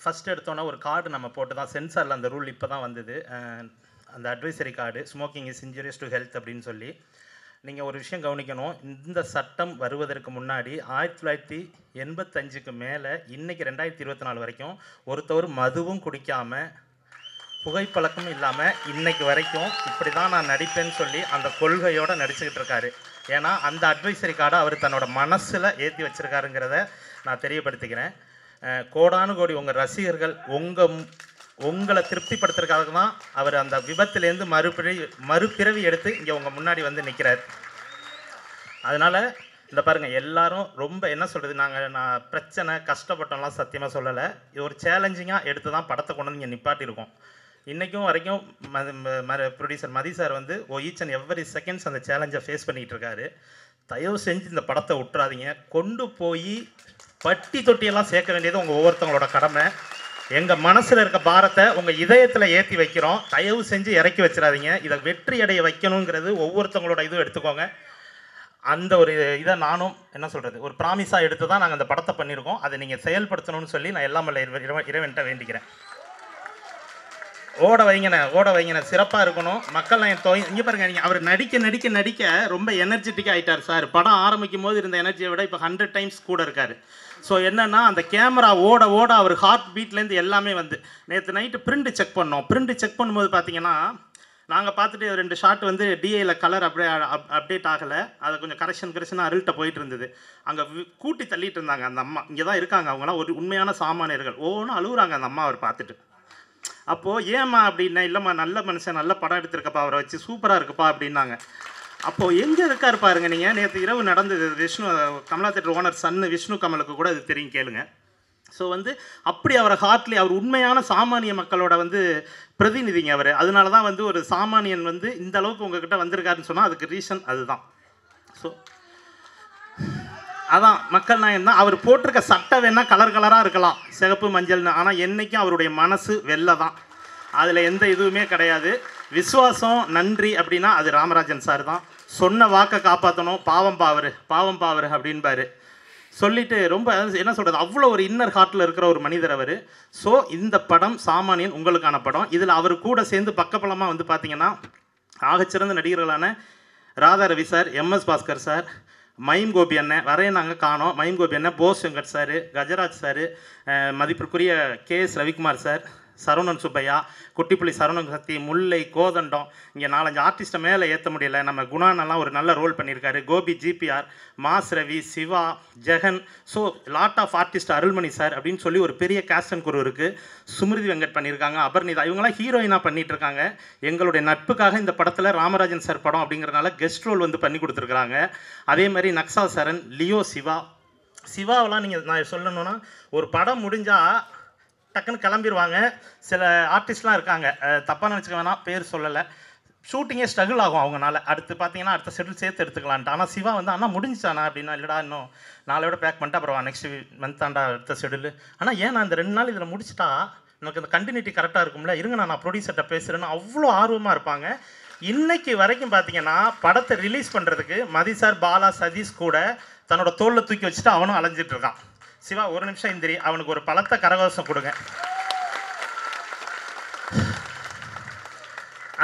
ஃபஸ்ட் எடுத்தோன்னா ஒரு கார்டு நம்ம போட்டு தான், சென்சாரில் அந்த ரூல் இப்போ தான் வந்தது, அந்த advisory card, smoking is injurious to health அப்படின்னு சொல்லி. நீங்கள் ஒரு விஷயம் கவனிக்கணும், இந்த சட்டம் வருவதற்கு முன்னாடி 1985க்கு மேலே இன்றைக்கி 2024 வரைக்கும் ஒருத்தவர் மதுவும் குடிக்காமல் புகைப்பழக்கமும் இல்லாமல் இன்றைக்கு வரைக்கும் இப்படி தான் நான் நடிப்பேன்னு சொல்லி அந்த கொள்கையோடு நடிச்சுக்கிட்டு இருக்காரு. ஏன்னா அந்த அட்வைசரி கார்டை அவர் தன்னோட மனசில் ஏற்றி வச்சுருக்காருங்கிறத நான் தெரியப்படுத்திக்கிறேன். கோடானு கோடி உங்கள் ரசிகர்கள் உங்களை திருப்திப்படுத்துறதுக்காக தான் அவர் அந்த விபத்துலேருந்து மறுபிறவி எடுத்து இங்கே உங்கள் முன்னாடி வந்து நிற்கிறார். அதனால் இந்த பாருங்கள், எல்லாரும் ரொம்ப என்ன சொல்கிறது, நான் பிரச்சனை கஷ்டப்பட்டோம்லாம் சத்தியமாக சொல்லலை. இது ஒரு சேலஞ்சிங்காக எடுத்து தான் படத்தை கொண்டு வந்து இங்கே நிப்பாட்டியிருக்கோம். இன்றைக்கும் வரைக்கும் ப்ரொடியூசர் மதி சார் வந்து ஈச் அண்ட் எவ்வரி செகண்ட்ஸ் அந்த சேலஞ்சை ஃபேஸ் பண்ணிகிட்டு இருக்காரு. தயவு செஞ்சு இந்த படத்தை விட்டுறாதீங்க, கொண்டு போய் பட்டி தொட்டியெல்லாம் சேர்க்க வேண்டியது உங்கள் ஒவ்வொருத்தவங்களோட கடமை. எங்கள் மனசில் இருக்க பாரத்தை உங்கள் இதயத்தில் ஏற்றி வைக்கிறோம், தயவு செஞ்சு இறக்கி வச்சிடாதீங்க. இதை வெற்றி அடைய வைக்கணுங்கிறது ஒவ்வொருத்தவங்களோட இதுவும் எடுத்துக்கோங்க. அந்த ஒரு இதை நானும் என்ன சொல்கிறது, ஒரு ப்ராமிஸாக எடுத்து தான் நாங்கள் அந்த படத்தை பண்ணியிருக்கோம். அதை நீங்கள் செயல்படுத்தணும்னு சொல்லி நான் எல்லாம் இறைவன்கிட்ட வேண்டிக்கிறேன். ஓட வைங்கண்ணே சிறப்பாக இருக்கணும். மக்கள் நான் இங்கே பாருங்கள், நீங்கள் அவர் நடிக்க ரொம்ப எனர்ஜெட்டிக்காக ஆகிட்டார் சார். படம் ஆரம்பிக்கும் போது இருந்த எனர்ஜியை விட இப்போ 100 டைம்ஸ் கூட இருக்கார். ஸோ என்னென்னா அந்த கேமரா ஓட அவர் ஹார்ட் பீட்லேருந்து எல்லாமே வந்து நேற்று நைட்டு பிரிண்ட் செக் பண்ணோம். பிரிண்ட் செக் பண்ணும்போது பார்த்தீங்கன்னா நாங்கள் பார்த்துட்டு 2 ஷாட் வந்து டிஐயில் கலர் அப்டேட் ஆகலை, அதை கொஞ்சம் கரெக்ஷனாக அருள்கிட்ட போயிட்டு இருந்தது. அங்கே கூட்டி தள்ளிட்டு இருந்தாங்க அந்த அம்மா. இங்கே தான் இருக்காங்க, அவங்களாம் ஒரு உண்மையான சாமானியர்கள். ஒவ்வொன்றும் அழுகுறாங்க அந்த அம்மா அவர் பார்த்துட்டு. அப்போது ஏம்மா அப்படின்னா, இல்லைம்மா நல்ல மனுஷன், நல்ல படம் எடுத்திருக்கப்பா, அவரை வச்சு சூப்பராக இருக்குப்பா அப்படின்னாங்க. அப்போது எங்கே இருக்கார் பாருங்கள். நீங்கள் நேற்று இரவு நடந்தது, விஷ்ணு கமலா தேட்டர் ஓனர் சன்னு விஷ்ணு கமலுக்கு கூட அது தெரியும், கேளுங்க. ஸோ வந்து அப்படி அவரை ஹார்ட்லி அவர் உண்மையான சாமானிய மக்களோட வந்து பிரதிநிதிங்க அவர். அதனால தான் வந்து ஒரு சாமானியன் வந்து இந்த அளவுக்கு உங்ககிட்ட வந்திருக்காருன்னு சொன்னால் அதுக்கு ரீசன் அதுதான். ஸோ அதான் மக்கள் நாயகன் தான். அவர் போட்டிருக்க சட்டை வேணால் கலராக இருக்கலாம், சிகப்பு மஞ்சள்னு, ஆனால் என்றைக்கும் அவருடைய மனசு வெள்ளை தான். அதில் எந்த இதுவுமே கிடையாது. விசுவாசம் நன்றி அப்படின்னா அது ராமராஜன் சார் தான். சொன்ன வாக்கை காப்பாற்றணும், பாவம் பாவர் அப்படின்பாரு. சொல்லிட்டு ரொம்ப என்ன சொல்கிறது, அவ்வளோ ஒரு இன்னர் ஹார்ட்டில் இருக்கிற ஒரு மனிதர் அவர். ஸோ இந்த படம் சாமானியன் உங்களுக்கான படம். இதில் அவர் கூட சேர்ந்து பக்கப்பலமாக வந்து பார்த்திங்கன்னா ஆகச்சிறந்த நடிகர்களான Radha Ravi sir, MS Bhaskar sir, mime Gopi அண்ணன் வரைய நாங்கள் காணோம், மைம் கோபி அண்ணன், போஸ் வெங்கட் சார், கஜராஜ் சார், மதிப்பிற்குரிய கேஎஸ் ரவிக்குமார் சார், சரவணன் சுப்பையா, குட்டிப்புள்ளி சரவணன் சக்தி, முல்லை, கோதண்டம், இங்கே 4-5 ஆர்டிஸ்ட்டை மேலே ஏற்ற முடியல. நம்ம குணானெல்லாம் ஒரு நல்ல ரோல் பண்ணியிருக்காரு. Gopi, GPR, mass Ravi, Siva, Jegan, so lot of artist, Arulmani sir அப்படின்னு சொல்லி ஒரு பெரிய கேஸ்ட் அண்ட் குரு இருக்குது. சுமிருதி வெங்கட் பண்ணியிருக்காங்க, அபர்ணிதா, இவங்களாம் ஹீரோயினாக பண்ணிகிட்டு இருக்காங்க. எங்களுடைய நட்புக்காக இந்த படத்தில் ராமராஜன் சார் படம் அப்படிங்கிறனால கெஸ்ட் ரோல் வந்து பண்ணி கொடுத்துருக்குறாங்க. அதே மாதிரி நக்ஸா சரண், லியோ சிவாவெலாம் நீங்கள் நான் சொல்லணுன்னா ஒரு படம் முடிஞ்சால் டக்குன்னு கிளம்பிடுவாங்க. சில ஆர்டிஸ்ட்லாம் இருக்காங்க, தப்பாக நினச்சிக்க வேணாம், பேர் சொல்லலை, ஷூட்டிங்கே ஸ்ட்ரகிள் ஆகும் அவங்களால. அடுத்து பார்த்தீங்கன்னா அடுத்த ஷெட்யூல் சேர்த்து எடுத்துக்கலான்ட்டு. ஆனால் சிவா வந்து அண்ணா முடிஞ்சிச்சாண்ணா அப்படின்னா, இல்லைடா இன்னும் 4 விட பேக் பண்ணிட்டு அப்புறம் நெக்ஸ்ட் மந்த் தாண்டா அடுத்த ஷெட்யூல். ஆனால் ஏன் நான் இந்த 2 நாள் இதில் முடிச்சிட்டா எனக்கு இந்த கண்டினியூட்டி கரெக்டாக இருக்கும்ல, இருங்க நான் ப்ரொடியூசர்கிட்ட பேசுகிறேன்னு அவ்வளோ ஆர்வமாக இருப்பாங்க. இன்னைக்கு வரைக்கும் பார்த்தீங்கன்னா படத்தை ரிலீஸ் பண்ணுறதுக்கு மதி சார், பாலா, சதீஷ் கூட தன்னோட தோளில் தூக்கி வச்சுட்டு அவனும் அலைஞ்சிட்டு இருக்கான். சிவா ஒரு நிமிஷம் இந்திரி, அவனுக்கு ஒரு பலத்த கரகோஷம் கொடுங்க.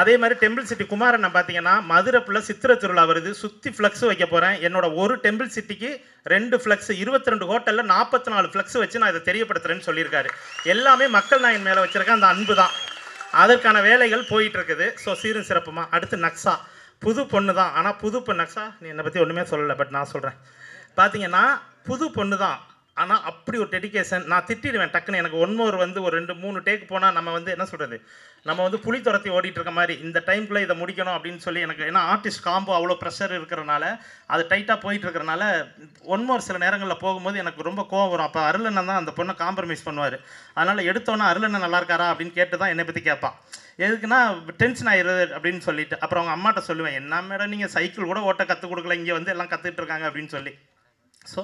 அதே மாதிரி டெம்பிள் சிட்டி குமாரன் பார்த்தீங்கன்னா மதுரை ஃபுல்லாக சித்திரை திருவிழா வருது, சுற்றி ஃப்ளக்ஸ் வைக்க போகிறேன். என்னோட ஒரு டெம்பிள் சிட்டிக்கு 2 ஃப்ளக்ஸ், 22 ஹோட்டலில் 44 ஃப்ளக்ஸ் வச்சு நான் இதை தெரியப்படுத்துகிறேன்னு சொல்லியிருக்காரு. எல்லாமே மக்கள் நாயன் மேலே வச்சுருக்கேன் அந்த அன்பு தான். அதற்கான வேலைகள் போயிட்டு இருக்குது. ஸோ சீரும் சிறப்புமா. அடுத்து நக்ஸா, புது பொண்ணு தான். ஆனால் புது பொண்ணு நக்ஸா நீ என்னை பற்றி ஒன்றுமே சொல்லலை, பட் நான் சொல்கிறேன். பார்த்தீங்கன்னா புது பொண்ணு தான், ஆனால் அப்படி ஒரு டெடிகேஷன். நான் திட்டிடுவேன் டக்குன்னு. எனக்கு ஒன்மோர் வந்து ஒரு 2-3 டேக் போனால் நம்ம வந்து என்ன சொல்கிறது, நம்ம வந்து புலி துரத்தி ஓடிட்டு இருக்க மாதிரி இந்த டைம்குள்ளே இதை முடிக்கணும் அப்படின்னு சொல்லி எனக்கு, ஏன்னா ஆர்டிஸ்ட் காம்போ அவ்வளோ ப்ரெஷர் இருக்கிறனால, அது டைட்டாக போயிட்டு இருக்கிறனால ஒன்மோர் சில நேரங்களில் போகும்போது எனக்கு ரொம்ப கோவம் வரும். அப்போ அருளண்ணன் தான் அந்த பொண்ணை காம்ப்ரமைஸ் பண்ணுவார். அதனால் எடுத்தோன்னே அருளண்ணன் நல்லா இருக்காரா அப்படின்னு கேட்டு தான் என்னை பற்றி கேட்பான். எதுக்குன்னா டென்ஷன் ஆயிடுறது அப்படின்னு சொல்லிட்டு. அப்புறம் அவங்க அம்மாட்ட சொல்லுவேன், என்ன மேடம் நீங்கள் சைக்கிள் கூட ஓட்ட கற்றுக் கொடுக்கல, இங்கே வந்து எல்லாம் கற்றுக்கிட்டு இருக்காங்க அப்படின்னு சொல்லி. ஸோ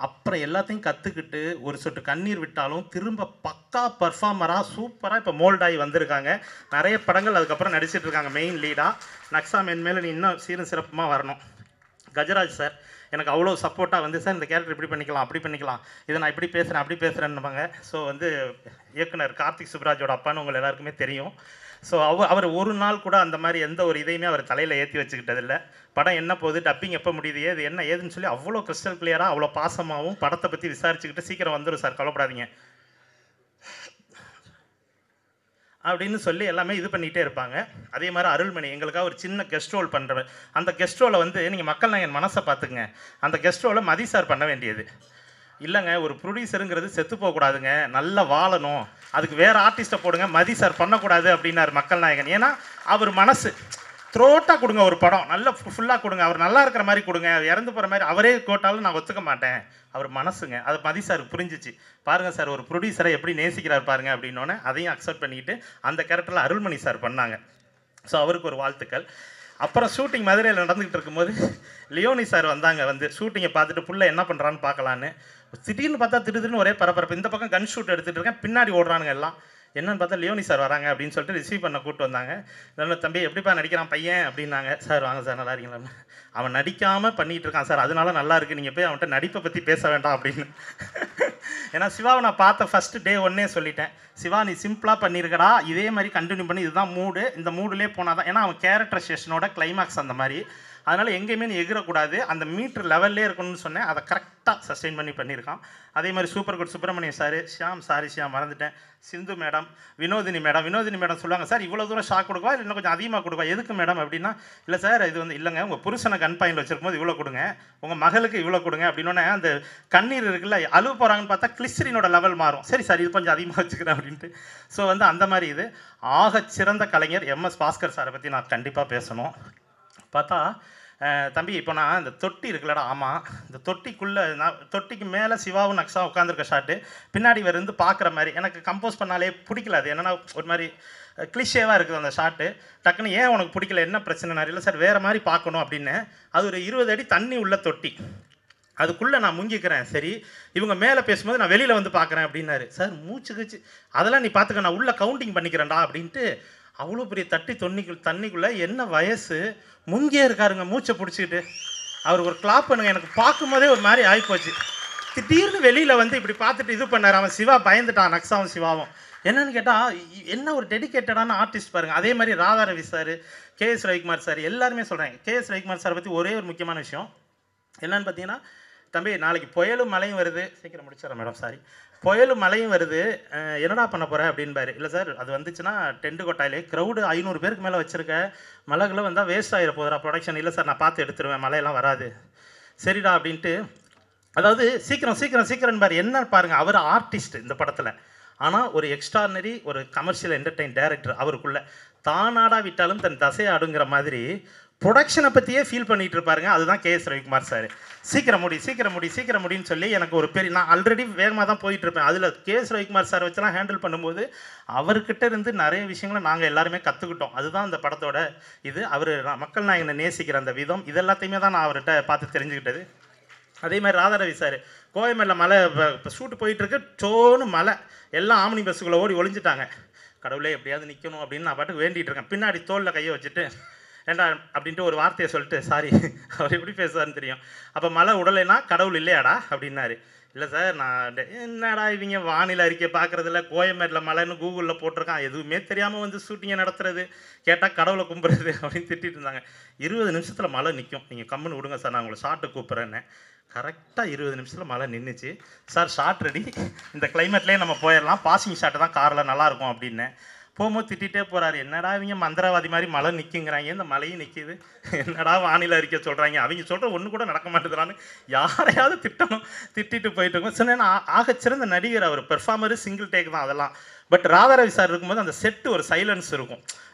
அப்புறம் எல்லாத்தையும் கற்றுக்கிட்டு ஒரு சொட்டு கண்ணீர் விட்டாலும் திரும்ப பக்கா பர்ஃபார்மராக சூப்பராக இப்போ மோல்டாகி வந்திருக்காங்க. நிறைய படங்கள் அதுக்கப்புறம் நடிச்சிட்டு இருக்காங்க மெயின் லீடாக. நக்ஸா மேன்மேலே நீ இன்னும் சீரும் சிறப்புமாக வரணும். கஜராஜ் சார் எனக்கு அவ்வளோ சப்போர்ட்டாக வந்து, சார் இந்த கேரக்டர் இப்படி பண்ணிக்கலாம் அப்படி பண்ணிக்கலாம், இதை நான் இப்படி பேசுகிறேன் அப்படி பேசுகிறேன்னுவாங்க. ஸோ வந்து இயக்குனர் கார்த்திக் சுப்ராஜோட அப்பான்னு உங்கள் எல்லாருக்குமே தெரியும். ஸோ அவர் ஒரு நாள் கூட அந்த மாதிரி எந்த ஒரு இதையுமே அவர் தலையில் ஏற்றி வச்சுக்கிட்டதில்லை. படம் என்ன போகுது, டப்பிங் எப்போ முடியுது, இது என்ன ஏதுன்னு சொல்லி அவ்வளோ கிறிஸ்டல் கிளியராக அவ்வளோ பாசமாகவும் படத்தை பற்றி விசாரிச்சுக்கிட்டு சீக்கிரம் வந்துடும் சார் கவலைப்படாதீங்க அப்படின்னு சொல்லி எல்லாமே இது பண்ணிகிட்டே இருப்பாங்க. அதே மாதிரி அருள்மணி எங்களுக்காக ஒரு சின்ன கெஸ்ட் ரோல் பண்ணுறவர். அந்த கெஸ்ட் ரோலை வந்து நீங்கள் மக்கள் நாயகன் மனசை பார்த்துக்குங்க. அந்த கெஸ்ட் ரோலை மதி சார் பண்ண வேண்டியது இல்லைங்க. ஒரு ப்ரொடியூசருங்கிறது செத்து போகக்கூடாதுங்க, நல்லா வாழணும், அதுக்கு வேறு ஆர்டிஸ்ட்டை போடுங்க, மதி சார் பண்ணக்கூடாது அப்படின்னாரு மக்கள் நாயகன். ஏன்னா அவர் மனசு த்ரோட்டாக கொடுங்க, ஒரு படம் நல்லா ஃபுல்லாக கொடுங்க, அவர் நல்லா இருக்கிற மாதிரி கொடுங்க, இறந்து போகிற மாதிரி அவரே கோட்டாலும் நான் ஒத்துக்க மாட்டேன், அவர் மனசுங்க. அது மதி சாருக்கு புரிஞ்சிச்சு. பாருங்கள் சார் ஒரு ப்ரொடியூசரை எப்படி நேசிக்கிறார் பாருங்க அப்படின்னோடனே அதையும் அக்செப்ட் பண்ணிக்கிட்டு அந்த கேரக்டரில் அருள்மணி சார் பண்ணாங்க. ஸோ அவருக்கு ஒரு வாழ்த்துக்கள். அப்புறம் ஷூட்டிங் மதுரையில் நடந்துக்கிட்டு இருக்கும்போது லியோனி சார் வந்தாங்க. வந்து ஷூட்டிங்கை பார்த்துட்டு புள்ள என்ன பண்ணுறான்னு பார்க்கலான்னு. திடீர்னு பார்த்தா திடீர்னு ஒரே பரபரப்பு. இந்த பக்கம் கன் ஷூட் எடுத்துகிட்டு இருக்கேன், பின்னாடி ஓடுறானுங்க எல்லாம். என்னன்னு பார்த்தா லியோனி சார் வராங்க அப்படின்னு சொல்லிட்டு ரிசீவ் பண்ண கூப்பிட்டு வந்தாங்க. நல்ல தம்பி எப்படிப்பா நடிக்கிறான் பையன் அப்படின்னாங்க. சார் வாங்க சார் நல்லா இருக்கீங்களா. அவன் நடிக்காமல் பண்ணிகிட்டு இருக்கான் சார், அதனால நல்லா இருக்குது, நீங்கள் போய் அவன்கிட்ட நடிப்பை பற்றி பேச வேண்டாம் அப்படின்னு. ஏன்னா சிவாவை நான் பார்த்த ஃபஸ்ட்டு டே ஒன்னே சொல்லிட்டேன், சிவா நீ சிம்பிளாக பண்ணியிருக்கடா, இதே மாதிரி கண்டினியூ பண்ணி, இதுதான் மூடு, இந்த மூடுலேயே போனால் தான். ஏன்னா அவன் கேரக்டரைசேஷனோட கிளைமாக்ஸ் அந்த மாதிரி, அதனால் எங்கேயுமே நீ எகிரக்கூடாது, அந்த மீட்ரு லெவல்லே இருக்கணும்னு சொன்னேன். அதை கரெக்டாக சஸ்டெயின் பண்ணியிருக்கான். அதே மாதிரி super good Subramaniam sir, Shyam மறந்துட்டேன், சிந்து மேடம், வினோதினி மேடம் சொல்லுவாங்க, சார் இவ்வளோ தூரம் ஷாக் கொடுக்குவா இல்லை இன்னும் கொஞ்சம் அதிகமாக கொடுப்பா, எதுக்கு மேடம் அப்படின்னா, இல்லை சார் இது வந்து இல்லைங்க, உங்கள் புருஷனை கன் பாயிண்ட் வச்சிருக்கும் போது இவ்வளோ கொடுங்க, உங்கள் மகளுக்கு இவ்வளோ கொடுங்க அப்படின்னோடனே அந்த கண்ணீர் இருக்குல்ல, அழுவ போகிறாங்கன்னு பார்த்தா கிளிஸ்டரினோட லெவல் மாறும். சரி சார் இது கொஞ்சம் அதிகமாக வச்சுக்கிறேன் அப்படின்ட்டு. ஸோ வந்து அந்த மாதிரி இது ஆகச்சிறந்த கலைஞர் MS பாஸ்கர் சாரை பற்றி நான் கண்டிப்பாக பேசணும். பார்த்தா தம்பி இப்போ நான் இந்த தொட்டி இருக்குல்லடா, ஆமாம் இந்த தொட்டிக்குள்ளே நான் தொட்டிக்கு மேலே சிவாவும் நக்ஸா உட்காந்துருக்க ஷாட்டு பின்னாடி இருந்து பார்க்குற மாதிரி எனக்கு கம்போஸ் பண்ணாலே பிடிக்கல. அது என்னென்னா ஒரு மாதிரி கிளிஷேவாக இருக்குது அந்த ஷாட்டு. டக்குன்னு ஏன் உனக்கு பிடிக்கல, என்ன பிரச்சனை நிறைய, இல்லை சார் வேறு மாதிரி பார்க்கணும் அப்படின்னு. அது ஒரு 20 அடி தண்ணி உள்ள தொட்டி, அதுக்குள்ளே நான் முங்கிக்கிறேன். சரி இவங்க மேலே பேசும்போது நான் வெளியில் வந்து பார்க்குறேன் அப்படின்னாரு. சார் மூச்சு அதெல்லாம் நீ பார்த்துக்க, நான் உள்ளே கவுண்டிங் பண்ணிக்கிறேன்டா அப்படின்ட்டு. அவ்வளோ பெரிய தண்ணிக்குள்ளே என்ன வயசு முங்கியே இருக்காருங்க மூச்சை பிடிச்சிக்கிட்டு. அவர் ஒரு கிளாப் பண்ணுங்க, எனக்கு பார்க்கும்போதே ஒரு மாதிரி ஆகிப்போச்சு. திடீர்னு வெளியில் வந்து இப்படி பார்த்துட்டு இது பண்ணார். அவன் சிவா பயந்துட்டான், நக்ஸாவும் சிவாவும். என்னன்னு கேட்டால் என்ன ஒரு டெடிக்கேட்டடான ஆர்டிஸ்ட் பாருங்கள். அதே மாதிரி Radha Ravi sir, KS Ravikumar sir எல்லாருமே சொல்கிறேன். KS ரவிக்குமார் சாரை பற்றி ஒரே ஒரு முக்கியமான விஷயம் என்னன்னு பார்த்தீங்கன்னா, தம்பி நாளைக்கு புயலும் மழையும் வருது, சீக்கிரம் முடிச்சிடறேன் மேடம், சாரி, புயலும் மழையும் வருது, என்னடா பண்ண போகிற அப்படின்பாரு. இல்லை சார் அது வந்துச்சுன்னா டென்ட்டு கொட்டாயிலே க்ரௌடு 500 பேருக்கு மேலே வச்சுருக்க, மழைகளை வந்தால் வேஸ்ட் ஆகிட போகிறா ப்ரொடக்ஷன். இல்லை சார் நான் பார்த்து எடுத்துருவேன், மழையெல்லாம் வராது. சரிடா அப்படின்ட்டு, அதாவது சீக்கிரம் பாரு. என்ன பாருங்கள், அவர் ஆர்டிஸ்ட் இந்த படத்தில், ஆனால் ஒரு எக்ஸ்ட்ரானரி ஒரு கமர்ஷியல் என்டர்டெயின் டைரக்டர். அவருக்குள்ளே தானாடா விட்டாலும் தன் தசையாடுங்கிற மாதிரி ப்ரொடக்ஷனை பற்றியே ஃபீல் பண்ணிகிட்டு இருப்பாருங்க. அதுதான் KS ரவிக்குமார் சார். சீக்கிரம் முடின்னு சொல்லி எனக்கு ஒரு பெரிய, நான் ஆல்ரெடி வேகமாக தான் போயிட்டுருப்பேன். அதில் KS ரவிக்குமார் சார் வச்செல்லாம் ஹேண்டில் பண்ணும்போது அவர்கிட்ட இருந்து நிறைய விஷயங்களை நாங்கள் எல்லாருமே கற்றுக்கிட்டோம். அதுதான் அந்த படத்தோட இது. அவர் மக்கள் நாயகனை நேசிக்கிற அந்த விதம், இது எல்லாத்தையுமே தான் நான் அவர்கிட்ட பார்த்து தெரிஞ்சுக்கிட்டது. அதே மாதிரி ராதாரவி சார், கோயம்பேடில் மலை இப்போ ஷூட்டு போயிட்டுருக்கு, சோன்னு மலை, எல்லாம் ஆம்னி பஸ்ஸுக்குள்ளே ஓடி ஒளிஞ்சிட்டாங்க. கடவுளே எப்படியாவது நிற்கணும் அப்படின்னு நான் பாட்டுக்கு வேண்டிகிட்டு இருக்கேன். பின்னாடி தோளில் கையை வச்சுட்டு ஏண்டா அப்படின்ட்டு ஒரு வார்த்தையை சொல்லிட்டு, சாரி அவர் எப்படி பேசுவார்னு தெரியும், அப்போ மழை உடலைன்னா கடவுள் இல்லையாடா அப்படின்னாரு. இல்லை சார் நான் என்னடா இவங்க வானிலை அறிக்கை பார்க்குறதில்ல, கோயம்பேட்டில் மழைன்னு கூகுளில் போட்டிருக்கான், எதுவுமே தெரியாமல் வந்து ஷூட்டிங்கை நடத்துறது, கேட்டால் கடவுளை கும்பிட்றது அப்படின்னு திட்டிகிட்டு இருந்தாங்க. 20 நிமிஷத்தில் மழை நிற்கும், நீங்கள் கம்முன்னு விடுங்க சார், நான் உங்களை ஷார்ட்டை கூப்பிட்றேன்னு. கரெக்டாக 20 நிமிஷத்தில் மழை நின்றுச்சு. சார் ஷார்ட் ரெடி, இந்த கிளைமேட்லேயே நம்ம போயிடலாம், பாசிங் ஷாட்டு தான் காரில் நல்லாயிருக்கும் அப்படின்னு. போகும்போது திட்டிகிட்டே போகிறாரு, என்னடா இவங்க மந்திரவாதி மாதிரி மழை நிற்குங்கிறாங்க, இந்த மழையும் நிற்கிது, என்னடா வானிலை அறிக்கை சொல்கிறாங்க, அவங்க சொல்கிற ஒன்று கூட நடக்க மாட்டேங்கிறான்னு யாரையாவது திட்டணும். திட்டிட்டு போயிட்டு இருக்கோம். சொன்னேன் ஆகச்சிறந்த நடிகர் அவர், பெர்ஃபார்மரு சிங்கிள் டேக் தான் அதெல்லாம். பட் ராதாரவி சார் இருக்கும்போது அந்த செட்டு ஒரு சைலன்ஸ் இருக்கும்,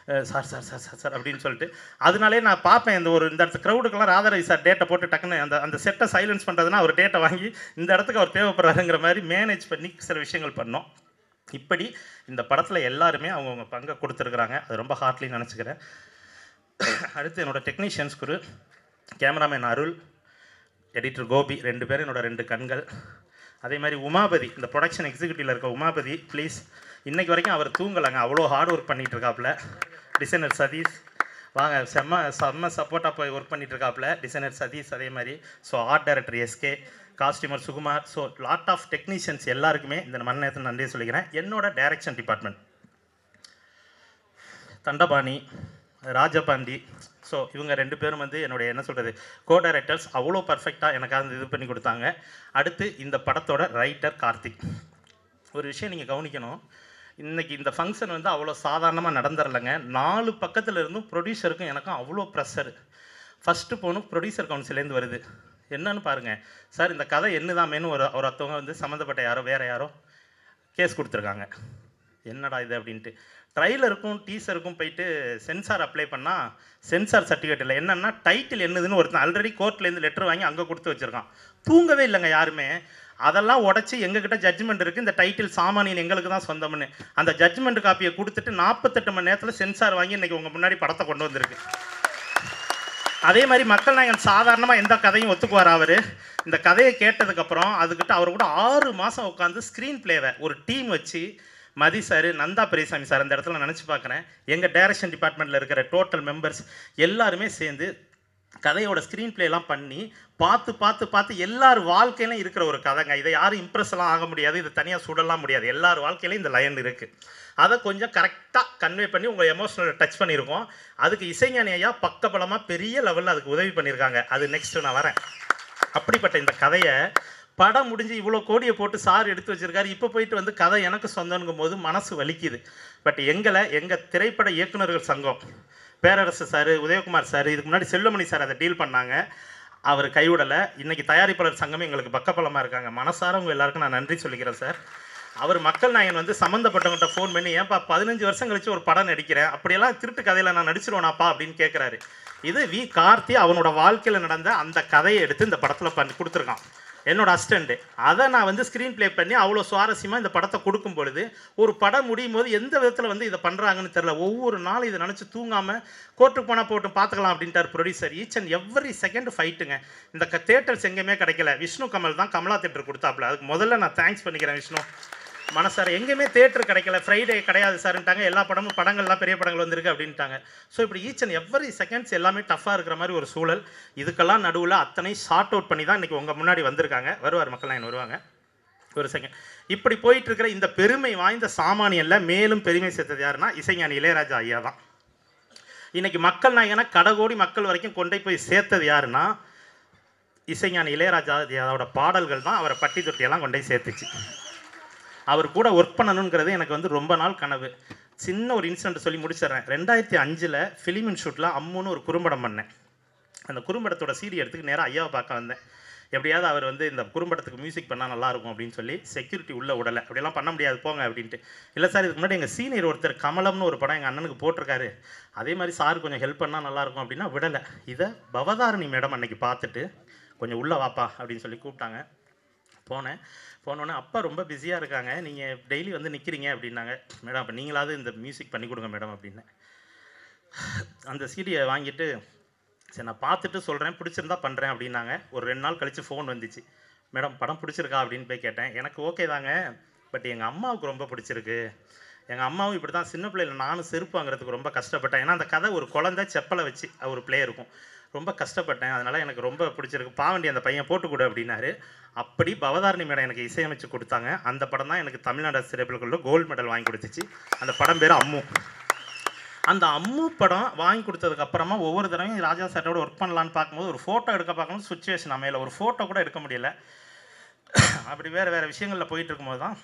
sir sir sir sir sir அப்படின்னு சொல்லிட்டு. அதனாலே நான் பார்ப்பேன் இந்த இடத்து க்ரௌடுக்கெல்லாம் ராதாரவி சார் டேட்டை போட்டு டக்குன்னு அந்த செட்டை சைலன்ஸ் பண்ணுறதுனா அவர் டேட்டை வாங்கி இந்த இடத்துக்கு அவர் தேவைப்படுறாருங்கிற மாதிரி மேனேஜ் பண்ணி சில விஷயங்கள் பண்ணோம். இப்படி இந்த படத்தில் எல்லாருமே அவங்கவுங்க பங்கை கொடுத்துருக்குறாங்க, அது ரொம்ப ஹார்ட்லி நினச்சிக்கிறேன். அடுத்து என்னோடய டெக்னீஷியன்ஸ் குரு, கேமராமேன் அருள், எடிட்டர் கோபி, 2 பேரும் என்னோடய 2 கண்கள். அதே மாதிரி உமாபதி, இந்த ப்ரொடக்ஷன் எக்ஸிக்யூட்டிவில் இருக்க உமாபதி, ப்ளீஸ், இன்றைக்கு வரைக்கும் அவர் தூங்கலைங்க, அவ்வளோ ஹார்ட் ஒர்க் பண்ணிகிட்டு இருக்காப்புல. டிசைனர் சதீஷ் வாங்க, செம்ம சப்போர்ட்டாக போய் ஒர்க் பண்ணிகிட்டு இருக்காப்புல டிசைனர் சதீஷ். அதே மாதிரி so art director SK, costumer Sukumar, so lot of technicians எல்லாருக்குமே இந்த மண்ணேரத்தில் நன்றியை சொல்லிக்கிறேன். என்னோட direction department Dhandapani, Rajapandi, so இவங்க 2 பேரும் வந்து என்னுடைய என்ன சொல்கிறது கோ டைரக்டர்ஸ், அவ்வளோ பர்ஃபெக்டாக எனக்காக இது பண்ணி கொடுத்தாங்க. அடுத்து இந்த படத்தோட ரைட்டர் கார்த்திக். ஒரு விஷயம் நீங்கள் கவனிக்கணும், இன்றைக்கி இந்த ஃபங்க்ஷன் வந்து அவ்வளோ சாதாரணமாக நடந்துடலைங்க. 4 பக்கத்தில் இருந்தும் ப்ரொடியூசருக்கும் எனக்கும் அவ்வளோ ப்ரெஷர். ஃபஸ்ட்டு போகணும் ப்ரொடியூசர் கவுன்சிலேருந்து வருது, என்னன்னு பாருங்கள் சார், இந்த கதை என்னதாமேன்னு ஒருத்தவங்க வந்து சம்மந்தப்பட்ட யாரோ வேறு யாரோ கேஸ் கொடுத்துருக்காங்க, என்னடா இது அப்படின்ட்டு. ட்ரைலருக்கும் டீசருக்கும் போயிட்டு சென்சார் அப்ளை பண்ணால் சென்சார் சர்டிஃபிகேட் இல்லை, என்னென்னா டைட்டில் என்னதுன்னு ஒருத்தன் ஆல்ரெடி கோர்ட்லேருந்து லெட்டர் வாங்கி அங்கே கொடுத்து வச்சுருக்கான். தூங்கவே இல்லைங்க யாருமே. அதெல்லாம் உடச்சி எங்ககிட்ட ஜட்ஜ்மெண்ட் இருக்குது, இந்த டைட்டில் சாமானியன் எங்களுக்கு தான் சொந்தம்னு அந்த ஜட்ஜ்மெண்ட் காப்பியை கொடுத்துட்டு 48 மணி நேரத்தில் சென்சார் வாங்கி இன்றைக்கி உங்கள் முன்னாடி படத்தை கொண்டு வந்திருக்கு. அதே மாதிரி மக்கள் நாயகன் சாதாரணமாக எந்த கதையும் ஒத்துக்குவார் அவர். இந்த கதையை கேட்டதுக்கப்புறம் அதுக்கிட்ட அவர் கூட 6 மாதம் உட்காந்து ஸ்க்ரீன் பிளேவை ஒரு டீம் வச்சு மதி சார், நந்தா பெரியசாமி சார், அந்த இடத்துல நினச்சி பார்க்குறேன், எங்கள் டைரக்ஷன் டிபார்ட்மெண்ட்டில் இருக்கிற டோட்டல் மெம்பர்ஸ் எல்லாருமே சேர்ந்து கதையோட ஸ்க்ரீன் பிளேலாம் பண்ணி பார்த்து பார்த்து பார்த்து எல்லார் வாழ்க்கையிலும் இருக்கிற ஒரு கதைங்க. இதை யாரும் இம்ப்ரெஸ்லாம் ஆக முடியாது, இதை தனியாக சுடலாம் முடியாது, எல்லார் வாழ்க்கையிலையும் இந்த லைன் இருக்குது. அதை கொஞ்சம் கரெக்டாக கன்வே பண்ணி உங்கள் எமோஷனலை டச் பண்ணியிருக்கோம். அதுக்கு இசைஞானி ஐயா பக்கபலமாக பெரிய லெவலில் அதுக்கு உதவி பண்ணியிருக்காங்க. அது நெக்ஸ்ட்டு நான் வரேன். அப்படிப்பட்ட இந்த கதையை படம் முடிஞ்சு இவ்வளோ கோடியை போட்டு சார் எடுத்து வச்சுருக்காரு, இப்போ போயிட்டு வந்து கதை எனக்கு சொந்தங்கும் போது மனசு வலிக்குது. பட் எங்கள் திரைப்பட இயக்குநர்கள் சங்கம், பேரரசு சார், உதயகுமார் சார், இதுக்கு முன்னாடி செல்வமணி சார் அதை டீல் பண்ணாங்க, அவர் கைவிடலை. இன்றைக்கி தயாரிப்பாளர் சங்கமே எங்களுக்கு பக்கபலமாக இருக்காங்க. மனசார உங்கள் எல்லாருக்கும் நான் நன்றி சொல்லிக்கிறேன் சார். அவர் மக்கள் நாயகன் வந்து சம்மந்தப்பட்டவங்கள்ட்ட ஃபோன் பண்ணி, ஏன்ப்பா 15 வருஷம் கழிச்சு ஒரு படம் நடிக்கிறேன், அப்படியெல்லாம் திருட்டு கதையில் நான் நடிச்சிருவேனாப்பா அப்படின்னு கேட்குறாரு. இது வி கார்த்தி அவனோட வாழ்க்கையில் நடந்த அந்த கதையை எடுத்து இந்த படத்தில் பண்ணி கொடுத்துருக்கான், என்னோட அசிஸ்டண்ட்டு. அதை நான் வந்து ஸ்க்ரீன் ப்ளே பண்ணி அவ்வளோ சுவாரஸ்யமாக இந்த படத்தை கொடுக்கும் பொழுது ஒரு படம் முடியும் போது எந்த விதத்தில் வந்து இதை பண்ணுறாங்கன்னு தெரில. ஒவ்வொரு நாளும் இதை நினச்சி தூங்காமல் கோர்ட்டுக்கு போனால் போட்டு பார்த்துக்கலாம் அப்படின்ட்டார் producer. Each and every second ஃபைட்டுங்க. இந்த தேட்டர்ஸ் எங்கேயுமே கிடைக்கல. விஷ்ணு கமல் தான் கமலா தேட்டர் கொடுத்தாப்புல. அதுக்கு முதல்ல நான் தேங்க்ஸ் பண்ணிக்கிறேன் விஷ்ணு. மனசார எங்கேயுமே தேட்டர் கிடைக்கல, ஃப்ரைடே கிடையாது சார்ன்ட்டாங்க, எல்லா படங்கள்லாம் பெரிய படங்கள் வந்திருக்கு அப்படின்ட்டாங்க. ஸோ இப்படி ஈச் அண்ட் எவ்ரி செகண்ட்ஸ் எல்லாமே டஃப்பாக இருக்கிற மாதிரி ஒரு சூழல். இதுக்கெல்லாம் நடுவில் அத்தனை ஷார்ட் அவுட் பண்ணி தான் இன்றைக்கி உங்கள் முன்னாடி வந்திருக்காங்க. வருவார் மக்கள் நாயகன் வருவாங்க ஒரு செகண்ட். இப்படி போயிட்டுருக்கிற இந்த பெருமை வாய்ந்த சாமானியனில் மேலும் பெருமை சேர்த்தது யாருன்னா இசைஞானி இளையராஜா ஐயா தான். இன்றைக்கி மக்கள் நாயகனை கடகோடி மக்கள் வரைக்கும் கொண்டு போய் சேர்த்தது யாருன்னா இசைஞானி இளையராஜா ஐயாவோட பாடல்கள் தான் அவரை பட்டி தொட்டியெல்லாம் கொண்டு போய் சேர்த்துச்சு. அவர் கூட ஒர்க் பண்ணணுங்கிறது எனக்கு வந்து ரொம்ப நாள் கனவு. சின்ன ஒரு இன்சிடென்ட் சொல்லி முடிச்சிடுறேன். 2005 ஃபிலிம் இன்ஸ்டியூட்டில் அம்முன்னு ஒரு குறும்படம் பண்ணேன். அந்த குறும்படத்தோட சீடி எடுத்துக்கு நேராக ஐயாவை பார்க்க வந்தேன். எப்படியாவது அவர் வந்து இந்த குறும்படத்துக்கு மியூசிக் பண்ணால் நல்லாயிருக்கும் அப்படின்னு சொல்லி செக்யூரிட்டி உள்ள விடலை. அப்படியெல்லாம் பண்ண முடியாது போங்க அப்படின்ட்டு. இல்லை சார், இதுக்கு முன்னாடி எங்கள் சீனியர் ஒருத்தர் கமலம்னு ஒரு படம் எங்கள் அண்ணனுக்கு போட்டிருக்காரு, அதே மாதிரி சார் கொஞ்சம் ஹெல்ப் பண்ணால் நல்லாயிருக்கும் அப்படின்னா விடலை. இதை பவதாரணி மேடம் அன்றைக்கி பார்த்துட்டு கொஞ்சம் உள்ளே வாப்பா அப்படின்னு சொல்லி கூப்பிட்டாங்க. போனோன்னே அப்பா ரொம்ப பிஸியாக இருக்காங்க, நீங்கள் டெய்லி வந்து நிற்கிறீங்க அப்படின்னாங்க. மேடம் அப்போ நீங்களாவது இந்த மியூசிக் பண்ணி கொடுங்க மேடம் அப்படின்னு. அந்த சீடியை வாங்கிட்டு சரி நான் பார்த்துட்டு சொல்கிறேன், பிடிச்சிருந்தா பண்ணுறேன் அப்படின்னாங்க. ஒரு 2 நாள் கழித்து ஃபோன் வந்துச்சு, மேடம் படம் பிடிச்சிருக்கா அப்படின்னு போய் கேட்டேன். எனக்கு ஓகே தாங்க, பட் எங்கள் அம்மாவுக்கு ரொம்ப பிடிச்சிருக்கு, எங்கள் அம்மாவும் இப்படி தான் சின்ன பிள்ளையில் நானும் செருப்பு வாங்குறதுக்கு ரொம்ப கஷ்டப்பட்டேன். ஏன்னா அந்த கதை ஒரு குழந்தை செப்பலை வச்சு ஒரு பிளே இருக்கும். ரொம்ப கஷ்டப்பட்டேன். அதனால் எனக்கு ரொம்ப பிடிச்சிருக்கு. பாவண்டி அந்த பையன் போட்டுக்கூட அப்படின்னாரு. அப்படி பவதாரணி மேடம் எனக்கு இசையமைச்சு கொடுத்தாங்க. அந்த படம் தான் எனக்கு தமிழ்நாடு திரைப்படங்களில் கோல்டு மெடல் வாங்கி கொடுத்துச்சு. அந்த படம் பேர் அம்மு. அந்த அம்மு படம் வாங்கி கொடுத்ததுக்கப்புறமா ஒவ்வொரு தடவையும் ராஜா சாரோட ஒர்க் பண்ணலான்னு பார்க்கும்போது ஒரு ஃபோட்டோ எடுக்க பார்க்கணும், சுச்சுவேஷன் அமையல. ஒரு ஃபோட்டோ கூட எடுக்க முடியல. அப்படி வேறு விஷயங்களில் போயிட்டு இருக்கும்போது தான்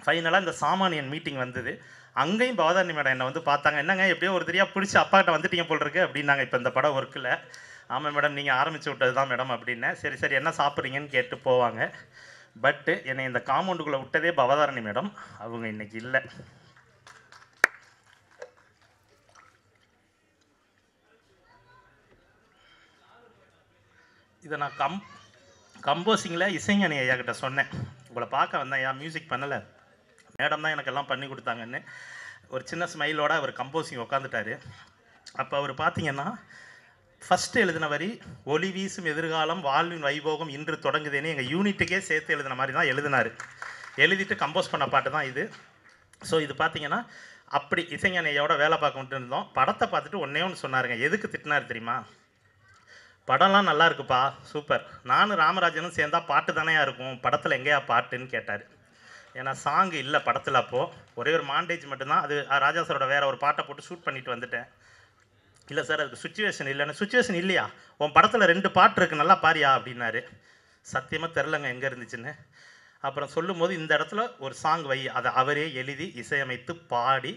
ஃபைனலாக இந்த சாமானியன் மீட்டிங் வந்தது. அங்கேயும் பவதாரணி மேடம் என்னை வந்து பார்த்தாங்க. என்னங்க எப்படியோ ஒரு தெரியா பிடிச்சி அப்பாக்கிட்ட வந்துட்டீங்க போல் இருக்கு அப்படின்னாங்க. இப்போ இந்த படம் ஒர்க்கில். ஆமாம் மேடம், நீங்கள் ஆரம்பித்து விட்டது தான் மேடம் அப்படின்னேன். சரி என்ன சாப்பிட்றீங்கன்னு கேட்டு போவாங்க. பட்டு என்னை இந்த காம்பவுண்டுக்குள்ளே விட்டதே பவதாரணி மேடம். அவங்க இன்னைக்கு இல்லை. இதை நான் கம்போசிங்கில் இசைஞானி ஐயா கிட்ட சொன்னேன். உங்களை பார்க்க வந்தேன், ஐயா மியூசிக் பண்ணலை, மேடம் தான் எனக்கு எல்லாம் பண்ணி கொடுத்தாங்கன்னு. ஒரு சின்ன ஸ்மைலோடு அவர் கம்போசிங் உட்காந்துட்டார். அப்போ அவர் பார்த்தீங்கன்னா ஃபஸ்ட்டு எழுதின வரி ஒளி வீசும் எதிர்காலம் வாழ்வின் வைபோகம் இன்று தொடங்குதுன்னு எங்கள் யூனிட்டுக்கே சேர்த்து எழுதின மாதிரி தான் எழுதினார். எழுதிட்டு கம்போஸ் பண்ண பாட்டு தான் இது. ஸோ இது பார்த்தீங்கன்னா அப்படி இசைஞானி ஐயாவோட வேலை பார்க்க இருந்தோம். படத்தை பார்த்துட்டு ஒன்றே ஒன்று சொன்னாருங்க. எதுக்கு திட்டினார் தெரியுமா? படம்லாம் நல்லா இருக்குப்பா, சூப்பர், நானும் ராமராஜனும் சேர்ந்தா பாட்டு தானேயா இருக்கும், படத்தில் எங்கேயா பாட்டுன்னு கேட்டார். ஏன்னா சாங் இல்லை படத்தில். அப்போது ஒரே ஒரு மாண்டேஜ் மட்டும்தான். அது ராஜா சாரோட வேறு ஒரு பாட்டை போட்டு ஷூட் பண்ணிட்டு வந்துட்டேன். இல்லை சார் அதுக்கு சுச்சுவேஷன் இல்லைன்னு. சுச்சுவேஷன் இல்லையா? உன் படத்தில் 2 பாட்டு இருக்குது, நல்லா பாரியா அப்படின்னாரு. சத்தியமாக தெரிலங்க எங்கே இருந்துச்சுன்னு. அப்புறம் சொல்லும்போது இந்த இடத்துல ஒரு சாங் வை, அதை அவரே எழுதி இசையமைத்து பாடி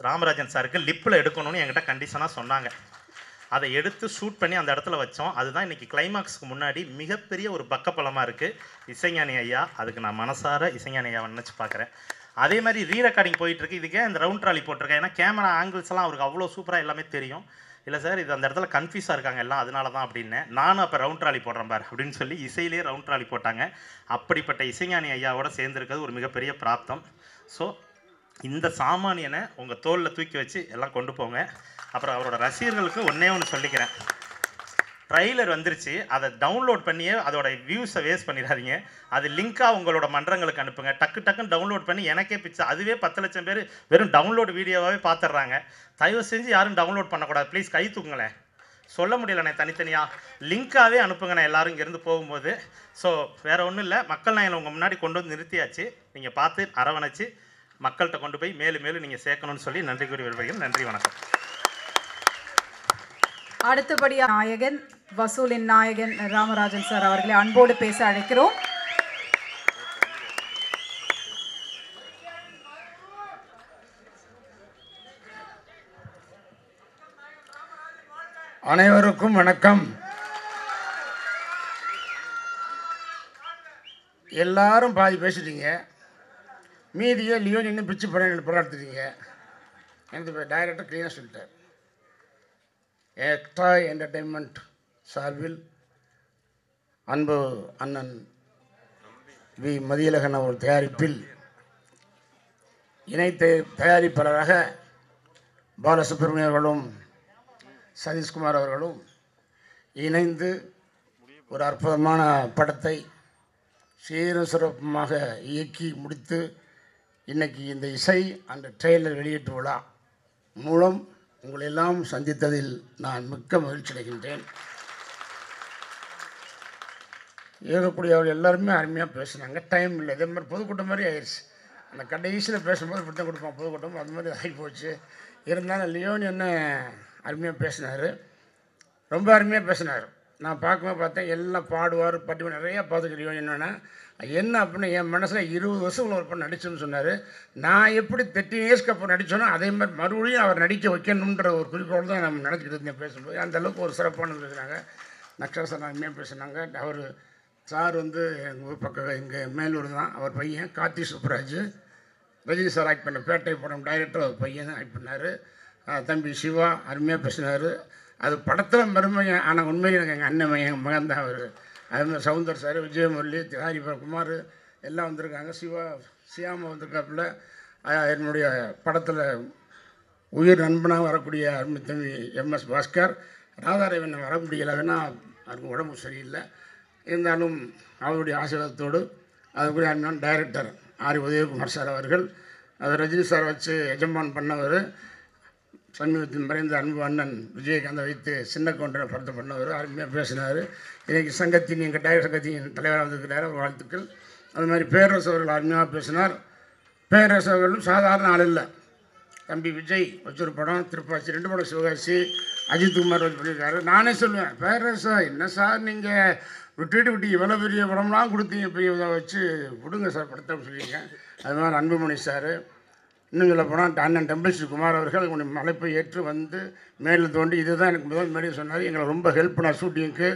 ராமராஜன் சாருக்கு லிப்பில் எடுக்கணும்னு என்கிட்ட கண்டிஷனாக சொன்னாங்க. அதை எடுத்து ஷூட் பண்ணி அந்த இடத்துல வச்சோம். அதுதான் இன்றைக்கி கிளைமாக்ஸுக்கு முன்னாடி மிகப்பெரிய ஒரு பக்கப்பலமாக இருக்குது இசைஞானி ஐயா. அதுக்கு நான் மனசார இசைஞானி ஐயாவை நினச்சி பார்க்குறேன். அதே மாதிரி ரீ ரெக்கார்டிங் போயிட்டுருக்கு. இதுக்கே இந்த ரவுண்ட் ட்ராலி போட்டிருக்கேன். ஏன்னா கேமரா ஆங்கிள்ஸ் எல்லாம் அவருக்கு அவ்வளோ சூப்பராக எல்லாமே தெரியும். இல்லை சார் இது அந்த இடத்துல கன்ஃபியூஸாக இருக்காங்க எல்லாம், அதனால தான் அப்படின்னேன். நானும் அப்போ ரவுண்ட் ட்ராலி போடுறேன் பார் அப்படின்னு சொல்லி இசையிலே ரவுண்ட் ட்ராலி போட்டாங்க. அப்படிப்பட்ட இசைஞானி ஐயாவோட சேர்ந்துருக்கிறது ஒரு மிகப்பெரிய பிராப்தம். ஸோ இந்த சாமானியனை உங்கள் தோளில் தூக்கி வச்சு எல்லாம் கொண்டு போங்க. அப்புறம் அவரோட ரசிகர்களுக்கு ஒன்றே ஒன்று சொல்லிக்கிறேன். ட்ரைலர் வந்துருச்சு, அதை டவுன்லோட் பண்ணியே அதோட வியூஸை வேஸ்ட் பண்ணிடாதீங்க. அது லிங்காக உங்களோட மன்றங்களுக்கு அனுப்புங்க. டக்குன்னு டவுன்லோட் பண்ணி எனக்கே பிச்சை. அதுவே 10 லட்சம் பேர் வெறும் டவுன்லோட் வீடியோவாகவே பார்த்துட்றாங்க. தயவு செஞ்சு யாரும் டவுன்லோட் பண்ணக்கூடாது ப்ளீஸ். கை தூக்குங்களேன். சொல்ல முடியலண்ணே, தனித்தனியாக லிங்காகவே அனுப்புங்கண்ணே எல்லோரும் இங்கேருந்து போகும்போது. ஸோ வேறு ஒன்றும் இல்லை, மக்கள் நாயனை உங்கள் முன்னாடி கொண்டு வந்து நிறுத்தியாச்சு. நீங்கள் பார்த்து அரவணைச்சு மக்கள்கிட்ட கொண்டு போய் மேலும் நீங்கள் சேர்க்கணும்னு சொல்லி நன்றி கூறி விரும்புகிறேன். நன்றி, வணக்கம். அடுத்தபடியாக நாயகன், வசூலின் நாயகன் ராமராஜன் சார் அவர்களை அன்போடு பேச அழைக்கிறோம். அனைவருக்கும் வணக்கம். எல்லாரும் பாதி பேசிட்டீங்க, மீதியை லியோன் இன்னும் பிச்சு படம் எடுத்துட்டீங்க. எனக்கு டைரக்டர் கிளீனாக சொல்லிட்டார். எக்ஸ்ட்ரா என்டர்டெயின்மெண்ட் சார்பில் அன்பு அண்ணன் வி மதியழகன் அவர் தயாரிப்பில் இணை தயாரிப்பாளராக பாலசுப்ரமணியம் அவர்களும் சதீஷ்குமார் அவர்களும் இணைந்து ஒரு அற்புதமான படத்தை சீரும் சிறப்புமாக இயக்கி முடித்து இன்றைக்கி இந்த இசை அந்த ட்ரெய்லர் வெளியீட்டு விழா மூலம் உங்களெல்லாம் சந்தித்ததில் நான் மிக்க மகிழ்ச்சி அடைகின்றேன். ஏகக்கூடியவர்கள் எல்லாருமே அருமையாக பேசுனாங்க. டைம் இல்லை, இதே மாதிரி பொதுக்கூட்டம் மாதிரி ஆயிடுச்சு. அந்த கடைசியில் பேசும்போது இப்படி தான் கொடுப்பான் பொதுக்கூட்டம், அது மாதிரி ஆகி போச்சு. இருந்தாலும் லியோன் என்ன அருமையாக பேசினார், ரொம்ப அருமையாக பேசினார். நான் பார்க்கும்போது பார்த்தேன் எல்லாம் பாடுவார், பட்டி நிறையா பார்த்துக்க. லியோன் என்னென்னா என்ன அப்படின்னா என் மனசில் 20 வருஷம் ஒரு படம் நடிச்சோன்னு சொன்னார். நான் எப்படி 13 இயர்ஸ்க்கு அப்புறம் நடித்தோன்னோ அதே மாதிரி மறுபடியும் அவர் நடிக்க வைக்கணுன்ற ஒரு குறிக்கோள் தான் நம்ம நினச்சிக்கிட்டு இருந்தேன் பேசும்போது. அந்தளவுக்கு ஒரு சிறப்பானது பேசுனாங்க. நக்ஷா அருமையாக பேசுனாங்க. அவர் சார் வந்து எங்கள் ஊர் பக்கம் இங்கே மேலூர் தான். அவர் பையன் கார்த்தி சுப்ராஜ், ரஜினி சார் ஆக்ட் பண்ண பேட்டை படம் டைரக்டர் அவர் பையன் தான் ஆக்ட் பண்ணார். தம்பி சிவா அருமையாக பேசினார். அது படத்தில் மருமையன், ஆனால் உண்மையில் எனக்கு எங்கள் அண்ணன் எங்கள் மகன் தான் அவர். அதுமாதிரி சவுந்தர் சார், விஜயமுரளி, ஹாரி குமார் எல்லாம் வந்திருக்காங்க. சியாமா வந்திருக்காப்புல. என்னுடைய படத்தில் உயிர் நண்பனாக வரக்கூடிய அருமை தம்பி MS பாஸ்கர். ராதாரேவன் வர முடியலை, வேணா அவருக்கு உடம்பு சரியில்லை. இருந்தாலும் அவருடைய ஆசீர்வாதத்தோடு அதுக்குரிய அண்ணன் டைரக்டர் ஆர் உதயகுமார் சார் அவர்கள், அதை ரஜினி சார் வச்சு எஜமான் பண்ணவர். சமீபத்தில் மறைந்த அன்பு அண்ணன் விஜயகாந்தை வைத்து சின்ன கவுண்டரை படத்தை பண்ணவர். அருமையாக பேசினார். இன்றைக்கி சங்கத்தின் எங்கள் டைரக்டர் சங்கத்தின் தலைவராக வந்திருக்கிறார், ஒரு வாழ்த்துக்கள். அது மாதிரி பேரரசு அவர்கள் அருமையாக பேசினார். பேரரசு அவர்களும் சாதாரண ஆள் இல்லை. தம்பி விஜய் வச்சொரு படம், திருப்பாச்சி 2 படம், சிவகாசி, அஜித் குமார் வச்சு பண்ணியிருக்காரு. நானே சொல்லுவேன், பேரரசா என்ன சார் நீங்கள் விட்டு இவ்வளோ பெரிய படம்லாம் கொடுத்தீங்க, பெரிய இதை வச்சு கொடுங்க சார் படத்தை அப்படின்னு சொல்லியிருக்கேன். அது மாதிரி அன்புமணி சார், இன்னும் சொல்ல போனால் அண்ணன் டெம்பிள்ஸ்ரீ குமார் அவர்கள் உங்களுடைய அழைப்பை ஏற்று வந்து மேலே தோண்டி இதுதான் எனக்கு முதல் மேலே சொன்னார். எங்களை ரொம்ப ஹெல்ப் பண்ணார் ஷூட்டிங்க்கு.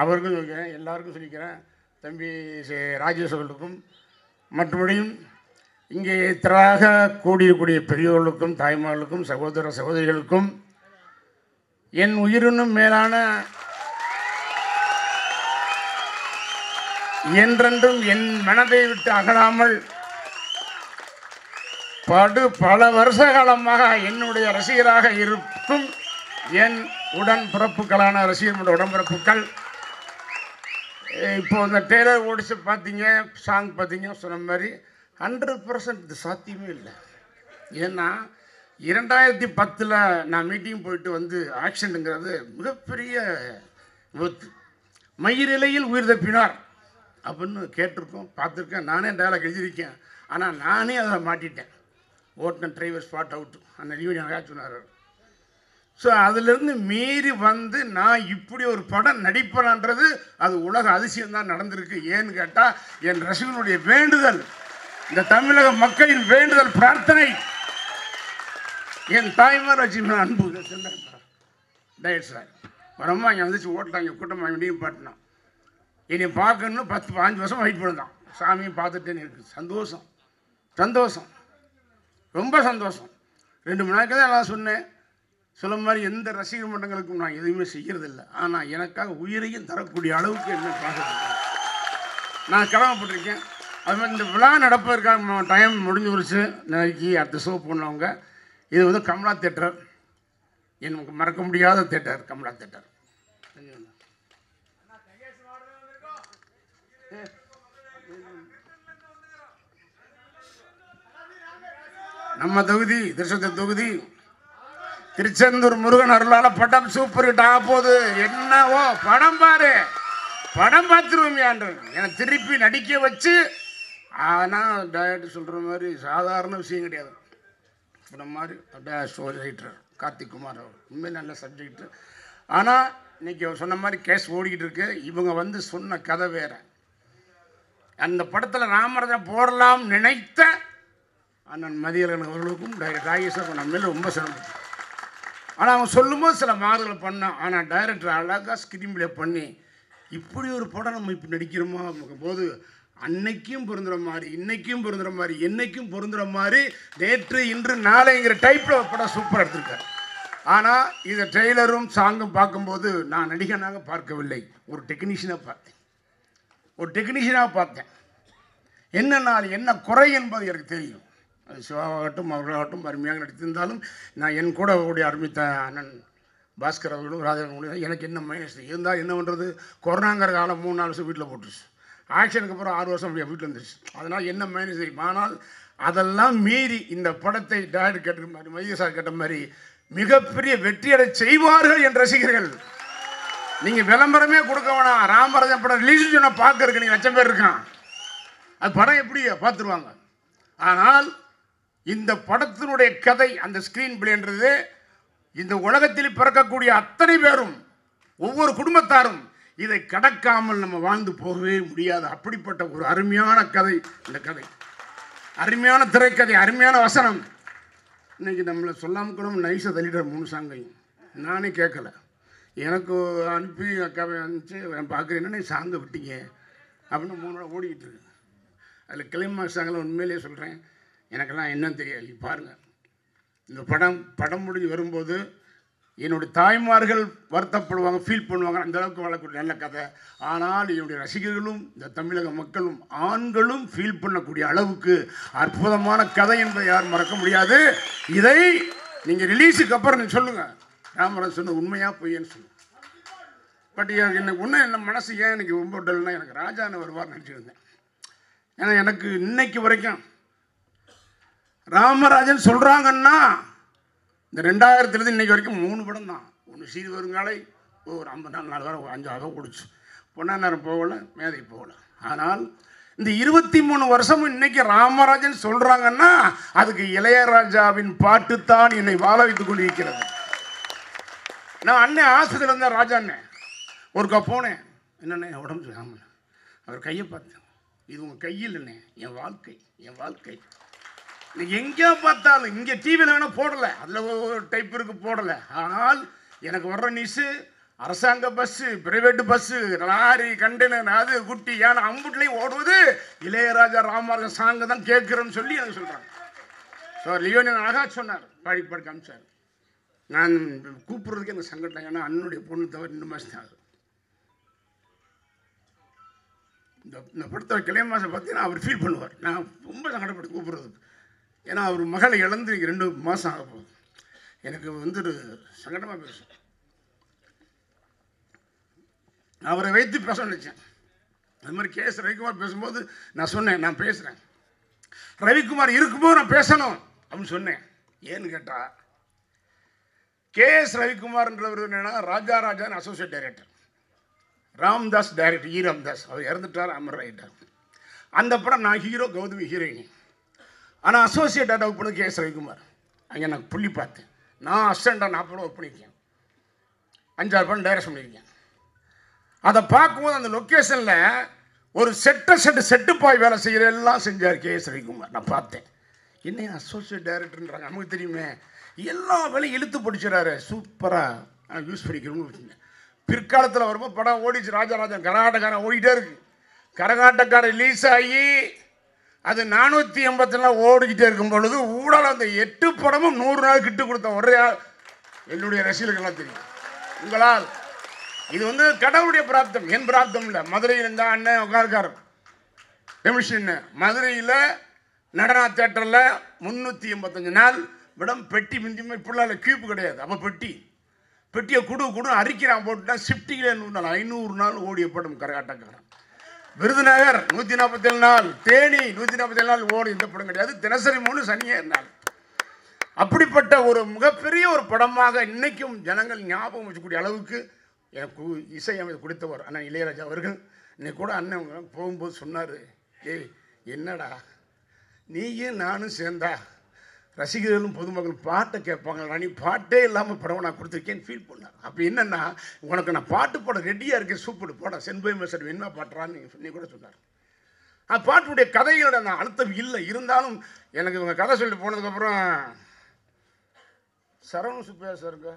அவருக்கும் சொல்லிக்கிறேன், எல்லாருக்கும் சொல்லிக்கிறேன், தம்பி ராஜேஷ் அவர்களுக்கும் மற்றபடியும் இங்கே திராக கூடியக்கூடிய பெரியவர்களுக்கும் தாய்மார்களுக்கும் சகோதர சகோதரிகளுக்கும் என் உயிரினும் மேலான என்றென்றும் என் மனதை விட்டு அகலாமல் பல வருஷ காலமாக என்னுடைய ரசிகராக இருக்கும் என் உடன்பிறப்புகளான ரசிகர்களுடைய உடன்பிறப்புகள், இப்போ இந்த டெய்லர் ஓடிச்சு பார்த்தீங்க, சாங் பார்த்தீங்க, சொன்ன மாதிரி 100% இது சாத்தியமே இல்லை. ஏன்னா 2010 நான் மீட்டிங் போயிட்டு வந்து ஆக்ஷனுங்கிறது மிகப்பெரிய விபத்து. மயிரிலையில் உயிர் தப்பினார் அப்படின்னு கேட்டிருக்கோம், பார்த்துருக்கேன், நானே டயலாக் எழுதியிருக்கேன். ஆனால் நானே அதில் மாட்டிட்டேன். ஓட்டுன டிரைவர் ஸ்பாட் அவுட், அந்த யூனியன் அழகாக சொன்னார். ஸோ அதிலிருந்து மீறி வந்து நான் இப்படி ஒரு படம் நடிப்பேன்ன்றது அது உலக அதிசயம்தான் நடந்திருக்கு. ஏன்னு கேட்டால் என் ரசிகனுடைய வேண்டுதல், இந்த தமிழக மக்களின் வேண்டுதல், பிரார்த்தனை, என் தாய்மார் வச்சு அன்பு டயட் சார் வரமா இங்கே வந்துச்சு, ஓட்டலாம் கூட்டமாக வேண்டியும் பாட்டினான். என்னை பார்க்கணுன்னு 10-15 வருஷம் வெயிட் பண்ணுதான். சாமியை பார்த்துட்டேன்னு இருக்குது. சந்தோஷம், சந்தோஷம், ரொம்ப சந்தோஷம். 2 மணி நேரத்துக்கு தான் நான் சொன்னேன். சொல்ல மாதிரி எந்த ரசிகர் மன்றங்களுக்கும் நான் எதுவுமே செய்கிறதில்லை. ஆனால் எனக்காக உயிரையும் தரக்கூடிய அளவுக்கு என்ன பார்க்குறேன், நான் கடமைப்பட்டிருக்கேன். அது மாதிரி இந்த விழா நடப்பதற்காக டைம் முடிஞ்சு போச்சு. நாளைக்கு அடுத்த ஷோ போனவங்க, இது வந்து கமலா தேட்டர், எனக்கு மறக்க முடியாத தேட்டர் கமலா தேட்டர். நம்ம தொகுதி திருச்செந்தூர் தொகுதி, திருச்செந்தூர் முருகன் அருளால படம் சூப்பர் ஹிட் ஆக போகுது. என்னவோ படம் பாரு, படம் பார்த்துருவோம் என்னை திருப்பி நடிக்க வச்சு. ஆனால் டைரக்டர் சொல்கிற மாதிரி சாதாரண விஷயம் கிடையாது. இந்த மாதிரி அப்படியே ஸ்டோரி ரைட்டர் கார்த்திக் குமார் அவர் உண்மையை நல்ல சப்ஜெக்டு. ஆனால் இன்றைக்கி அவர் சொன்ன மாதிரி கேஸ் ஓடிக்கிட்டு இருக்கு. இவங்க வந்து சொன்ன கதை வேறு. அந்த படத்தில் ராமராஜன் போடலாம் நினைத்த அண்ணன் மதியழகன் அவர்களுக்கும் டைரக்டர் ராகேஷுக்கும் நம்ம மேலே ரொம்ப சிரமம். ஆனால் அவங்க சொல்லும்போது சில மாறுதலை பண்ணோம். ஆனால் டைரக்டர் அழகாக ஸ்கிரீன் பிளே பண்ணி இப்படி ஒரு படம் நம்ம இப்போ நடிக்கிறோமா போது அன்னைக்கும் பொருந்துகிற மாதிரி, இன்றைக்கும் பொருந்துகிற மாதிரி, என்னைக்கும் பொருந்துகிற மாதிரி, நேற்று இன்று நாளைங்கிற டைப்பில் ஒரு படம் சூப்பராக எடுத்திருக்காரு. ஆனால் இதை ட்ரெய்லரும் சாங்கும் பார்க்கும்போது நான் நடிகனாக பார்க்கவில்லை, ஒரு டெக்னீஷியனாக பார்த்தேன். ஒரு டெக்னீஷியனாக பார்த்தேன். என்னன்னா என்ன குறை என்பது எனக்கு தெரியும். அது சிவாவாகட்டும் அவர்களாகட்டும் அருமையாக நடித்திருந்தாலும் நான் என் கூட அவருடைய அருமித்த அண்ணன் பாஸ்கர் அவர்களும் ராஜாவும் எனக்கு என்ன மைனஸ் இருந்தால் என்ன பண்ணுறது, கொரோனாங்கிற காலம் 3-4 வருஷம் வீட்டில் போட்டுருச்சு. ஆக்ஷனுக்கு அப்புறம் 6 வருஷம் அப்படியே வீட்டில் வந்துருச்சு. அதனால் என்ன மைனஸ் தெரியும். ஆனால் அதெல்லாம் மீறி இந்த படத்தை டைரக்டர் கேட்ட மாதிரி, மைய சார் கேட்ட மாதிரி மிகப்பெரிய வெற்றியடை செய்வார்கள் என் ரசிகர்கள். நீங்கள் விளம்பரமே கொடுக்க வேணாம். ராமராஜன் படம் ரிலீஸ் சொன்ன பார்க்கறதுக்கு நீங்கள் 1,00,000 பேர் இருக்கான். அது படம் எப்படி பார்த்துருவாங்க. ஆனால் இந்த படத்தினுடைய கதை, அந்த ஸ்க்ரீன் பிளேன்றது இந்த உலகத்தில் பிறக்கக்கூடிய அத்தனை பேரும், ஒவ்வொரு குடும்பத்தாரும் இதை கடக்காமல் நம்ம வாழ்ந்து போகவே முடியாது. அப்படிப்பட்ட ஒரு அருமையான கதை இந்த கதை, அருமையான திரைக்கதை, அருமையான வசனம். இன்றைக்கி நம்மளை சொல்லாமல் கூட நைஸாக தள்ளிடுற 3 சாங்கையும் நானே கேட்கல. எனக்கு அனுப்பி அக்காவை அனுப்பிச்சு பார்க்குறேன், என்னென்ன சாங்கை விட்டீங்க அப்படின்னு 3 நாள் ஓடிக்கிட்டு இருக்கு. அதில் கிளைமாக்ஸ் சாங்கில் உண்மையிலேயே சொல்கிறேன், எனக்கெல்லாம் என்னன்னு தெரியாது. பாருங்கள், இந்த படம் முடிஞ்சு வரும்போது என்னுடைய தாய்மார்கள் வருத்தப்படுவாங்க, ஃபீல் பண்ணுவாங்க. அந்தளவுக்கு வளரக்கூடிய நல்ல கதை. ஆனால் என்னுடைய ரசிகர்களும் இந்த தமிழக மக்களும் ஆண்களும் ஃபீல் பண்ணக்கூடிய அளவுக்கு அற்புதமான கதை என்பதை யாரும் மறக்க முடியாது. இதை நீங்கள் ரிலீஸுக்கு அப்புறம் நீங்கள் சொல்லுங்கள், ராமராஜன் சொன்ன உண்மையாக பொய்யன்னு சொல்லுங்கள். பட் எனக்கு ஒன்றும் என்ன மனசு ஏன் எனக்கு ரொம்ப டல்னா, எனக்கு ராஜான்னு வருவார் நினச்சிருந்தேன். ஏன்னா எனக்கு இன்னைக்கு வரைக்கும் ராமராஜன் சொல்கிறாங்கன்னா இந்த 2000 இன்னைக்கு வரைக்கும் 3 படம் தான். ஒன்று சீரி வருங்காலை, ஒரு 54 வாரம் 5 ஆகம் கொடுச்சு, பொன்னாநேரம் போகலை, மேதை போகலை. ஆனால் இந்த 23 வருஷமும் இன்னைக்கு ராமராஜன் சொல்கிறாங்கன்னா அதுக்கு இளையராஜாவின் பாட்டு தான் என்னை வாழ வைத்துக் கொண்டிருக்கிறது. நான் அண்ணன் ஆஸ்பத்திரியில் இருந்தேன், ராஜா அண்ணன் ஒருக்கா போனேன். என்னண்ணே உடம்பு சரியாமல், அவர் கையை பார்த்தேன், இது உங்கள் கையில் இல்லைண்ணே, என் வாழ்க்கை, என் வாழ்க்கை. எங்கே பார்த்தாலும் இங்கே டிவியில் வேணால் போடலை, அதில் ஒரு டைப் இருக்கு போடலை. ஆனால் எனக்கு வர்ற நியூஸு அரசாங்க bus, private bus, lorry, container, அது குட்டி யானை அம்புட்லேயும் ஓடுவது இளையராஜா ராமராஜன் சாங்கு தான் கேட்குறேன்னு சொல்லி எனக்கு சொல்கிறாங்க. ஸோ லியோனியன் அழகாக சொன்னார், பாடி பாடி காமிச்சார். நான் கூப்பிட்றதுக்கு எனக்கு சங்கடம், ஏன்னா அண்ணனுடைய பொண்ணு தவிர 2 மாதம் தான் ஆகுது. இந்த படத்தை கிளைமாசம் பார்த்தீங்கன்னா அவர் ஃபீல் பண்ணுவார். நான் ரொம்ப சங்கடப்பட்டு கூப்பிட்றதுக்கு, ஏன்னா அவர் மகளை இழந்து 2 மாதம் ஆக போகுது. எனக்கு வந்து சங்கடமாக பேசும். அவரை வைத்து பேச நினச்சேன். அது மாதிரி கேஎஸ் ரவிக்குமார் பேசும்போது நான் சொன்னேன், நான் பேசுகிறேன், ரவிக்குமார் இருக்கும்போது நான் பேசணும் அப்படின்னு சொன்னேன். ஏன்னு கேட்டால் கேஎஸ் ரவிக்குமார்ன்றவர் என்னென்னா Rajarajan associate director, Ramdas director, Ramdas அவர் இறந்துட்டார், அமர் ரைட்டார். அந்த படம் நான் ஹீரோ, கௌதமி ஹீரோயினி. ஆனால் அசோசியேட் டைரக்டர் பண்ணது கேஎஸ் ரவிக்குமார். அங்கே நான் புள்ளி பார்த்தேன். நான் அசிஸ்டண்டாக 40 படம் ஒர்க் பண்ணியிருக்கேன், 5-6 படம் டைரக்ஷன் பண்ணியிருக்கேன். அதை பார்க்கும்போது அந்த லொக்கேஷனில் ஒரு செட்டு பாய் வேலை செய்கிற எல்லாம் செஞ்சார் கேஎஸ் ரவிக்குமார். நான் பார்த்தேன், என்ன அசோசியேட் டைரக்டர்ன்றாங்க, நமக்கு தெரியுமே, எல்லா வேலையும் இழுத்து படிச்சிடறாரு, சூப்பராக யூஸ் பண்ணிக்கணும்னு வச்சுங்க. பிற்காலத்தில் வரும்போது படம் ஓடிச்சு, ராஜாராஜன் கரகாட்டக்காரன் ஓடிக்கிட்டே இருக்கு. கரகாட்டக்காரன் ரிலீஸ் ஆகி அது 484 ஓடிக்கிட்டே இருக்கும் பொழுது ஊடால அந்த 8 படமும் 100 நாள் கிட்டு கொடுத்த ஒரே என்னுடைய ரசிகர்கள்லாம் தெரியும். உங்களால் இது வந்து கடவுளுடைய பிராப்தம், என் பிராப்தம் இல்லை. மதுரையில் இருந்தால் அண்ணன் உட்கார்கார் டெமிஷன், மதுரையில் நடனா தேட்டரில் 385 நாள் விடம் பெட்டி மிஞ்சுமே, இப்படிலாம் இல்லை, கியூப் கிடையாது. அப்போ பெட்டியை குடு அரிக்கிறான் போட்டுட்டா ஷிஃப்டிங்கில் 500 நாள் ஓடிய படம் கரகாட்டக்காரன். விருதுநகர் 147 நாள், தேனி 147 நாள் ஓடி இந்த படம் கிடையாது, தினசரி 3 சனியே நாள். அப்படிப்பட்ட ஒரு மிகப்பெரிய ஒரு படமாக இன்னைக்கும் ஜனங்கள் ஞாபகம் வச்சக்கூடிய அளவுக்கு எனக்கு இசையமைத்து கொடுத்தவர் அண்ணன் இளையராஜா அவர்கள். இன்னைக்கு கூட அண்ணன் போகும்போது சொன்னார், ஏய் என்னடா நீயும் நானும் சேர்ந்தா ரசிகர்களும் பொதுமக்கள் பாட்டை கேட்பாங்களா, நீ பாட்டே இல்லாமல் படம் நான் கொடுத்துருக்கேன்னு ஃபீல் பண்ணார். அப்போ என்னென்னா, உனக்கு நான் பாட்டு போட ரெடியாக இருக்கேன், சூப்பர் போட சென்பை மெசர் என்ன பாட்டுறான்னு நீங்கள் சொல்லி கூட சொன்னார். பாட்டுடைய கதைகளோட நான் அழுத்தம் இல்லை, இருந்தாலும் எனக்கு இவங்க கதை சொல்லி போனதுக்கப்புறம் சரவண சுப்பையா சாருங்க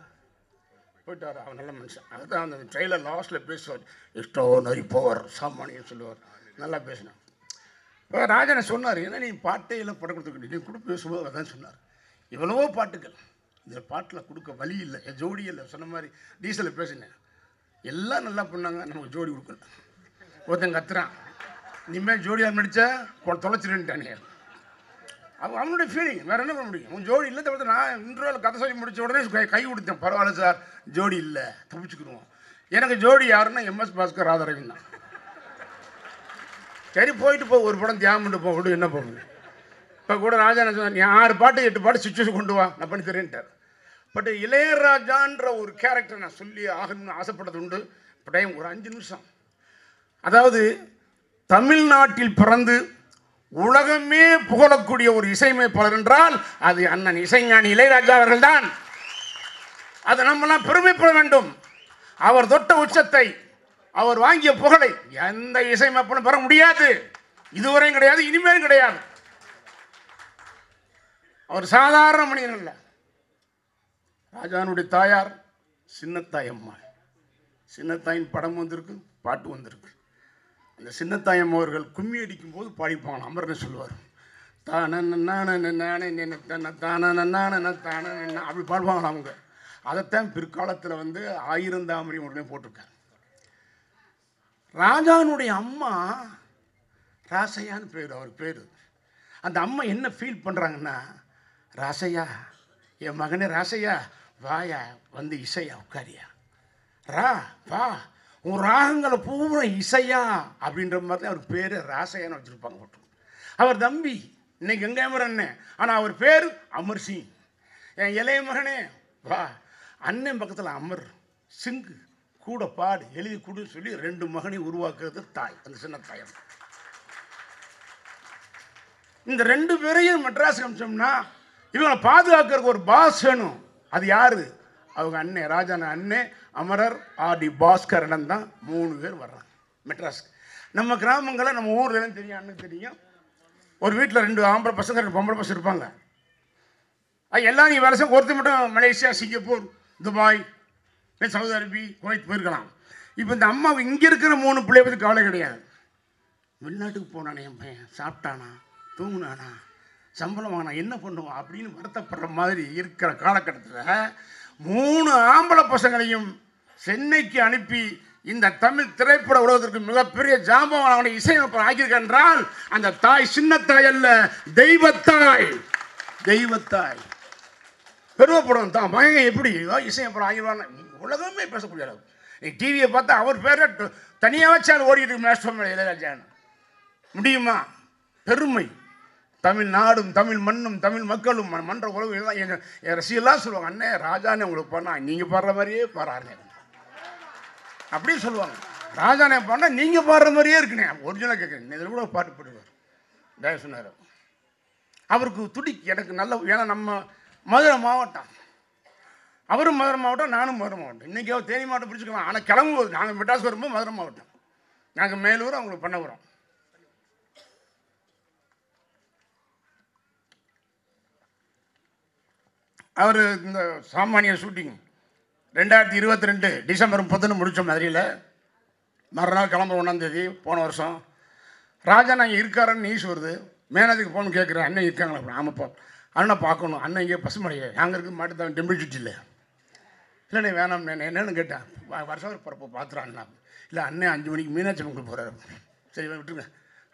போயிட்டார், அவன் நல்ல மனுஷன். அதுதான் அந்த ட்ரெயிலர் லாஸ்ட்டில் பேசுவார், எக்ஸ்ட்ரானரி பவர் சாமானியம் சொல்லுவார், நல்லா பேசினான். இப்போ ராஜனை சொன்னார், ஏன்னா நீ பாட்டே எல்லாம் படம் கொடுத்துக்கிட்டு நீ கூட பேசும்போது அதான் சொன்னார், இவ்வளவோ பாட்டுகள் இந்த பாட்டில் கொடுக்க வழி இல்லை, என் ஜோடி இல்லை. சொன்ன மாதிரி டீசலில் பேசினேன், எல்லாம் நல்லா பண்ணாங்க, நமக்கு ஜோடி கொடுக்கல. ஒருத்தன் கத்துறான், இனிமேல் ஜோடியாக நடித்தா தொலைச்சிருன்ட்டானே, அவனுடைய ஃபீலிங், வேறு என்ன பண்ண முடியும். உன் ஜோடி இல்லை தவிர நான் இன்ட்ரோவில் கதை சொல்லி முடித்த உடனே கை கொடுத்தேன், பரவாயில்ல சார் ஜோடி இல்லை தப்பிச்சுக்கிடுவோம். எனக்கு ஜோடி யாருன்னா எம்எஸ் பாஸ்கர், ராதாரவின் தான். சரி போயிட்டு போ, ஒரு படம் தியாகம் பண்ணிட்டு போகணும், என்ன போகணும். இப்போ கூட ராஜா என்ன சொன்னார், நீ 6 பாட்டு 8 பாட்டு சுச்சுவேஷன் கொண்டு வா, நான் பண்ணி தரேன்ட்டார். பட் இளையராஜான்ற ஒரு கேரக்டர் நான் சொல்லி ஆகணும்னு ஆசைப்பட்டது உண்டு. இப்போ டைம் ஒரு 5 நிமிஷம். அதாவது தமிழ்நாட்டில் பிறந்து உலகமே புகழக்கூடிய ஒரு இசையமைப்பாளர் என்றால் அது அண்ணன் இசைஞானி இளையராஜா அவர்கள் தான். அதை நம்மளாம் பெருமைப்பட வேண்டும். அவர் தொட்ட உச்சத்தை, அவர் வாங்கிய புகழை எந்த இசையமைப்பாளரும் பெற முடியாது, இதுவரையும் கிடையாது, இனிமேலும் கிடையாது. அவர் சாதாரண மனிதன் அல்ல. ராஜானுடைய தாயார் சின்னத்தாயம்மாள், சின்னத்தாயின் படம் வந்திருக்கு, பாட்டு வந்திருக்கு. அந்த சின்னத்தாயம் அவர்கள் கும்மி அடிக்கும் போது பாடிப்பாங்க, அமர்னு சொல்லுவார், அப்படி பாடுவாங்க அவங்க. அதைத்தான் பிற்காலத்தில் வந்து 1000 தாமரை உடனே போட்டிருக்காரு. ராஜானுடைய அம்மா ராசையான்னு பேர், அவர் பேர். அந்த அம்மா என்ன ஃபீல் பண்ணுறாங்கன்னா, ராசையா என் மகனே, ராசையா வாயா வந்து இசையா உட்காரியா, வா உன் ராகங்களை பூரா இசையா அப்படின்ற மாதிரி அவர் பேர் ராசையான்னு வச்சுருப்பாங்க. அவர் தம்பி இன்னைக்கு கங்கைமரன் அண்ணன், ஆனால் அவர் பேர் அமர் சிங். என் இளைய மகனே வா, அண்ணன் பக்கத்தில் அமர் சிங்கு கூட பாடு எழுதி கொடுன்னு சொல்லி 2 மகனை உருவாக்குறது தாய், அந்த சின்ன தாயம். இந்த 2 பேரையும் மெட்ராஸ் அமிச்சோம்னா இவங்களை பாதுகாக்கிறதுக்கு ஒரு பாஸ் வேணும். அது யாரு? அவங்க அண்ணன் ராஜான அண்ணன் அமரர் ஆர்.டி. பாஸ்கரன் தான் 3 பேர் வர்றாங்க மெட்ராஸ்க்கு. நம்ம கிராமங்களில் நம்ம ஊர்லாம் தெரியும், அண்ணன் தெரியும், ஒரு வீட்டில் 2 ஆம்பளை பசங்க 2 பொம்பளை பசங்க இருப்பாங்க. எல்லாம் நீ வருஷம் ஒருத்தர் மட்டும் Malaysia, Singapore, Dubai, Saudi Arabia, Kuwait போயிருக்கலாம். இப்போ இந்த அம்மா இங்கே இருக்கிற 3 பிள்ளைய பற்றி கவலை கிடையாது. வெளிநாட்டுக்கு போனானே என் பையன், சாப்பிட்டானா, தூங்குனானா, சம்பளம் வாங்கினா, என்ன பண்ணுவான் அப்படின்னு வருத்தப்படுற மாதிரி இருக்கிற காலகட்டத்தில் 3 ஆம்பளை பசங்களையும் சென்னைக்கு அனுப்பி இந்த தமிழ் திரைப்பட உலகத்திற்கு மிகப்பெரிய ஜாம்பவான இசையமைப்பர் ஆகியிருக்க என்றால் அந்த தாய் சின்ன தாய் அல்ல, தெய்வத்தாய். தெய்வத்தாய் பெருமைப்படும் தான் மகன் எப்படி இசையமைப்பர் ஆகிடுவான்னு உலகமே பேசக்கூடிய அளவு. நீ டிவியை பார்த்தா அவர் பேரை தனியாக வச்சாலும் ஓடிட்டு மேஸ்டர் இளையராஜான்னு முடியுமா? பெருமை. தமிழ்நாடும் தமிழ் மண்ணும் தமிழ் மக்களும் மன்ற உறவு எல்லாம் என் ரசிகெல்லாம் சொல்லுவாங்க, அண்ணே ராஜானே உங்களுக்கு பண்ணால் நீங்கள் பாடுற மாதிரியே பாடுறாருனே அப்படின்னு சொல்லுவாங்க. ராஜானே பாடினா நீங்கள் பாடுற மாதிரியே இருக்குண்ணே, ஒரிஜினலாக கேட்குறேன். இதில் கூட பாட்டு போடுவார் தயவு சொன்னார். அவருக்கு துடி எனக்கு நல்ல, ஏன்னா நம்ம மதுரை மாவட்டம், அவரும் மதுரை மாவட்டம், நானும் மதுரை மாவட்டம். இன்றைக்கி அவர் தேனி மாவட்டம் பிடிச்சிக்கலாம், ஆனால் கிளம்பும்போது நாங்கள் மெட்ராஸ் வரும்போது மதுரை மாவட்டம், நாங்கள் மேலூர், அவங்களுக்கு பண்ணபுரம். அவர் இந்த சாமானிய ஷூட்டிங் 2022 டிசம்பர் 30 முடித்தோம் மதுரையில். மறுநாள் கிளம்புற 1ஆம் தேதி போன வருஷம். ராஜா நாங்கள் இருக்காருன்னு நியூஸ் வருது. மேனேஜருக்கு ஃபோன் கேட்குறேன், அண்ணன் இருக்காங்களா? அப்படி ஆமாப்பா, அண்ணன் பார்க்கணும். அண்ணன் இங்கே பசுமலையே நாங்கள் இருக்க மாட்டு தான் டெம்பிள் சுட்டியில். இல்லைண்ணே வேணாம், என்னென்னு கேட்டேன். வருஷம் பிறப்போ பார்த்துறாண்ணா. இல்லை அண்ணன் 5 மணிக்கு மீனாட்சி அம்மனுக்கு போகிறாரு. சரி விட்டுருங்க,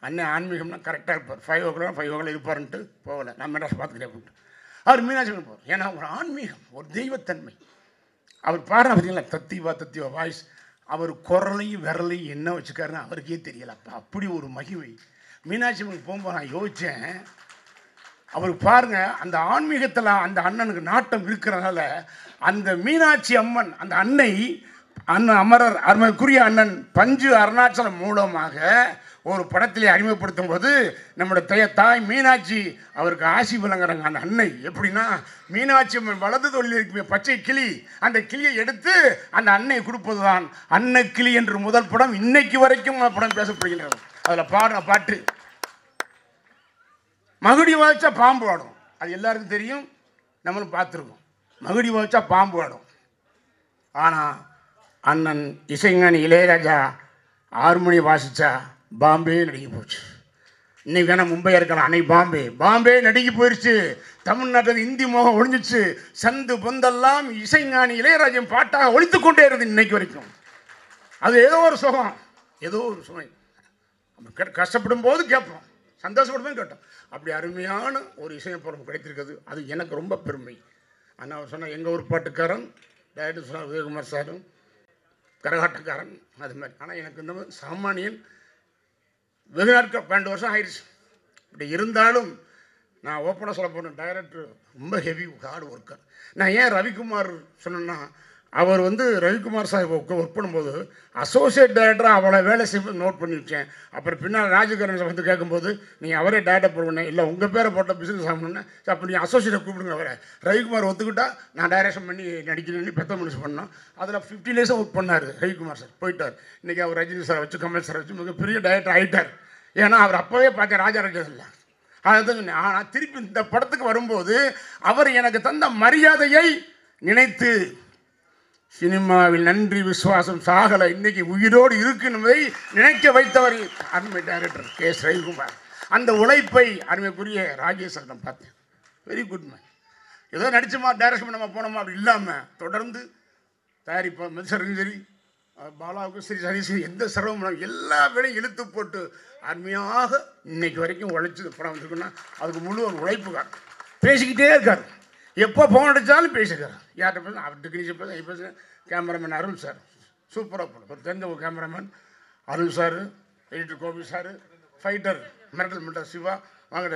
அண்ணன் ஆன்மீகம்னா கரெக்டாக இருப்பார், 5 o'clock இருப்பாருன்ட்டு போகலை. நான் மெட்ராஸ் பார்த்துக்கிறேன் அப்படின்ட்டு அவர் மீனாட்சி அம்மன் போகிறார். ஏன்னா ஒரு ஆன்மீகம், ஒரு தெய்வத்தன்மை. அவர் பாடுற பார்த்தீங்களா, தத்திவா வாய்ஸ். அவர் குரலையும் விரலையும் என்ன வச்சுக்காருன்னு அவருக்கே தெரியல. அப்படி ஒரு மகிமை. மீனாட்சி அம்மனுக்கு போகும்போது நான் யோசித்தேன், அவருக்கு பாருங்கள் அந்த ஆன்மீகத்தில் அந்த அண்ணனுக்கு நாட்டம் இருக்கிறதுனால அந்த மீனாட்சி அம்மன், அந்த அன்னை, அண்ணன் அமரர் அருமைக்குரிய அண்ணன் பஞ்சு அருணாச்சலம் மூலமாக ஒரு படத்திலே அறிமுகப்படுத்தும் போது நம்முடைய தாய் மீனாட்சி அவருக்கு ஆசி வழங்குறாங்க. அந்த அன்னை எப்படின்னா, மீனாட்சி அம்மன் வலது தொழில் இருக்குமே பச்சை கிளி, அந்த கிளியை எடுத்து அந்த அன்னை கொடுப்பது தான் அன்னை கிளி என்று முதல் படம். இன்னைக்கு வரைக்கும் அந்த படம் பேசப்படுகின்றது. அதில் பாடுற பாட்டு மகுடி வாய்ச்சா பாம்பு ஆடும், அது எல்லாருக்கும் தெரியும், நம்மளும் பார்த்துருக்கோம். மகுடி வாய்ச்சா பாம்பு ஆடும். ஆனால் அண்ணன் இசைஞானி இளையராஜா 6 மணி வாசித்தா பாம்பே நடுங்கி போச்சு. இன்னைக்கு வேணால் மும்பையாக இருக்கலாம், அன்னைக்கு பாம்பே நடுங்கி போயிடுச்சு. தமிழ்நாட்டில் இந்தி மோகம் ஒழிஞ்சிச்சு. சந்து பொந்தெல்லாம் இசைஞானி இளையராஜன் பாட்டாக ஒழித்து கொண்டே இருந்தது இன்னைக்கு வரைக்கும். அது ஏதோ ஒரு சுகம், ஏதோ ஒரு சுமை. நம்ம கஷ்டப்படும் போது கேட்போம், சந்தோஷப்படும் போது கேட்டோம். அப்படி அருமையான ஒரு இசையமைப்பாளர் கிடைத்திருக்குது, அது எனக்கு ரொம்ப பெருமை. ஆனால் அவர் சொன்னால் எங்கள் ஊர் பாட்டுக்காரன் டைரக்டர் சொன்னார் உதயகுமார் சாரும், கரகாட்டக்காரன் அது மாதிரி. ஆனால் எனக்கு இந்த மாதிரி சாமானியன் வெகு நாட்கள் 12 வருஷம் ஆயிடுச்சு. இப்படி இருந்தாலும் நான் ஓப்பனாக சொல்ல போனேன், டைரக்டர் ரொம்ப ஹெவி ஹார்ட் ஒர்க்கர். நான் ஏன் ரவிக்குமார் சொன்னேன்னா, அவர் ரவிக்குமார் சார் ஒர்க் பண்ணும்போது அசோசியேட் டைரக்டராக அவளை வேலை செய்யும்போது நோட் பண்ணி வச்சேன். அப்புறம் பின்னால் ராஜகரன் கேட்கும்போது நீங்கள் அவரே டைரக்டர் போடுவேன், இல்லை உங்கள் பேரை போட்ட பிஸ்னஸ் ஆகணுன்னு. அப்போ நீங்கள் அசோசியேட்டை கூப்பிடுங்க அவரை. ரவிக்குமார் ஒத்துக்கிட்டா நான் டைரக்ஷன் பண்ணி நடிக்கிறேன்னு பெத்த மனுஷன் பண்ணோம். அதில் 15 days ஒர்க் பண்ணார் ரவிக்குமார் சார், போயிட்டார். இன்றைக்கி அவர் ரஜினி சார் வச்சு, கமல் சார் வச்சு மிகப்பெரிய டைரக்டர் ஆகிட்டார். ஏன்னா அவர் அப்போவே பார்த்தேன் ராஜராஜன் இல்லை, அதுதான் சொன்னேன். ஆனால் திருப்பி இந்த படத்துக்கு வரும்போது அவர் எனக்கு தந்த மரியாதையை நினைத்து, சினிமாவில் நன்றி விசுவாசம் சாகலை, இன்னைக்கு உயிரோடு இருக்குஎன்பதை நினைக்க வைத்தவர் அருமை டைரக்டர் கே.எஸ். ரவிக்குமார். அந்த உழைப்பை அருமைக்குரிய ராஜேஷ் நான் பார்த்தேன். Very good man. ஏதோ நடிச்சோமா டைரக்ஷன் பண்ணாமல் போனோமா அப்படி இல்லாமல் தொடர்ந்து தயாரிப்போம். மெசரும் சரி, பாலாவுக்கும் சரி, சரி எந்த சிரமம் எல்லா வேலையும் இழுத்து போட்டு அருமையாக இன்னைக்கு வரைக்கும் உழைச்சி படம் வந்துருக்குன்னா அதுக்கு முழு ஒரு உழைப்புக்கார். பேசிக்கிட்டே இருக்கார், எப்போ ஃபோன் அடித்தாலும் பேசிக்கிறார். யார்கிட்ட பேச, அவர் டெக்னீஷியன் பேச, பேசுகிறேன். கேமராமேன் அருள் சார் சூப்பராக போடும், ஒரு தெரிஞ்ச ஒரு cameraman Arul sir, editor Gopi sir, fighter மிரட்டல் சிவா வாங்க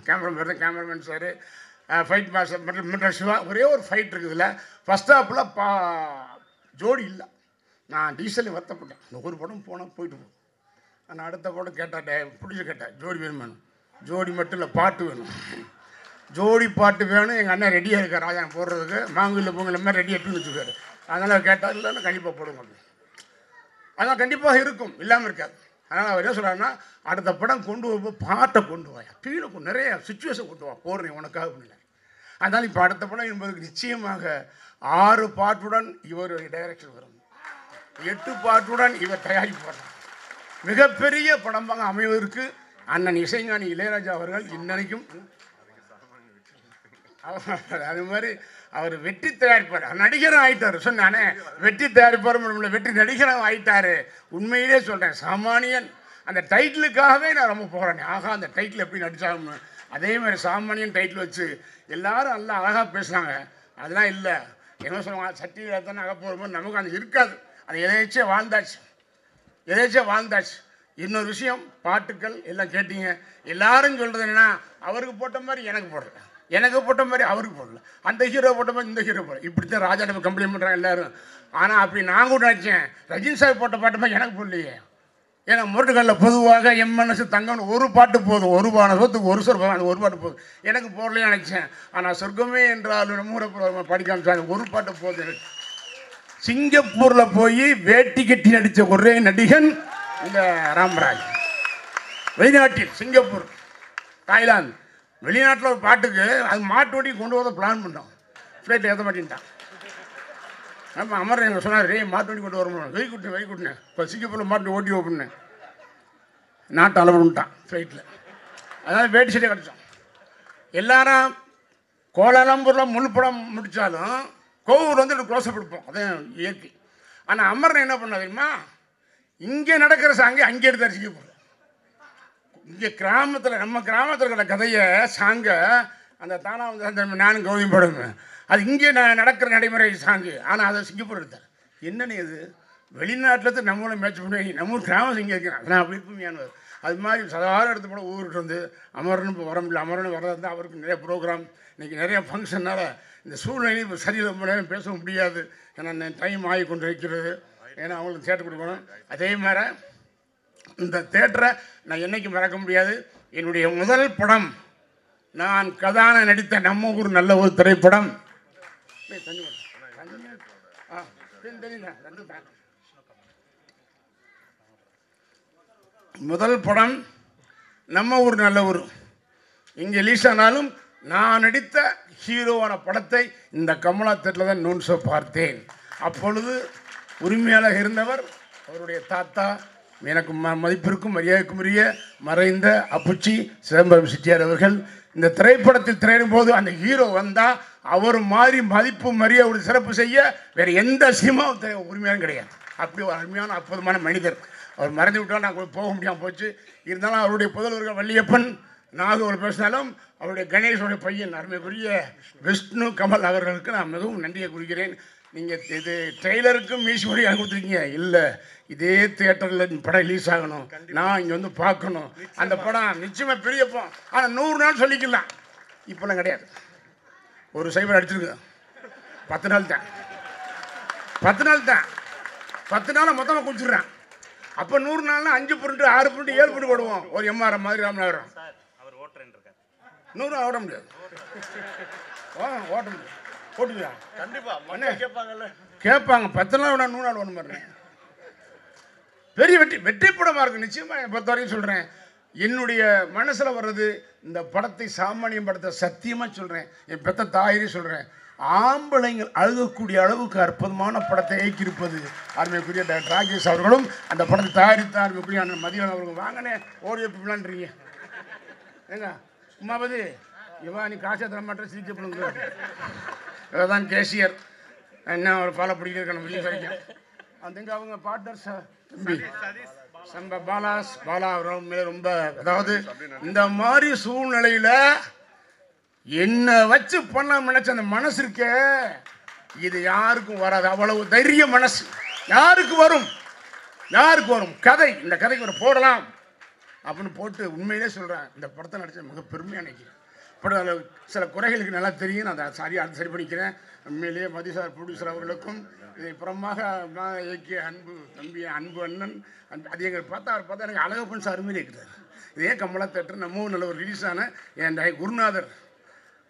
கேமராமேன் சார், ஃபைட் மாஸ்டர் மிரட்டல் சிவா. ஒரே ஒரு ஃபைட் இருக்குதுல்ல, ஃபஸ்ட் ஹாப்பில் ஜோடி இல்லை. நான் டீசல் வருத்தப்பட்டேன். இந்த ஒரு படம் போனால் போயிட்டு போகும். நான் அடுத்த படம் பிடிச்சி கேட்டேன் ஜோடி வேணுமானு. ஜோடி மட்டும் இல்லை, பாட்டு வேணும். ஜோடி பாட்டு வேணும். எங்கள் அண்ணன் ரெடியாக இருக்கார் ராஜா போடுறதுக்கு. மாங்குயில் பொங்கல் மாதிரி ரெடியாக எடுத்துன்னு வச்சுருக்காரு. அதனால் கேட்டால் இல்லைன்னா கண்டிப்பாக போடுங்க. அதனால் கண்டிப்பாக இருக்கும், இல்லாமல் இருக்காது. அதனால் அவர் என்ன சொல்கிறாருன்னா, அடுத்த படம் கொண்டு வரும்போது பாட்டை கொண்டு வாயா, கீழே நிறைய சுச்சுவேஷன் கொண்டு வா, போடுறேன் உனக்காக பண்ணல. அதனால் இப்போ அடுத்த படம் என்பதுக்கு நிச்சயமாக 6 பாட்டுடன் இவர் டைரக்ஷன் வரும், 8 பாட்டுடன் இவர் தயாரிப்பார். மிகப்பெரிய படமாக அமைவதற்கு அண்ணன் இசைஞானி இளையராஜா அவர்கள் இன்னைக்கும் அது மாதிரி அவர் வெற்றி தயாரிப்பார். நடிகரும் ஆயிட்டார். சொன்னானே வெற்றி தயாரிப்பார், வெற்றி நடிகரும் ஆயிட்டார். உண்மையிலே சொல்கிறேன், சாமானியன் அந்த டைட்டிலுக்காகவே நான் ரொம்ப போகிறேன். ஆகா, அந்த டைட்டில் எப்படி நடித்தாங்க. அதே மாதிரி சாமானியன் டைட்டில் வச்சு எல்லாரும் நல்லா அழகாக பேசுனாங்க. அதெல்லாம் இல்லை, என்ன சொல்லுவாங்க, சட்டியில் தானே அக போகும்போது நமக்கு அது இருக்காது. அது எதேச்சியாக வாழ்ந்தாச்சு. இன்னொரு விஷயம், பாட்டுக்கள் எல்லாம் கேட்டீங்க. எல்லாரும் சொல்கிறது என்னென்னா, அவருக்கு போட்ட மாதிரி எனக்கு போடல, எனக்கு போட்ட மாதிரி அவருக்கு போடல, அந்த ஹீரோ போட்ட மாதிரி இந்த ஹீரோ போடல, இப்படி தான் ராஜா நம்ம கம்ப்ளைண்ட் பண்ணுறாங்க எல்லோரும். ஆனால் அப்படி நான் கூட நினச்சேன், ரஜினி சார் போட்ட பாட்டு மாதிரி எனக்கு போடலையே. ஏன்னா முரட்டுகளில் பொதுவாக என் மனசு தங்கம்னு ஒரு பாட்டு போதும், ஒரு பான சொத்துக்கு ஒரு சொல் அந்த ஒரு பாட்டு போதும், எனக்கு போடலையே நினச்சேன். ஆனால் சொர்க்கமே என்றாலும் நம்ம படிக்காம ஒரு பாட்டு போதும் எனக்கு. சிங்கப்பூரில் போய் வேட்டி கட்டி நடித்த ஒரே நடிகன் இந்த ராமராஜ். வெளிநாட்டில் சிங்கப்பூர், தாய்லாந்து, வெளிநாட்டில் ஒரு பாட்டுக்கு அது மாட்டு வண்டி கொண்டு வர பிளான் பண்ணோம். ஃப்ளைட்டில் ஏற்ற மாட்டேன்ட்டான். நம்ம அமர் எங்கள் சொன்னார், மாட்டு வண்டி கொண்டு வரணும், வெயிக்குட்டினேன் இப்போ சிங்கப்பூரில் மாட்டு ஓட்டி ஓப்பினேன். நாட்டு அளவுன்ட்டான் ஃப்ளைட்டில். அதனால் வேட்டி சட்டை கிடச்சோம். எல்லாரும் கோலாலம்பூரில் முழு படம் முடித்தாலும் கோவூர் வந்து க்ளோஸப் எடுப்போம், அதான் இயற்கை. ஆனால் அமர் என்ன பண்ண தெரியுமா, இங்கே நடக்கிற சாங்கை அங்கே எடுத்தார் சிங்கப்பூர். இங்கே கிராமத்தில், நம்ம கிராமத்தில் இருக்கிற கதையை சாங்கை அந்த தானா வந்து அந்த நானும் கௌதமி படம் அது இங்கே நடக்கிற நடைமுறை சாங்கு. ஆனால் அதை சிங்கப்பூர் எடுத்தார். என்னென்ன இது, வெளிநாட்டில் நம்மளும் மேட்ச் பண்ணி நம்ம கிராமம் இங்கே இருக்கிறேன். அதனால் அப்படி உண்மையானவர். அது மாதிரி சாதாரண எடுத்து போட ஊருக்கு வந்து அமரன் இப்போ வர முடியல. அமரன் வர்றது அவருக்கு நிறைய ப்ரோக்ராம், இன்றைக்கி நிறைய ஃபங்க்ஷனால் இந்த சூழ்நிலையும் இப்போ சரியில் ரொம்ப நேரம் பேச முடியாது. ஏன்னா டைம் ஆகி கொண்டு வைக்கிறது, ஏன்னா அவங்களுக்கு தேட்டர் கொடுக்கணும். அதே மாதிரி இந்த தேட்டரை நான் என்றைக்கும் மறக்க முடியாது. என்னுடைய முதல் படம், நான் கதான நடித்த நம்ம ஊர் நல்ல ஒரு திரைப்படம். முதல் படம் நம்ம ஊர் நல்ல ஊர். இங்கே ரிலீஸ் ஆனாலும் நான் நடித்த ஹீரோவான படத்தை இந்த கமலா தேட்டரில் தான் நோன் ஷோ பார்த்தேன். அப்பொழுது உரிமையாளர் இருந்தவர் அவருடைய தாத்தா, எனக்கு மதிப்பிற்கும் மரியாதைக்கும் உரிய மறைந்த அப்புச்சி சிதம்பரம் செட்டியார் அவர்கள். இந்த திரைப்படத்தில் திரையிடும் போது அந்த ஹீரோ வந்தால் அவர் மாதிரி மதிப்பு மரியாதை சிறப்பு செய்ய வேறு எந்த சினிமாவும் உரிமையாலும் கிடையாது. அப்படி ஒரு அருமையான அற்புதமான மனிதர். அவர் மறைந்து விட்டால் நாங்கள் போக முடியாமல் போச்சு. இருந்தாலும் அவருடைய புதல்வர்கள் வள்ளியப்பன் நாகூர் பேசினாலும் அவருடைய கணேஷனுடைய பையன் அருமைக்குரிய விஷ்ணு கமல் அவர்களுக்கு நான் மிகவும் நன்றியை குறிக்கிறேன். நீங்கள் இது ட்ரெய்லருக்கும் மீஷோடி அனுப்பிச்சிருக்கீங்க. இல்லை, இதே தியேட்டரில் படம் ரிலீஸ் ஆகணும், நான் இங்கே வந்து பார்க்கணும். அந்த படம் நிச்சயமாக பெரிய படம். ஆனால் 100 நாள் சொல்லிக்கலாம், இப்போலாம் கிடையாது. ஒரு சைபர் அடிச்சிருக்கு, 10 நாள் தான், 10 நாள் தான், 10 நாளை மொத்தமாக குடிச்சிடுறேன். அப்போ 100 நாள்னா 5 புரிண்டு 6 புரிண்டு 7 புரிண்டு போடுவோம். ஒரு எம்ஆர்எம் மாதிரி ராமநாதபுரம் 100 ஓட முடியாது. ஓட்ட முடியாது, ஓட்டுவியா? கேட்பாங்க 10 நாள் 100 நாள் ஒன்று மாதிரி பெரிய வெற்றி படமாக இருக்குது. நிச்சயமாக என்னை பொறுத்த வரைக்கும் சொல்கிறேன், என்னுடைய மனசில் வர்றது இந்த படத்தை சாமானியம் படத்தை சத்தியமாக சொல்கிறேன், என் பெத்த தாயிரி சொல்கிறேன், ஆம்பளைங்கள் அழுகக்கூடிய அளவுக்கு அற்புதமான படத்தை இயக்கியிருப்பது அருமைக்குரிய டாக்டர் ராகேஷ் அவர்களும் அந்த படத்தை தயாரித்த அருமைக்குரிய அண்ணன் மதியம் அவர்களும். வாங்கினே ஓடி எப்படிலான்றீங்க ஏங்க உமாபதி இவா நீ காசை தர மாட்டேன் சிரிக்கப்படுங்க. இதான் கேசியர் என்ன ஒரு பாலை பிடிக்கிறது நம்ம வெளியே வரைக்கும் அதுங்க அவங்க பார்ட்னர்ஸ் தம்பி சம்ப பாலா அவர்கள் ரொம்ப, அதாவது இந்த மாதிரி சூழ்நிலையில் என்ன வச்சு பண்ண நினைச்ச அந்த மனசு இருக்கே, இது யாருக்கும் வராது. அவ்வளவு தைரிய மனசு யாருக்கு வரும்? கதை, இந்த கதைக்கு ஒரு போடலாம் அப்படின்னு போட்டு உண்மையிலே சொல்கிறேன், இந்த படத்தை நடித்த மிக பெருமையாக நினைக்கிறேன். படம் அதில் சில குறைகளுக்கு நல்லா தெரியும், நான் அதை சரி பண்ணிக்கிறேன். உண்மையிலேயே மதி சார் ப்ரொடியூசர் அவர்களுக்கும் இதை புறமாக இயக்கிய அன்பு தம்பி அன்பு அண்ணன் அது எங்களுக்கு அவர் பார்த்தா எனக்கு அழகப்பன் சார் மாதிரி இருக்கிறார். இதே கமலா தேட்டர் நம்ம நல்ல ஒரு ரிலீஸ் ஆன என் குருநாதர்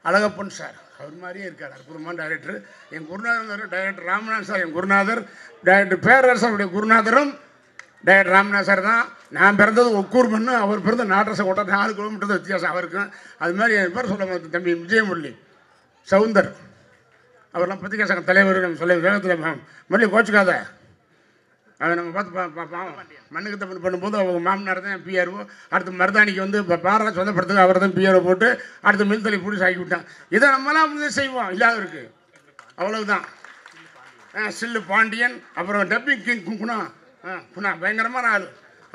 அழகப்பன் சார் அவர் மாதிரியே இருக்கார், அற்புதமான டைரக்டர். என் குருநாதர் டைரக்டர் ராமநாதன் சார், என் குருநாதர் டைரக்டர் பேரரசருடைய குருநாதரும் டைரக்டர் ராமநாதன் சார் தான். நான் பிறந்தது ஒக்கூர் மண்ணு, அவர் பிறந்த நாட்டரச கோட்டை 4 கிலோமீட்டர் வித்தியாசம் அவருக்கும். அது மாதிரி என் பேர் சொல்ல தம்பி விஜயமுரளி சவுந்தர் அவரெல்லாம் பத்திரிகை சங்க தலைவர். நம்ம சொல்ல வேகத்தில் முரளி கோச்சுக்காத, அதை நம்ம பார்த்து மண்ணுக்கு தப்பு பண்ணும்போது அவங்க மாமனார் தான் பிஆர்ஓ. அடுத்து மருதாணிக்கு வந்து இப்போ பாரா சொந்தப்படுத்துக்கு அவர் தான் பிஆர்ஓ போட்டு அடுத்து மில்தலை பிடிச்சி ஆக்கி விட்டான். இதை நம்மளாம் அப்படி செய்வோம், இல்லாத இருக்குது அவ்வளவுதான். சில்லு பாண்டியன், அப்புறம் டப்பிங் கிங் குணா குணா பயங்கரமான ஆள்,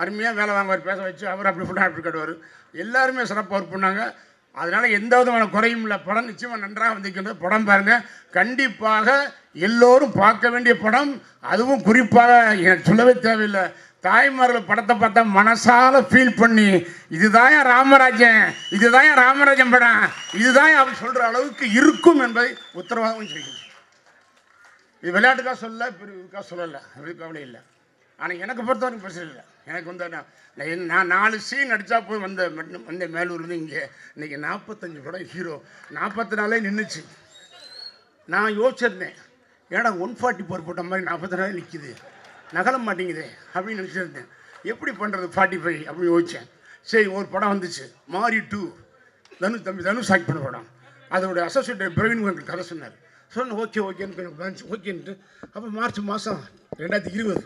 அருமையாக வேலை வாங்குவார், பேச வச்சு அவர் அப்படி ஃபுல்லாக அப்படி கட்டுவார். எல்லாருமே சிறப்பாக ஒர்க் பண்ணாங்க. அதனால் எந்த விதமான குறையும் இல்லை. படம் நிச்சயமாக நன்றாக வந்திருக்கின்றது. படம் பாருங்கள், கண்டிப்பாக எல்லோரும் பார்க்க வேண்டிய படம். அதுவும் குறிப்பாக எனக்கு சொல்லவே தேவையில்லை, தாய்மார்கள் படத்தை பார்த்தா மனசால ஃபீல் பண்ணி இதுதான் ராமராஜன், இதுதான் ராமராஜன் படம், இதுதான் அப்படி சொல்கிற அளவுக்கு இருக்கும் என்பதை உத்தரவாதம் செய்யும். இது விளையாட்டுக்காக சொல்ல, பெரியதுக்காக சொல்லலை, அது கவலை இல்லை. ஆனால் எனக்கு பொறுத்தவரைக்கும் பிரச்சனை இல்லை. எனக்கு வந்து நான் 4 சீன் அடித்தா போய் வந்த மேலூர்லேருந்து இங்கே இன்றைக்கி 45 படம் ஹீரோ, 44 நின்றுச்சு. நான் யோசிச்சிருந்தேன், ஏன்னா 144 போட்ட மாதிரி 44 நிற்கிது, நகல மாட்டேங்குது அப்படின்னு நினச்சிருந்தேன். எப்படி பண்ணுறது 45 அப்படின்னு யோசித்தேன். சரி, ஒரு படம் வந்துச்சு, மாரி 2, தனுஷ் ஆக்ட் பண்ண படம். அதோட அசோசியேட் பிரவீன் எனக்கு கதை சொன்னார். சொன்னேன் ஓகேன்னு ஓகேன்ட்டு. அப்போ மார்ச் மாதம் 2020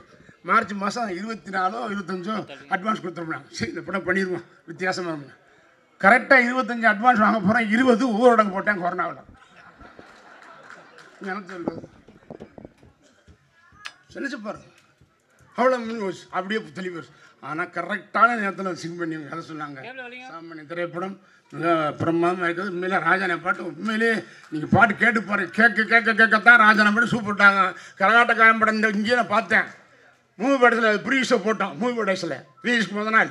மார்ச் மாதம் 24 25 அட்வான்ஸ் கொடுத்துருப்பேன். சரி, இந்த படம் பண்ணிடுவோம் வித்தியாசமாக இருந்தேன். கரெக்டாக 25 அட்வான்ஸ் வாங்க போகிறேன், 20 ஊரடங்கு போட்டேன் கொரோனாவில். நினச்சி பாருங்க, அவ்வளோ போச்சு, அப்படியே தெளிவு. ஆனால் கரெக்டான நேரத்தில் சிங் பண்ணி கதை சொன்னாங்க. சாமானிய திரைப்படம் மிக பிரமாதமாக இருக்குது. உண்மையிலே ராஜானை பாட்டு உண்மையிலே நீங்கள் பாட்டு கேட்டு பாருங்க, கேட்கத்தான் ராஜானை பாட்டு சூப்பர்ட்டாங்க. கரகாட்டக்காரன் படம் இந்த இங்கேயே நான் பார்த்தேன், மூவி படத்தில் ப்ரீஷோ போட்டோம். மூவி படத்தில் ரிலீஸ்க்கு முதல் நாள்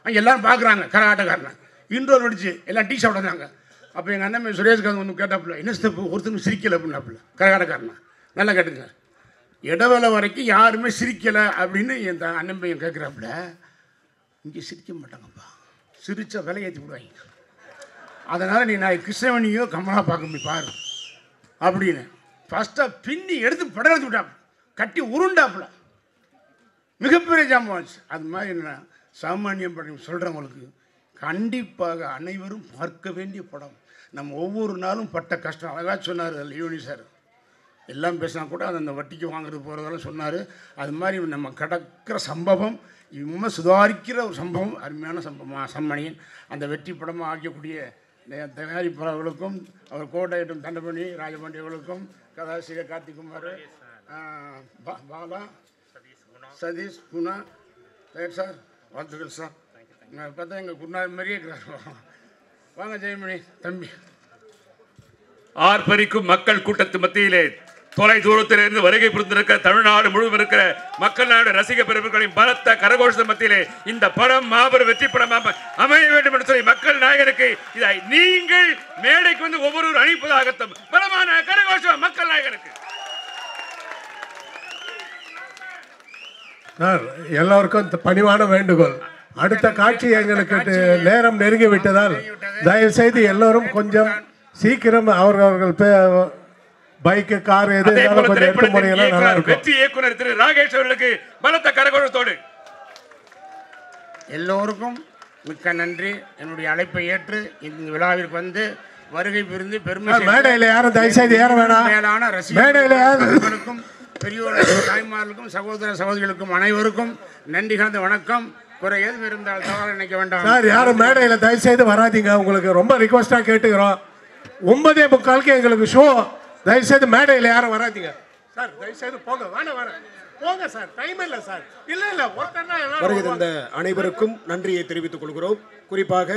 அங்கே எல்லோரும் பார்க்குறாங்க கரகாட்டக்காரனை. இன்டோர் வெடிச்சு எல்லாம் டீ சாப்பிட்றாங்க. அப்போ எங்கள் அண்ணன் சுரேஷ்காந்த் ஒன்று கேட்டாப்புல, என்ன ஸ்டெப் ஒருத்தரும் சிரிக்கலை அப்படின்னாப்புல கரகாட்டக்காரனை. நல்லா கேட்டுங்க, இடவேளை வரைக்கும் யாருமே சிரிக்கலை அப்படின்னு என் அண்ணன் பையன் கேட்குறாப்புல. இங்கே சிரிக்க மாட்டாங்கப்பா, சிரித்தா விலை ஏற்றி விடுவாங்க. அதனால் நீ நான் கிருஷ்ணவனியோ கமலா பார்க்க போய் பாரு அப்படின்னு ஃபஸ்ட்டாக பின்னி எடுத்து படம் எடுத்து விட்டாப்புல, கட்டி உருண்டாப்புல. மிகப்பெரிய ஜாமாச்சு. அது மாதிரி என்ன சாமானியம் படம் சொல்கிறவங்களுக்கு கண்டிப்பாக அனைவரும் பார்க்க வேண்டிய படம். நம்ம ஒவ்வொரு நாளும் பட்ட கஷ்டம் அழகாக சொன்னார் லியோனி சார். எல்லாம் பேசினா கூட அது அந்த வட்டிக்கு வாங்குறது போகிறதெல்லாம் சொன்னார். அது மாதிரி நம்ம கடக்கிற சம்பவம் இன்னும் சுதாரிக்கிற ஒரு சம்பவம், அருமையான சம்பவம் சம்மணியன். அந்த வெற்றி படமாக ஆக்கக்கூடிய தயாரிப்பாளர்களுக்கும் அவர் கோட்டையிட்டும் தண்டபணி ராஜபாண்டியவர்களுக்கும் கதாசிரியர் கார்த்திகுமார், பாலா, சதீஷ், குணா, சார் வாழ்த்துக்கள் சார். நான் பார்த்தா எங்கள் குருநாதர் மாதிரியே இருக்கிறார். வாங்க ஜெயமணி தம்பி. ஆர்ப்பரிக்கும் மக்கள் கூட்டத்து மத்தியிலே தொலை தூரத்திலிருந்து வருகை புரிந்திருக்கிற தமிழ்நாடு முழுவதும் இருக்கிற மக்கள் நாடு ரசிக பெருமக்களின் பலத்த கரகோஷ மத்தியிலே இந்த படம் மாபெரும் வெற்றி படமாக அமைய வேண்டும் என்று சொல்லி மக்கள் நாயகனுக்கு இதை நீங்கள் மேடைக்கு வந்து ஒவ்வொரு அணிப்பதாகட்டும். பலமான கரகோஷம் மக்கள் நாயகனுக்கு. சார், எல்லோருக்கும் பணிவான வேண்டுகோள், அடுத்த காட்சி எங்களுக்கு நேரம் நெருங்கி விட்டதால் தயவு செய்து எல்லோரும் கொஞ்சம் சீக்கிரம் அவர்கள் பைக்கு கார் எது கொஞ்சம் எடுத்து போனீங்கன்னா நல்லா இருக்கும். வெற்றி இயக்குனர் திரு ராகேஷ் அவர்களுக்கு பலத்த கரகோஷத்தோடு எல்லோருக்கும் மிக்க நன்றி. என்னுடைய அழைப்பை ஏற்று இந்த விழாவிற்கு வந்து வருகை புரிந்து பெருமை. மேடையில் யாரும் தயவு செய்து ஏற வேணாம். மேலான ரசிகர்களுக்கும் பெரியோர்களுக்கும் தாய்மார்களுக்கும் சகோதர சகோதரிகளுக்கும் அனைவருக்கும் நன்றி கலந்த வணக்கம். குறை எதுவும் இருந்தால் தவறு நினைக்க வேண்டாம் சார். யாரும் மேடையில் தயவு செய்து வராதிங்க, உங்களுக்கு ரொம்ப ரிக்வஸ்டாக கேட்டுக்கிறோம். 9:45 எங்களுக்கு ஷோ. தயவு செய்து மேடையில் யாரும் வராதிங்க சார். தயவு செய்து போங்க, போங்க சார், டைம் இல்லை சார். இல்லை ஒருத்தர் வருகை தந்த அனைவருக்கும் நன்றியை தெரிவித்துக் கொள்கிறோம். குறிப்பாக